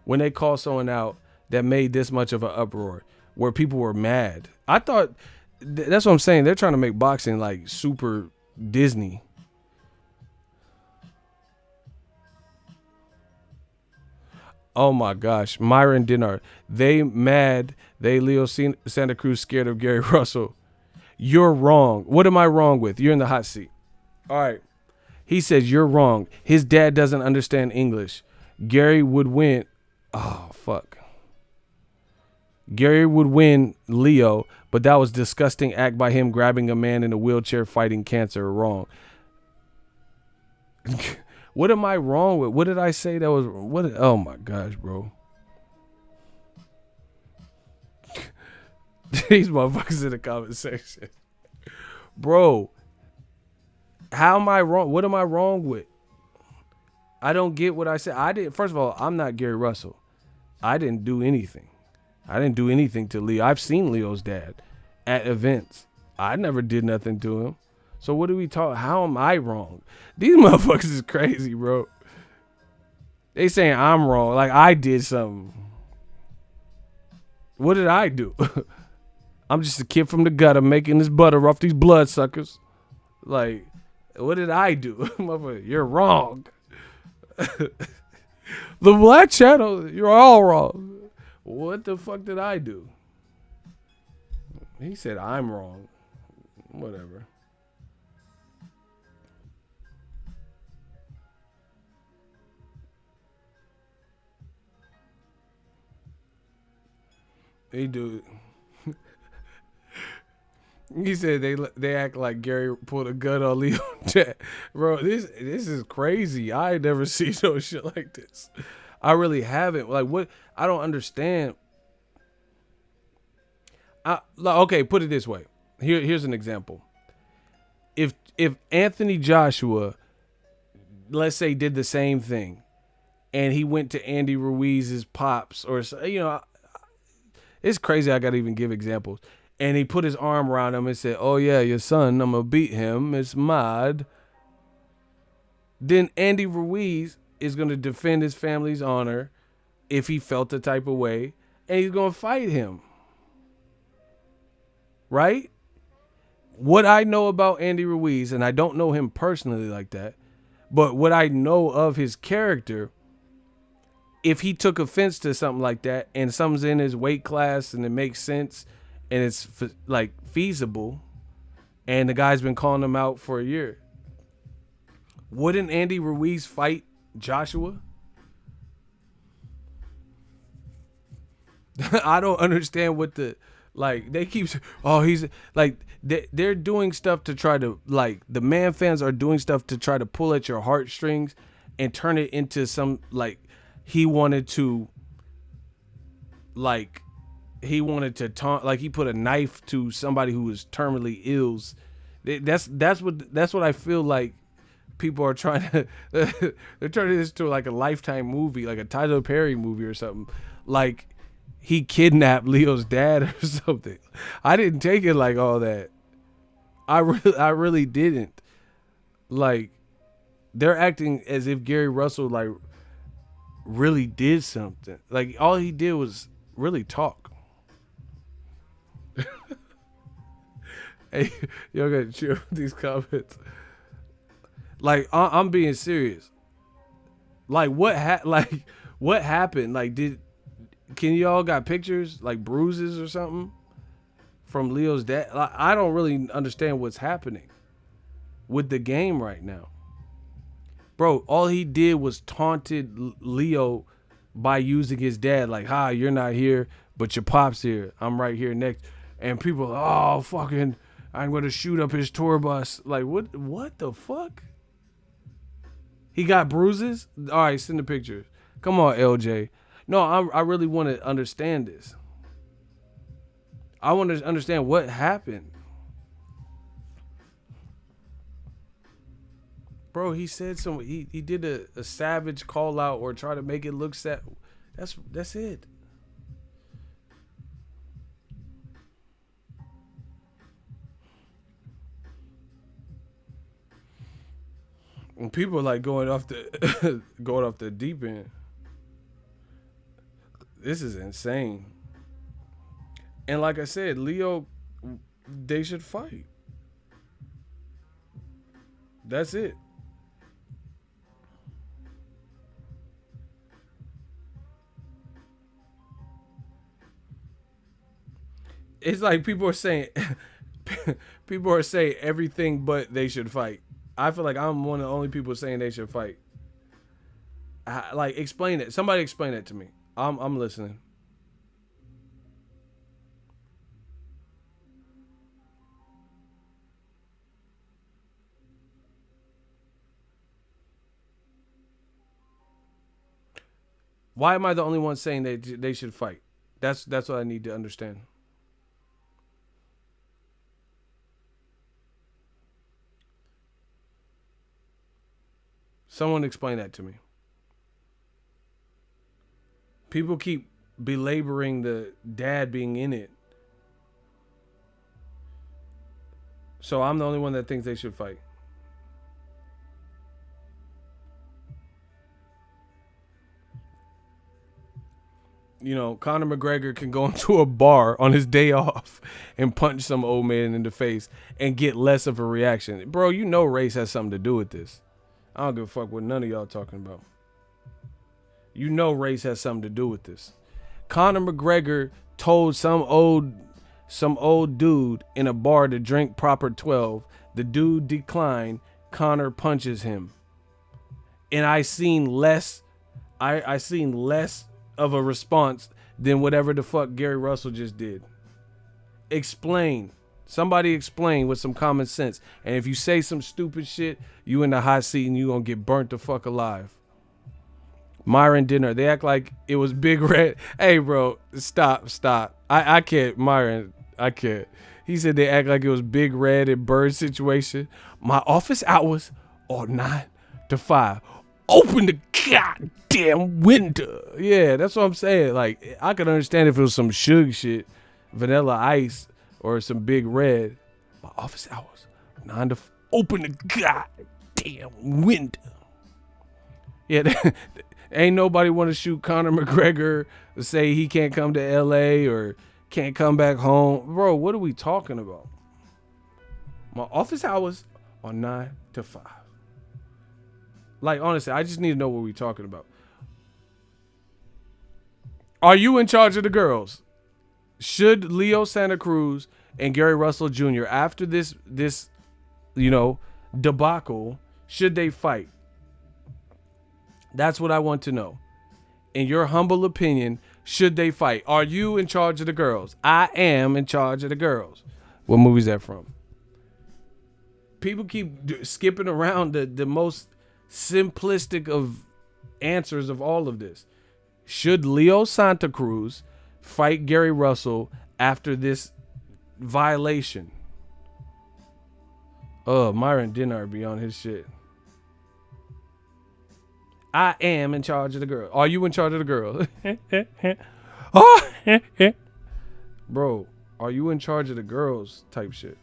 when they call someone out that made this much of an uproar where people were mad. I thought that's what I'm saying. They're trying to make boxing like super Disney. Oh my gosh, Myron Dinard. They mad. They Leo Santa Cruz scared of Gary Russell. You're wrong. What am I wrong with? You're in the hot seat. All right. He says you're wrong. His dad doesn't understand English. Gary would win. Oh fuck. Gary would win Leo, but that was disgusting act by him grabbing a man in a wheelchair fighting cancer. Wrong. What am I wrong with? What did I say that was what? Oh my gosh, bro. These motherfuckers in the comment section. Bro, how am I wrong? What am I wrong with? I don't get what I said. I didn't. First of all, I'm not Gary Russell. I didn't do anything. I didn't do anything to Leo. I've seen Leo's dad at events. I never did nothing to him. So what do we talk? How am I wrong? These motherfuckers is crazy, bro. They saying I'm wrong. Like I did something. What did I do? I'm just a kid from the gutter making this butter off these bloodsuckers. Like, what did I do? Motherfucker, you're wrong. The Black Channel, you're all wrong. What the fuck did I do? He said I'm wrong. Whatever. They do. He said they act like Gary pulled a gun on Leo. Bro, this is crazy. I ain't never seen no shit like this. I really haven't. Like what? I don't understand. Okay, put it this way. Here's an example. If Anthony Joshua, let's say, did the same thing, and he went to Andy Ruiz's pops, or you know, it's crazy. I gotta even give examples. And he put his arm around him and said, "Oh yeah, your son, I'm gonna beat him. It's mad." Then Andy Ruiz is gonna defend his family's honor if he felt the type of way, and he's gonna fight him. Right? What I know about Andy Ruiz, and I don't know him personally like that, but what I know of his character, if he took offense to something like that and something's in his weight class and it makes sense and it's like feasible and the guy's been calling him out for a year, wouldn't Andy Ruiz fight Joshua? I don't understand what the, like, they keep, oh, he's like, they're doing stuff to try to, like, the man fans are doing stuff to try to pull at your heartstrings and turn it into some, like, he wanted to taunt, like he put a knife to somebody who was terminally ill. That's what I feel like people are trying to, they're turning this to like a Lifetime movie, like a Tyler Perry movie or something. Like, he kidnapped Leo's dad or something. I didn't take it like all that. I really didn't. Like, they're acting as if Gary Russell like really did something. Like, all he did was really talk. Hey, y'all gotta chill with these comments. Like, I'm being serious. Like, what happened? Like, can y'all got pictures, like bruises or something from Leo's dad? Like, I don't really understand what's happening with the game right now. Bro, all he did was taunted Leo by using his dad. Like, hi, you're not here, but your pop's here. I'm right here next. and people, oh fucking, I'm gonna shoot up his tour bus. Like what the fuck? He got bruises? All right, send the pictures. Come on, LJ. No, I really want to understand this. I want to understand what happened. Bro, he said he did a savage call out or try to make it look sad. That's it. When people are like going off the going off the deep end. This is insane. And like I said, Leo, they should fight. That's it. It's like people are saying people are saying everything but they should fight. I feel like I'm one of the only people saying they should fight. Like explain it. Somebody explain it to me. I'm listening. Why am I the only one saying they should fight? That's what I need to understand. Someone explain that to me. People keep belaboring the dad being in it. So I'm the only one that thinks they should fight. You know, Conor McGregor can go into a bar on his day off and punch some old man in the face and get less of a reaction. Bro, you know race has something to do with this. I don't give a fuck what none of y'all talking about. You know race has something to do with this. Conor McGregor told some old dude in a bar to drink proper 12. The dude declined. Conor punches him. And I seen less of a response than whatever the fuck Gary Russell just did. Explain. Somebody explain with some common sense. And if you say some stupid shit, you in the hot seat and you gonna get burnt the fuck alive. Myron Dinner, they act like it was Big Red. Hey bro, stop. I can't, Myron, I can't. He said they act like it was Big Red and Bird situation. My office hours are 9 to 5. Open the goddamn window. Yeah, that's what I'm saying. Like, I could understand if it was some Suge shit, Vanilla Ice, or some Big Red. My office hours, 9 to 5. Open the goddamn window. Yeah, ain't nobody want to shoot Conor McGregor or say he can't come to LA or can't come back home. Bro, what are we talking about? My office hours are 9 to 5. Like, honestly, I just need to know what we're talking about. Are you in charge of the girls? Should Leo Santa Cruz and Gary Russell Jr., after this debacle, should they fight? That's what I want to know. In your humble opinion, should they fight? Are you in charge of the girls? I am in charge of the girls. What movie is that from? People keep skipping around the most simplistic of answers of all of this. Should Leo Santa Cruz fight Gary Russell after this violation? Oh, Myron Dinard be on his shit. I am in charge of the girl. Are you in charge of the girl? Oh, bro, are you in charge of the girls type shit?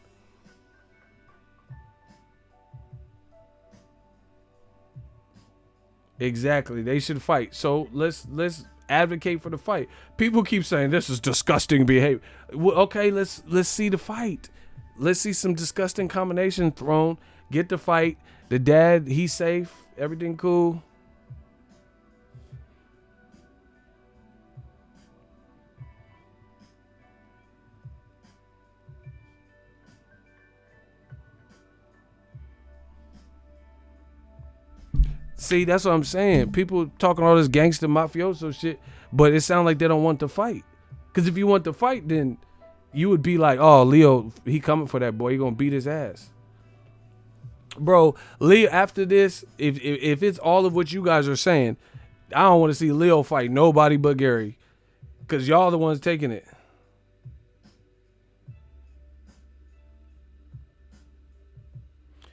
Exactly. They should fight. So let's advocate for the fight. People keep saying this is disgusting behavior. Well, okay, let's see the fight. Let's see some disgusting combination thrown. Get the fight. The dad, he's safe. Everything cool. See, that's what I'm saying. People talking all this gangster mafioso shit, but it sounds like they don't want to fight. Because if you want to fight, then you would be like, oh, Leo, he coming for that boy. He gonna beat his ass. Bro, Leo, after this, if it's all of what you guys are saying, I don't want to see Leo fight nobody but Gary. Because y'all the ones taking it.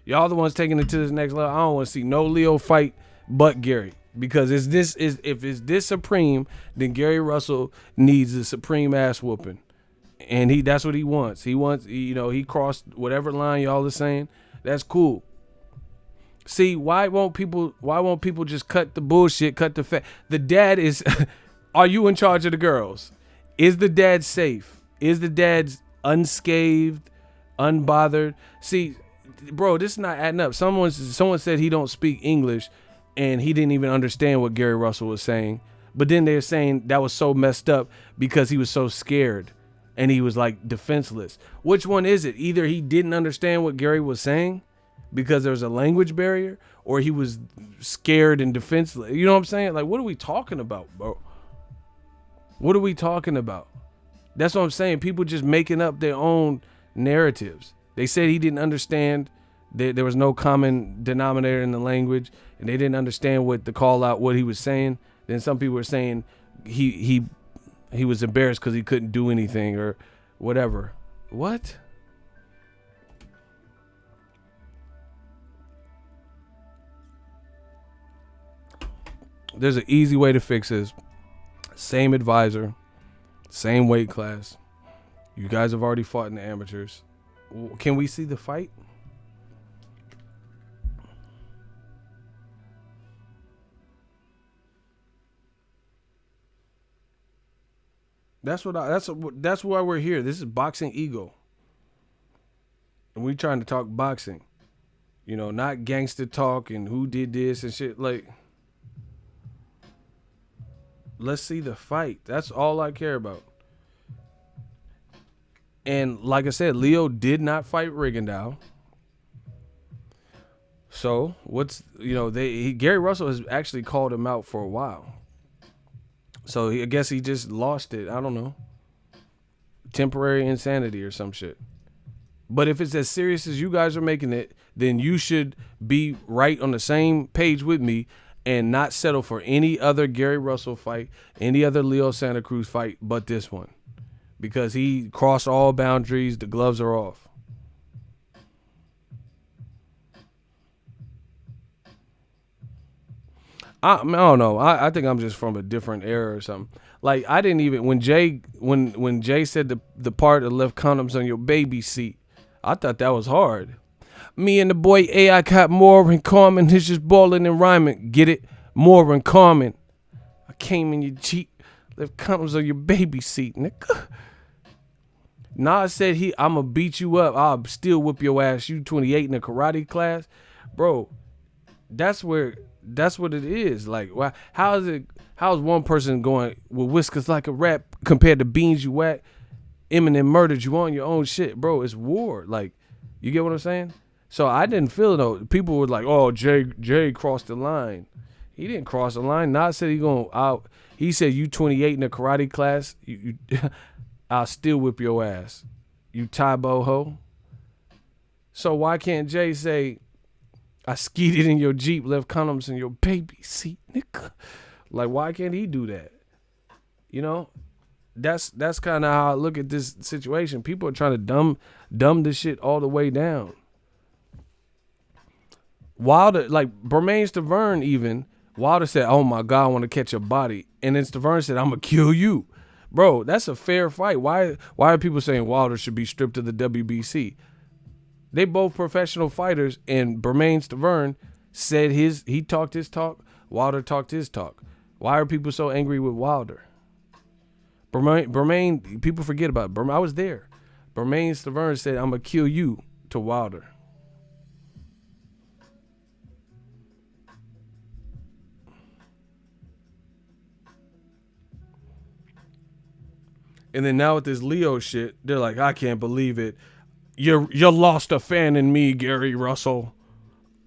Y'all the ones taking it to this next level. I don't want to see no Leo fight but Gary. Because if it's this supreme, then Gary Russell needs a supreme ass whooping. And that's what he wants. He wants, he crossed whatever line y'all are saying. That's cool. See, why won't people just cut the bullshit, cut the fat? The dad is are you in charge of the girls? Is the dad safe? Is the dad unscathed, unbothered? See, bro, this is not adding up. Someone said he don't speak English and he didn't even understand what Gary Russell was saying. But then they're saying that was so messed up because he was so scared and he was like defenseless. Which one is it? Either he didn't understand what Gary was saying because there's a language barrier, or he was scared and defenseless. You know what I'm saying? Like, what are we talking about, bro? What are we talking about? That's what I'm saying. People just making up their own narratives. They said he didn't understand. There was no common denominator in the language, and they didn't understand what he was saying. Then some people were saying he was embarrassed because he couldn't do anything or whatever. What? There's an easy way to fix this. Same advisor, same weight class. You guys have already fought in the amateurs. Can we see the fight? That's why we're here. This is Boxingego. And we trying to talk boxing. Not gangster talk and who did this and shit. Like, let's see the fight. That's all I care about. And like I said, Leo did not fight Rigondeaux. So Gary Russell has actually called him out for a while. So I guess he just lost it. I don't know. Temporary insanity or some shit. But if it's as serious as you guys are making it, then you should be right on the same page with me and not settle for any other Gary Russell fight, any other Leo Santa Cruz fight but this one. Because he crossed all boundaries. The gloves are off. I don't know. I think I'm just from a different era or something. Like, I didn't even, when Jay said the part that left condoms on your baby seat, I thought that was hard. Me and the boy AI got more in common. It's just balling and rhyming. Get it? More in common. I came in your Jeep, left condoms on your baby seat, nigga. Nas said I'ma beat you up. I'll still whip your ass. You 28 in a karate class. Bro, that's what it is. Like, how's one person going with whiskers like a rat compared to beans you whack? Eminem murdered you on your own shit. Bro, it's war. Like, you get what I'm saying? So I didn't feel it though. People were like, oh, Jay crossed the line. He didn't cross the line. Nas said he said you 28 in a karate class, you I'll still whip your ass. You Tybo ho. So why can't Jay say, I skeeted in your Jeep, left condoms in your baby seat, nigga? Like, why can't he do that? That's kind of how I look at this situation. People are trying to dumb this shit all the way down. Wilder, like Bermain Stavern even, Wilder said, oh my God, I want to catch a body. And then Stavern said, I'm going to kill you. Bro, that's a fair fight. Why are people saying Wilder should be stripped of the WBC? They both professional fighters, and Bermain Stavern said he talked his talk, Wilder talked his talk. Why are people so angry with Wilder? Bermain, people forget about it. I was there. Bermain Stavern said, I'm going to kill you to Wilder. And then now with this Leo shit, they're like, I can't believe it. You lost a fan in me, Gary Russell.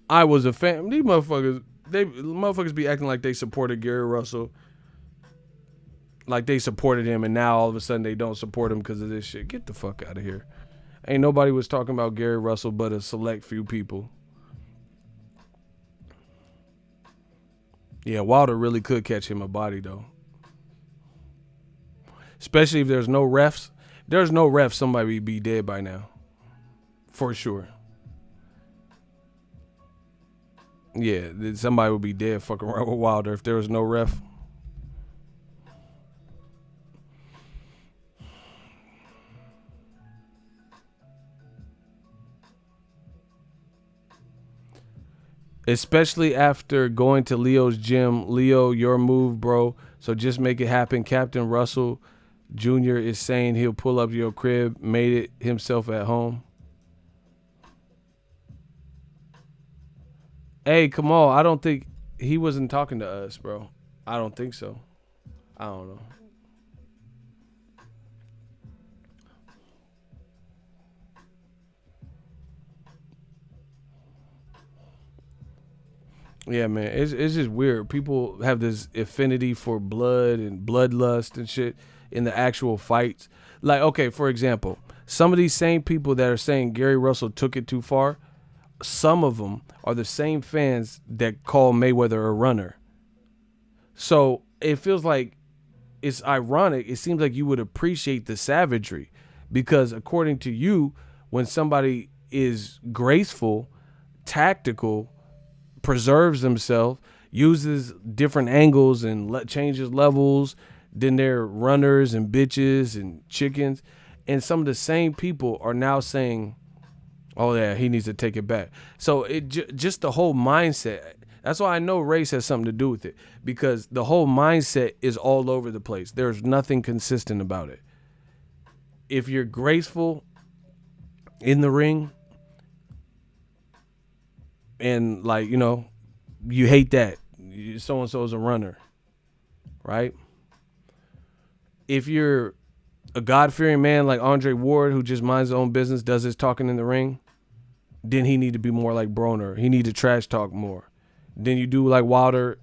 I was a fan. These motherfuckers be acting like they supported Gary Russell. Like they supported him, and now all of a sudden they don't support him because of this shit. Get the fuck out of here. Ain't nobody was talking about Gary Russell but a select few people. Yeah, Wilder really could catch him a body though. Especially if there's no refs. There's no refs, somebody would be dead by now. For sure. Yeah, somebody would be dead fucking around with Wilder if there was no ref. Especially after going to Leo's gym. Leo, your move, bro. So just make it happen. Captain Russell Jr. is saying he'll pull up your crib, made it himself at home. Hey, come on. I don't think he wasn't talking to us, bro. I don't think so. I don't know. Yeah, man, it's just weird. People have this affinity for blood and bloodlust and shit in the actual fights. Like, okay, for example, some of these same people that are saying Gary Russell took it too far, some of them are the same fans that call Mayweather a runner. So it feels like it's ironic. It seems like you would appreciate the savagery because, according to you, when somebody is graceful, tactical, preserves himself, uses different angles and changes levels, then they're runners and bitches and chickens. And some of the same people are now saying, oh yeah, he needs to take it back. So it just the whole mindset. That's why I know race has something to do with it, because the whole mindset is all over the place. There's nothing consistent about it. If you're graceful in the ring and, like, you know, you hate that, so-and-so is a runner, right? If you're a God-fearing man like Andre Ward, who just minds his own business, does his talking in the ring, then he need to be more like Broner. He need to trash talk more. Then you do like Wilder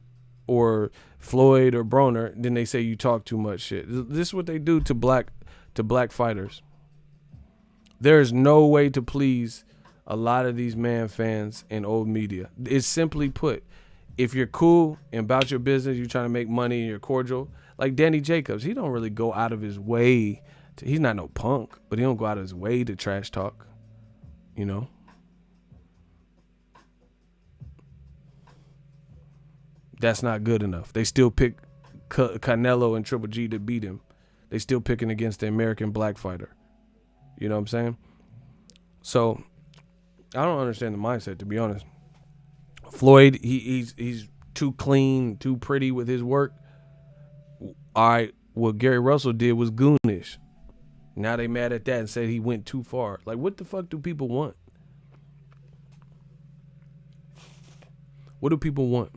or Floyd or Broner, then they say you talk too much shit. This is what they do to black fighters. There is no way to please a lot of these man fans and old media. It's simply put, if you're cool and about your business, you're trying to make money and you're cordial, like Danny Jacobs, he don't really go out of his way. He's not no punk, but he don't go out of his way to trash talk, you know? That's not good enough. They still pick Canelo and Triple G to beat him. They still picking against the American black fighter. You know what I'm saying? So I don't understand the mindset, to be honest. Floyd, he's too clean, too pretty with his work. All right, what Gary Russell did was goonish. Now they mad at that and said he went too far. Like, what the fuck do people want? What do people want?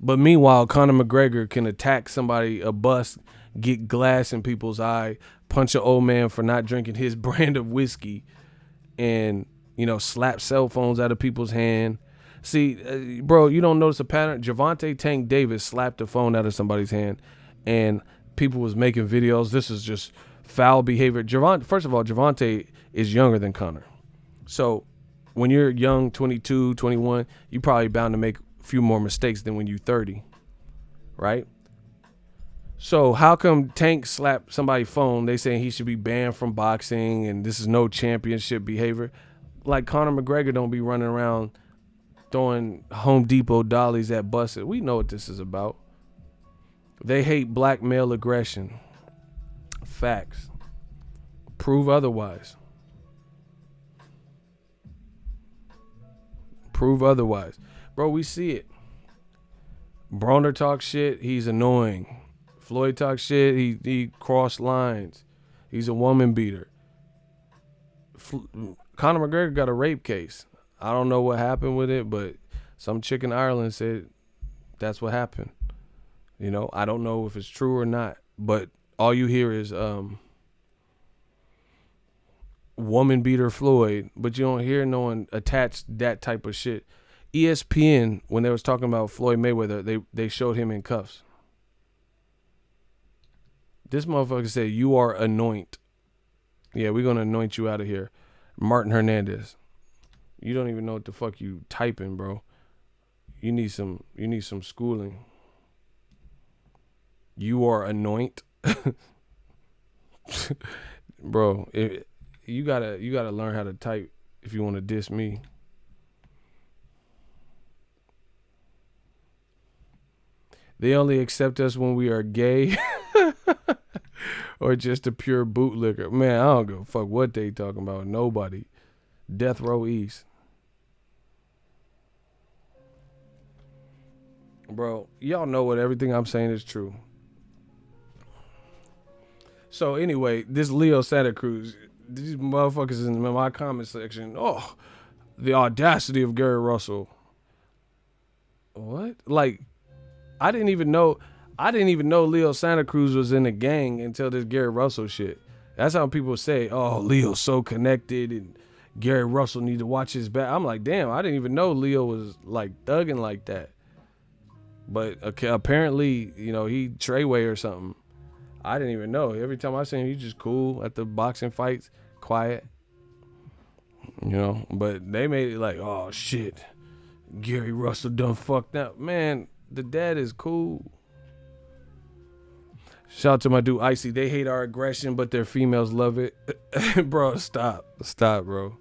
But meanwhile, Conor McGregor can attack somebody, a bus, get glass in people's eye, punch an old man for not drinking his brand of whiskey, and, you know, slap cell phones out of people's hand. See, bro, you don't notice a pattern? Gervonta Tank Davis slapped a phone out of somebody's hand, and people was making videos. This is just foul behavior. First of all, Gervonta is younger than Conor. So when you're young, 22, 21, you're probably bound to make a few more mistakes than when you're 30, right? So how come Tank slapped somebody's phone? They saying he should be banned from boxing and this is no championship behavior. Like Conor McGregor don't be running around throwing Home Depot dollies at buses. We know what this is about. They hate black male aggression. Facts. Prove otherwise. Prove otherwise. Bro, we see it. Broner talks shit, he's annoying. Floyd talks shit, he crossed lines. He's a woman beater. Conor McGregor got a rape case. I don't know what happened with it, but some chick in Ireland said that's what happened. You know, I don't know if it's true or not, but all you hear is woman beater Floyd, but you don't hear no one attach that type of shit. ESPN, when they was talking about Floyd Mayweather, they showed him in cuffs. This motherfucker said, you are anoint. Yeah, we're going to anoint you out of here. Martin Hernandez. You don't even know what the fuck you typing, bro. You need some schooling. You are anoint. Bro, you gotta learn how to type if you want to diss me. They only accept us when we are gay or just a pure bootlicker. Man, I don't give a fuck what they talking about. Nobody. Death Row East. Bro, y'all know what everything I'm saying is true. So anyway, this Leo Santa Cruz, these motherfuckers in my comment section, oh, the audacity of Gary Russell. What? Like, I didn't even know Leo Santa Cruz was in a gang until this Gary Russell shit. That's how people say, oh, Leo's so connected and Gary Russell need to watch his back. I'm like, damn, I didn't even know Leo was like thugging like that. But apparently, you know, he Treyway or something. I didn't even know. Every time I see him, he's just cool at the boxing fights, quiet. You know, but they made it like, oh shit, Gary Russell done fucked up. Man, the dad is cool. Shout out to my dude Icy. They hate our aggression, but their females love it. Bro, stop, bro.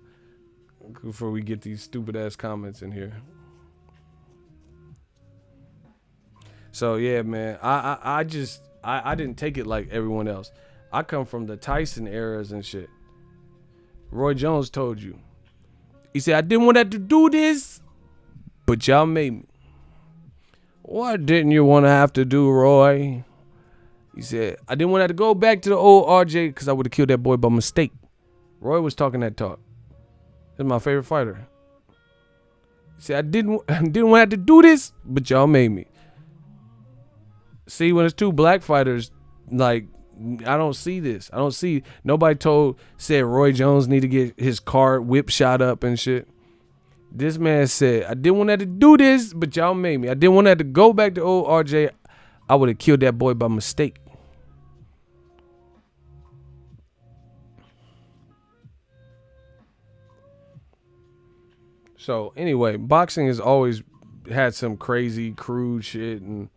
Before we get these stupid ass comments in here. So yeah, man, I didn't take it like everyone else. I come from the Tyson eras and shit. Roy Jones told you. He said, I didn't want to have to do this, but y'all made me. What didn't you want to have to do, Roy? He said, I didn't want to have to go back to the old RJ because I would have killed that boy by mistake. Roy was talking that talk. He's my favorite fighter. He said, I didn't want to have to do this, but y'all made me. See, when it's two black fighters, like, I don't see this. I don't see. Nobody said Roy Jones need to get his car whip shot up and shit. This man said, I didn't want to have to do this, but y'all made me. I didn't want to have to go back to old RJ. I would have killed that boy by mistake. So anyway, boxing has always had some crazy, crude shit. And,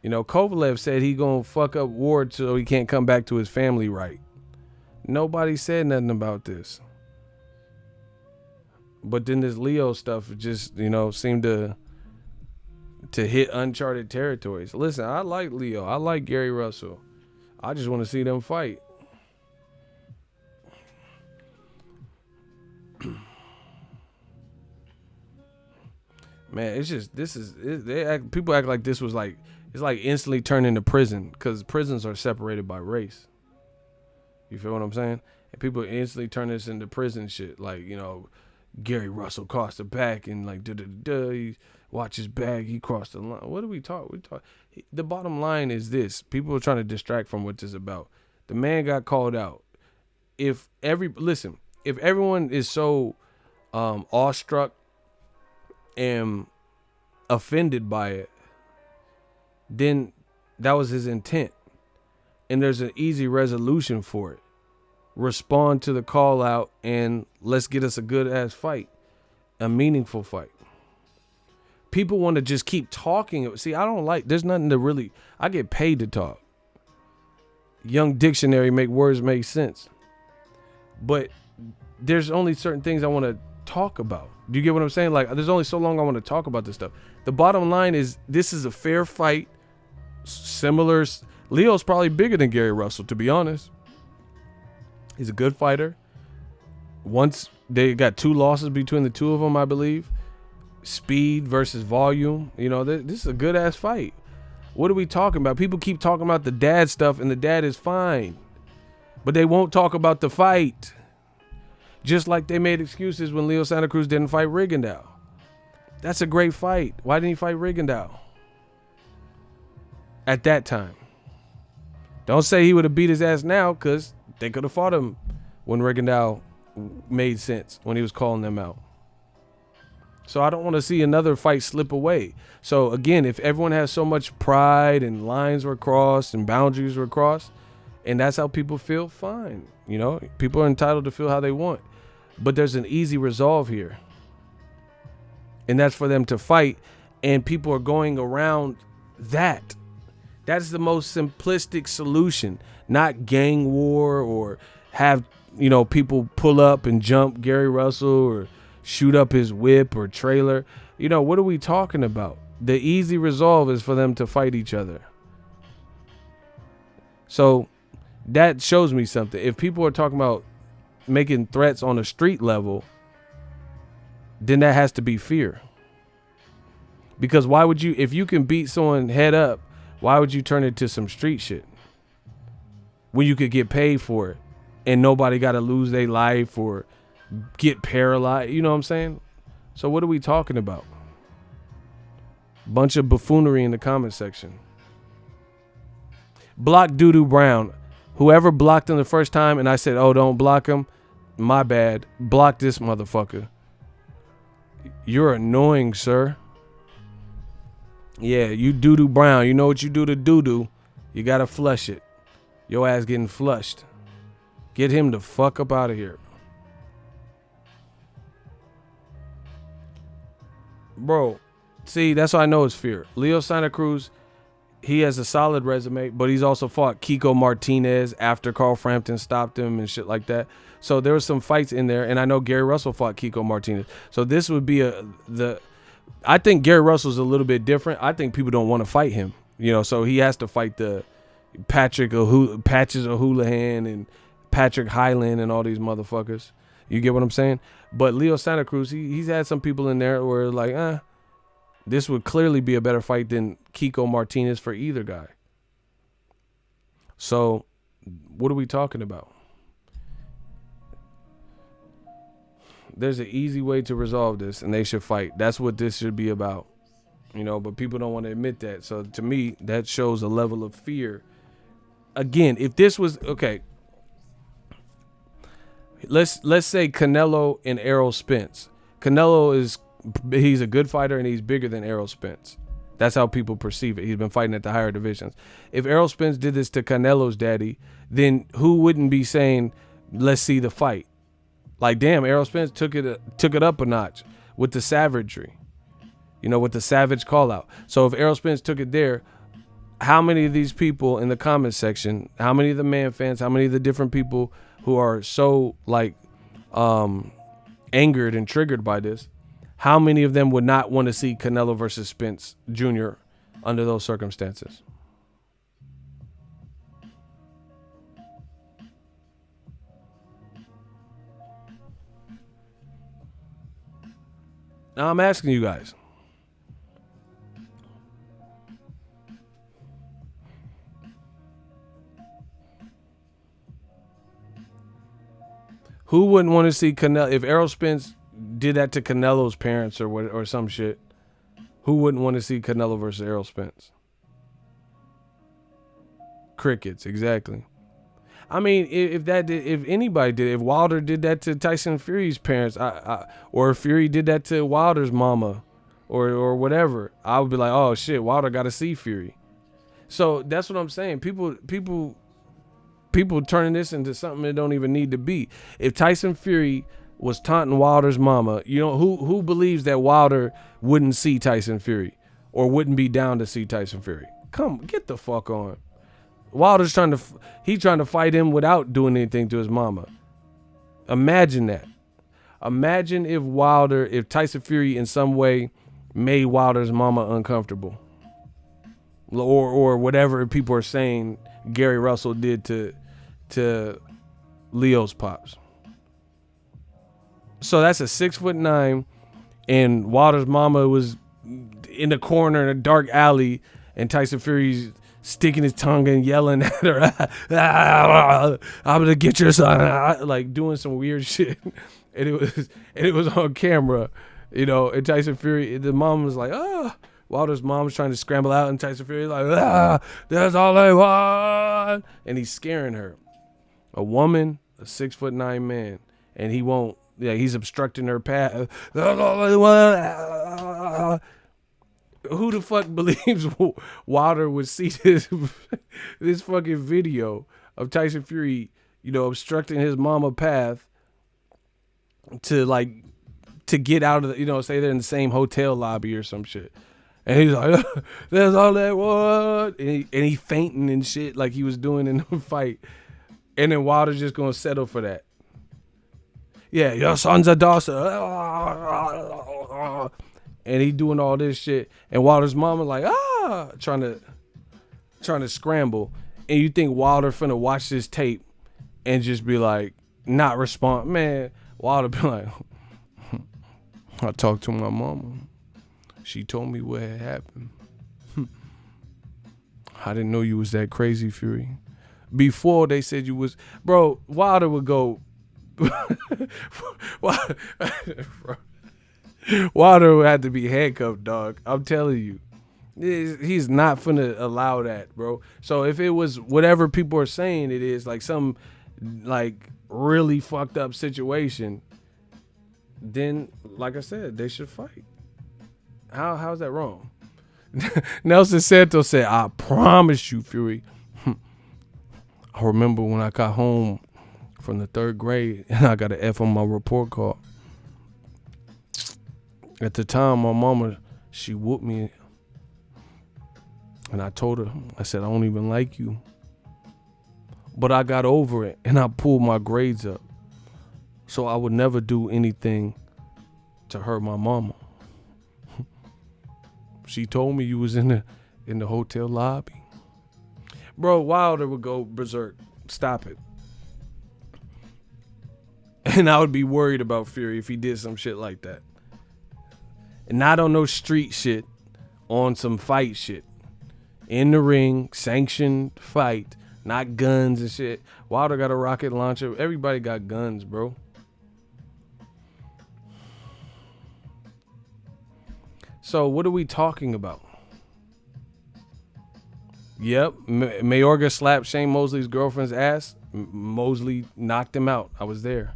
you know, Kovalev said he gonna fuck up Ward so he can't come back to his family right. Nobody said nothing about this. But then this Leo stuff just, you know, seemed to hit uncharted territories. Listen, I like Leo. I like Gary Russell. I just want to see them fight. Man, it's just people act like this was like it's like instantly turned into prison because prisons are separated by race. You feel what I'm saying? And people instantly turn this into prison shit. Like, you know, Gary Russell crossed the back and like he watch his bag, he crossed the line. What do we talk? The bottom line is this: people are trying to distract from what this is about. The man got called out. If everyone is so awestruck and offended by it, then that was his intent. And there's an easy resolution for it. Respond to the call out and let's get us a good ass fight. A meaningful fight. People want to just keep talking. See, there's nothing to really, I get paid to talk. Young dictionary make words make sense. But there's only certain things I want to talk about. Do you get what I'm saying? Like, there's only so long I want to talk about this stuff. The bottom line is this is a fair fight. Similar. Leo's probably bigger than Gary Russell, to be honest. He's a good fighter. Once they got 2 losses between the two of them, I believe. Speed versus volume. You know, this is a good ass fight. What are we talking about? People keep talking about the dad stuff, and the dad is fine. But they won't talk about the fight. Just like they made excuses when Leo Santa Cruz didn't fight Rigondeaux. That's a great fight. Why didn't he fight Rigondeaux? At that time. Don't say he would have beat his ass now, because they could have fought him when Rigondeaux made sense, when he was calling them out. So I don't want to see another fight slip away. So again, if everyone has so much pride and lines were crossed and boundaries were crossed, and that's how people feel, fine. You know, people are entitled to feel how they want. But there's an easy resolve here. And that's for them to fight. And people are going around that. That's the most simplistic solution. Not gang war or have, you know, people pull up and jump Gary Russell or shoot up his whip or trailer. You know, what are we talking about? The easy resolve is for them to fight each other. So that shows me something. If people are talking about making threats on a street level, then that has to be fear. Because why would you, if you can beat someone head up, why would you turn it to some street shit when you could get paid for it and nobody got to lose their life or get paralyzed? You know what I'm saying? So what are we talking about? Bunch of buffoonery in the comment section. Block Doodoo Brown. Whoever blocked him the first time and I said, oh, don't block him, my bad. Block this motherfucker. You're annoying, sir. Yeah, you Doodoo Brown. You know what you do to Doodoo? You got to flush it. Your ass getting flushed. Get him the fuck up out of here. Bro, see, that's why I know it's fear. Leo Santa Cruz, he has a solid resume, but he's also fought Kiko Martinez after Carl Frampton stopped him and shit like that. So there was some fights in there, and I know Gary Russell fought Kiko Martinez. So this would be I think Gary Russell's a little bit different. I think people don't want to fight him, you know, so he has to fight the Patches O'Houlihan and Patrick Hyland and all these motherfuckers. You get what I'm saying? But Leo Santa Cruz, he's had some people in there where like, this would clearly be a better fight than Kiko Martinez for either guy. So what are we talking about? There's an easy way to resolve this, and they should fight. That's what this should be about, you know, but people don't want to admit that. So to me, that shows a level of fear. Again, if this was, okay, let's say Canelo and Errol Spence. Canelo he's a good fighter and he's bigger than Errol Spence. That's how people perceive it. He's been fighting at the higher divisions. If Errol Spence did this to Canelo's daddy, then who wouldn't be saying, let's see the fight? Like, damn, Errol Spence took it up a notch with the savagery, you know, with the savage call out. So if Errol Spence took it there, how many of these people in the comment section, how many of the man fans, how many of the different people who are so like angered and triggered by this, how many of them would not want to see Canelo versus Spence Jr. under those circumstances? Now I'm asking you guys. Who wouldn't want to see Canelo if Errol Spence did that to Canelo's parents or some shit? Who wouldn't want to see Canelo versus Errol Spence? Crickets, exactly. I mean, if anybody did, if Wilder did that to Tyson Fury's parents, or if Fury did that to Wilder's mama, or whatever, I would be like, oh shit, Wilder got to see Fury. So that's what I'm saying. People turning this into something it don't even need to be. If Tyson Fury was taunting Wilder's mama, you know, who believes that Wilder wouldn't see Tyson Fury or wouldn't be down to see Tyson Fury? Come, get the fuck on. Wilder's trying to fight him without doing anything to his mama. Imagine that. Imagine if Tyson Fury in some way made Wilder's mama uncomfortable. Or whatever people are saying Gary Russell did to Leo's pops. So that's a 6'9", and Wilder's mama was in the corner in a dark alley, and Tyson Fury's sticking his tongue and yelling at her, I'm gonna get your son, like doing some weird shit, and it was on camera, you know. And Tyson Fury, the mom was like, Wilder's mom was trying to scramble out, and Tyson Fury like, that's all I want, and he's scaring her. A woman, a 6'9" man, and he won't Yeah, he's obstructing her path. Who the fuck believes Wilder would see this fucking video of Tyson Fury, obstructing his mama path to get out of the, say they're in the same hotel lobby or some shit. And he's like, "That's all that was," and he fainting and shit like he was doing in the fight. And then Wilder's just gonna settle for that. Yeah, your son's a daughter. And he doing all this shit. And Wilder's mama like, trying to scramble. And you think Wilder finna watch this tape and just be like, not respond. Man, Wilder be like, I talked to my mama. She told me what had happened. I didn't know you was that crazy, Fury. Before they said you was, bro, Wilder would go, Wilder would have to be handcuffed, dog. I'm telling you. He's not finna allow that, bro. So if it was whatever people are saying it is, like some like really fucked up situation, then like I said, they should fight. How's that wrong? Nelson Santos said, I promise you, Fury. I remember when I got home from the 3rd grade and I got an F on my report card. At the time, my mama, she whooped me. And I told her, I said, I don't even like you. But I got over it and I pulled my grades up. So I would never do anything to hurt my mama. She told me you was in the hotel lobby. Bro, Wilder would go berserk. Stop it. And I would be worried about Fury if he did some shit like that. And not on no street shit, on some fight shit. In the ring, sanctioned fight, not guns and shit. Wilder got a rocket launcher. Everybody got guns, bro. So what are we talking about? Yep, Mayorga slapped Shane Mosley's girlfriend's ass. Mosley knocked him out. I was there.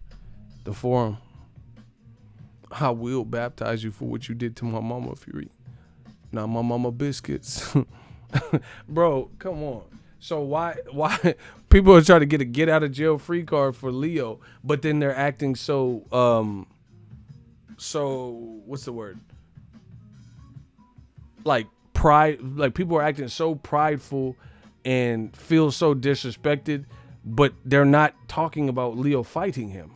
The forum. I will baptize you for what you did to my mama, Fury. Not my mama biscuits. Bro, come on. So why people are trying to get a get out of jail free card for Leo, but then they're acting so what's the word? Like pride, like people are acting so prideful and feel so disrespected, but they're not talking about Leo fighting him.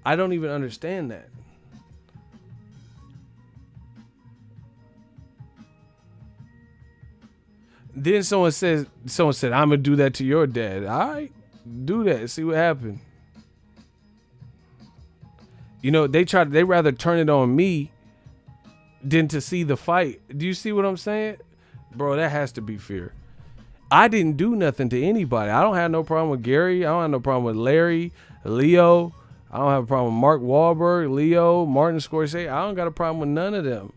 I don't even understand that. Then someone said, I'm gonna do that to your dad. All right, do that. See what happened. They rather turn it on me than to see the fight. Do you see what I'm saying? Bro, that has to be fear. I didn't do nothing to anybody. I don't have no problem with Gary. I don't have no problem with Larry, Leo. I don't have a problem with Mark Wahlberg, Leo, Martin Scorsese. I don't got a problem with none of them.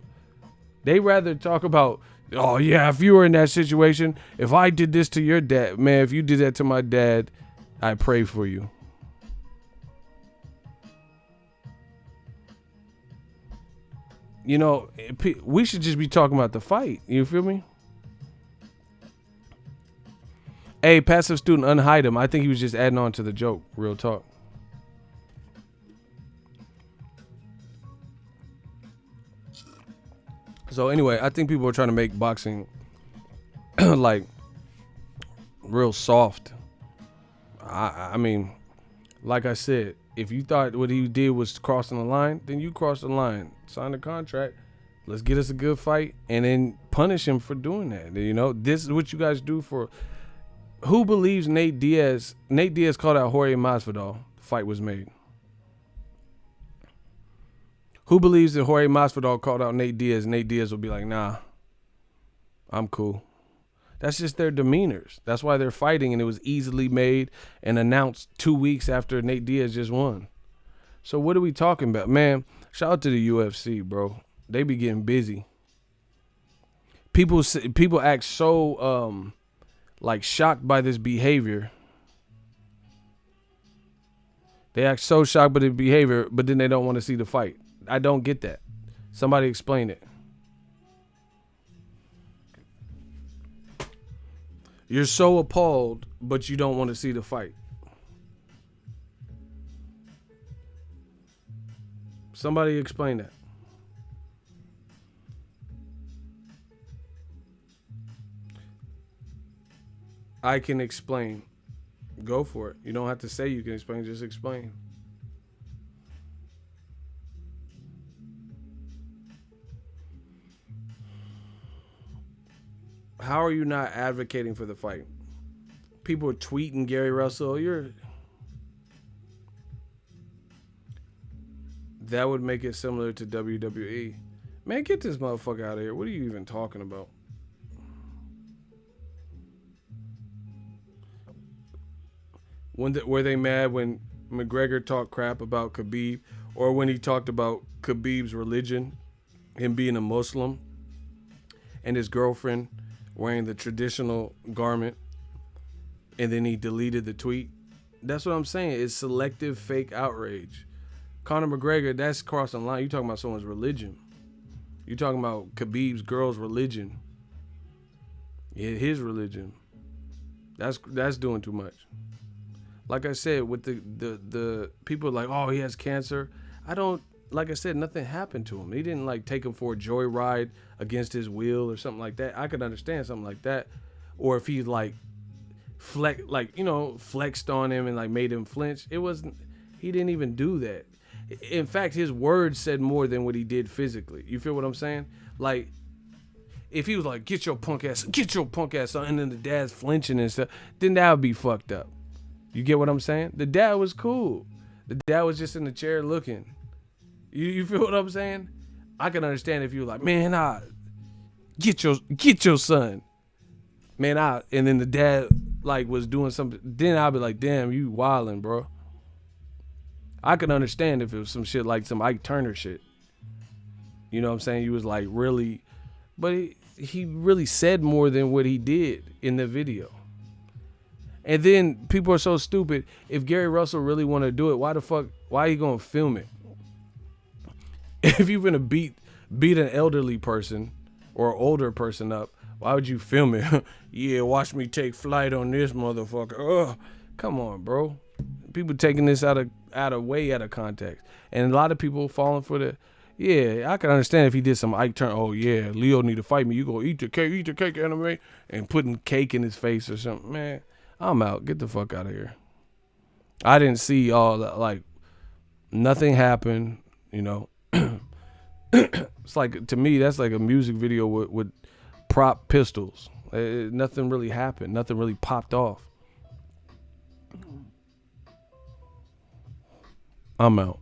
They rather talk about, oh yeah, if you were in that situation, if I did this to your dad, man, if you did that to my dad, I pray for you. We should just be talking about the fight. You feel me? Hey, passive student, unhide him. I think he was just adding on to the joke. Real talk. So anyway, I think people are trying to make boxing like real soft. I mean, like I said, if you thought what he did was crossing the line, then you crossed the line. Sign the contract. Let's get us a good fight and then punish him for doing that. This is what you guys do for. Who believes Nate Diaz? Nate Diaz called out Jorge Masvidal. The fight was made. Who believes that Jorge Masvidal called out Nate Diaz? Nate Diaz will be like, nah, I'm cool. That's just their demeanors. That's why they're fighting, and it was easily made and announced 2 weeks after Nate Diaz just won. So what are we talking about? Man, shout out to the UFC, bro. They be getting busy. People act so like shocked by this behavior. They act so shocked by the behavior, but then they don't want to see the fight. I don't get that. Somebody explain it. You're so appalled, but you don't want to see the fight. Somebody explain that. I can explain. Go for it. You don't have to say you can explain, just explain. How are you not advocating for the fight? People are tweeting Gary Russell. That would make it similar to WWE. Man, get this motherfucker out of here. What are you even talking about? Were they mad when McGregor talked crap about Khabib, or when he talked about Khabib's religion, him being a Muslim, and his girlfriend wearing the traditional garment, and then he deleted the tweet? That's what I'm saying. It's selective fake outrage. Conor McGregor, that's crossing the line. You talking about someone's religion. You talking about Khabib's girl's religion. Yeah, his religion. That's doing too much. Like I said, with the people like, oh, he has cancer. Like I said, nothing happened to him. He didn't like take him for a joyride against his will or something like that. I could understand something like that. Or if he like flexed on him and like made him flinch. He didn't even do that. In fact, his words said more than what he did physically. You feel what I'm saying? Like, if he was like, get your punk ass on, and then the dad's flinching and stuff, then that would be fucked up. You get what I'm saying? The dad was cool. The dad was just in the chair looking. You feel what I'm saying? I can understand if you were like, man, get your son. Man, and then the dad like was doing something. Then I'd be like, damn, you wildin', bro. I can understand if it was some shit like some Ike Turner shit. You know what I'm saying? You was like really, but he really said more than what he did in the video. And then people are so stupid. If Gary Russell really want to do it, why are you going to film it? If you're going to beat an elderly person or older person up, why would you film it? Yeah, watch me take flight on this motherfucker. Ugh. Come on, bro. People taking this out of context. And a lot of people falling for I can understand if he did some Ike Turner. Oh, yeah, Leo need to fight me. You go eat the cake, anime, and putting cake in his face or something. Man, I'm out. Get the fuck out of here. I didn't see all that. Like, nothing happened, you know. It's like, to me, that's like a music video with prop pistols. Nothing really happened. Nothing really popped off. I'm out.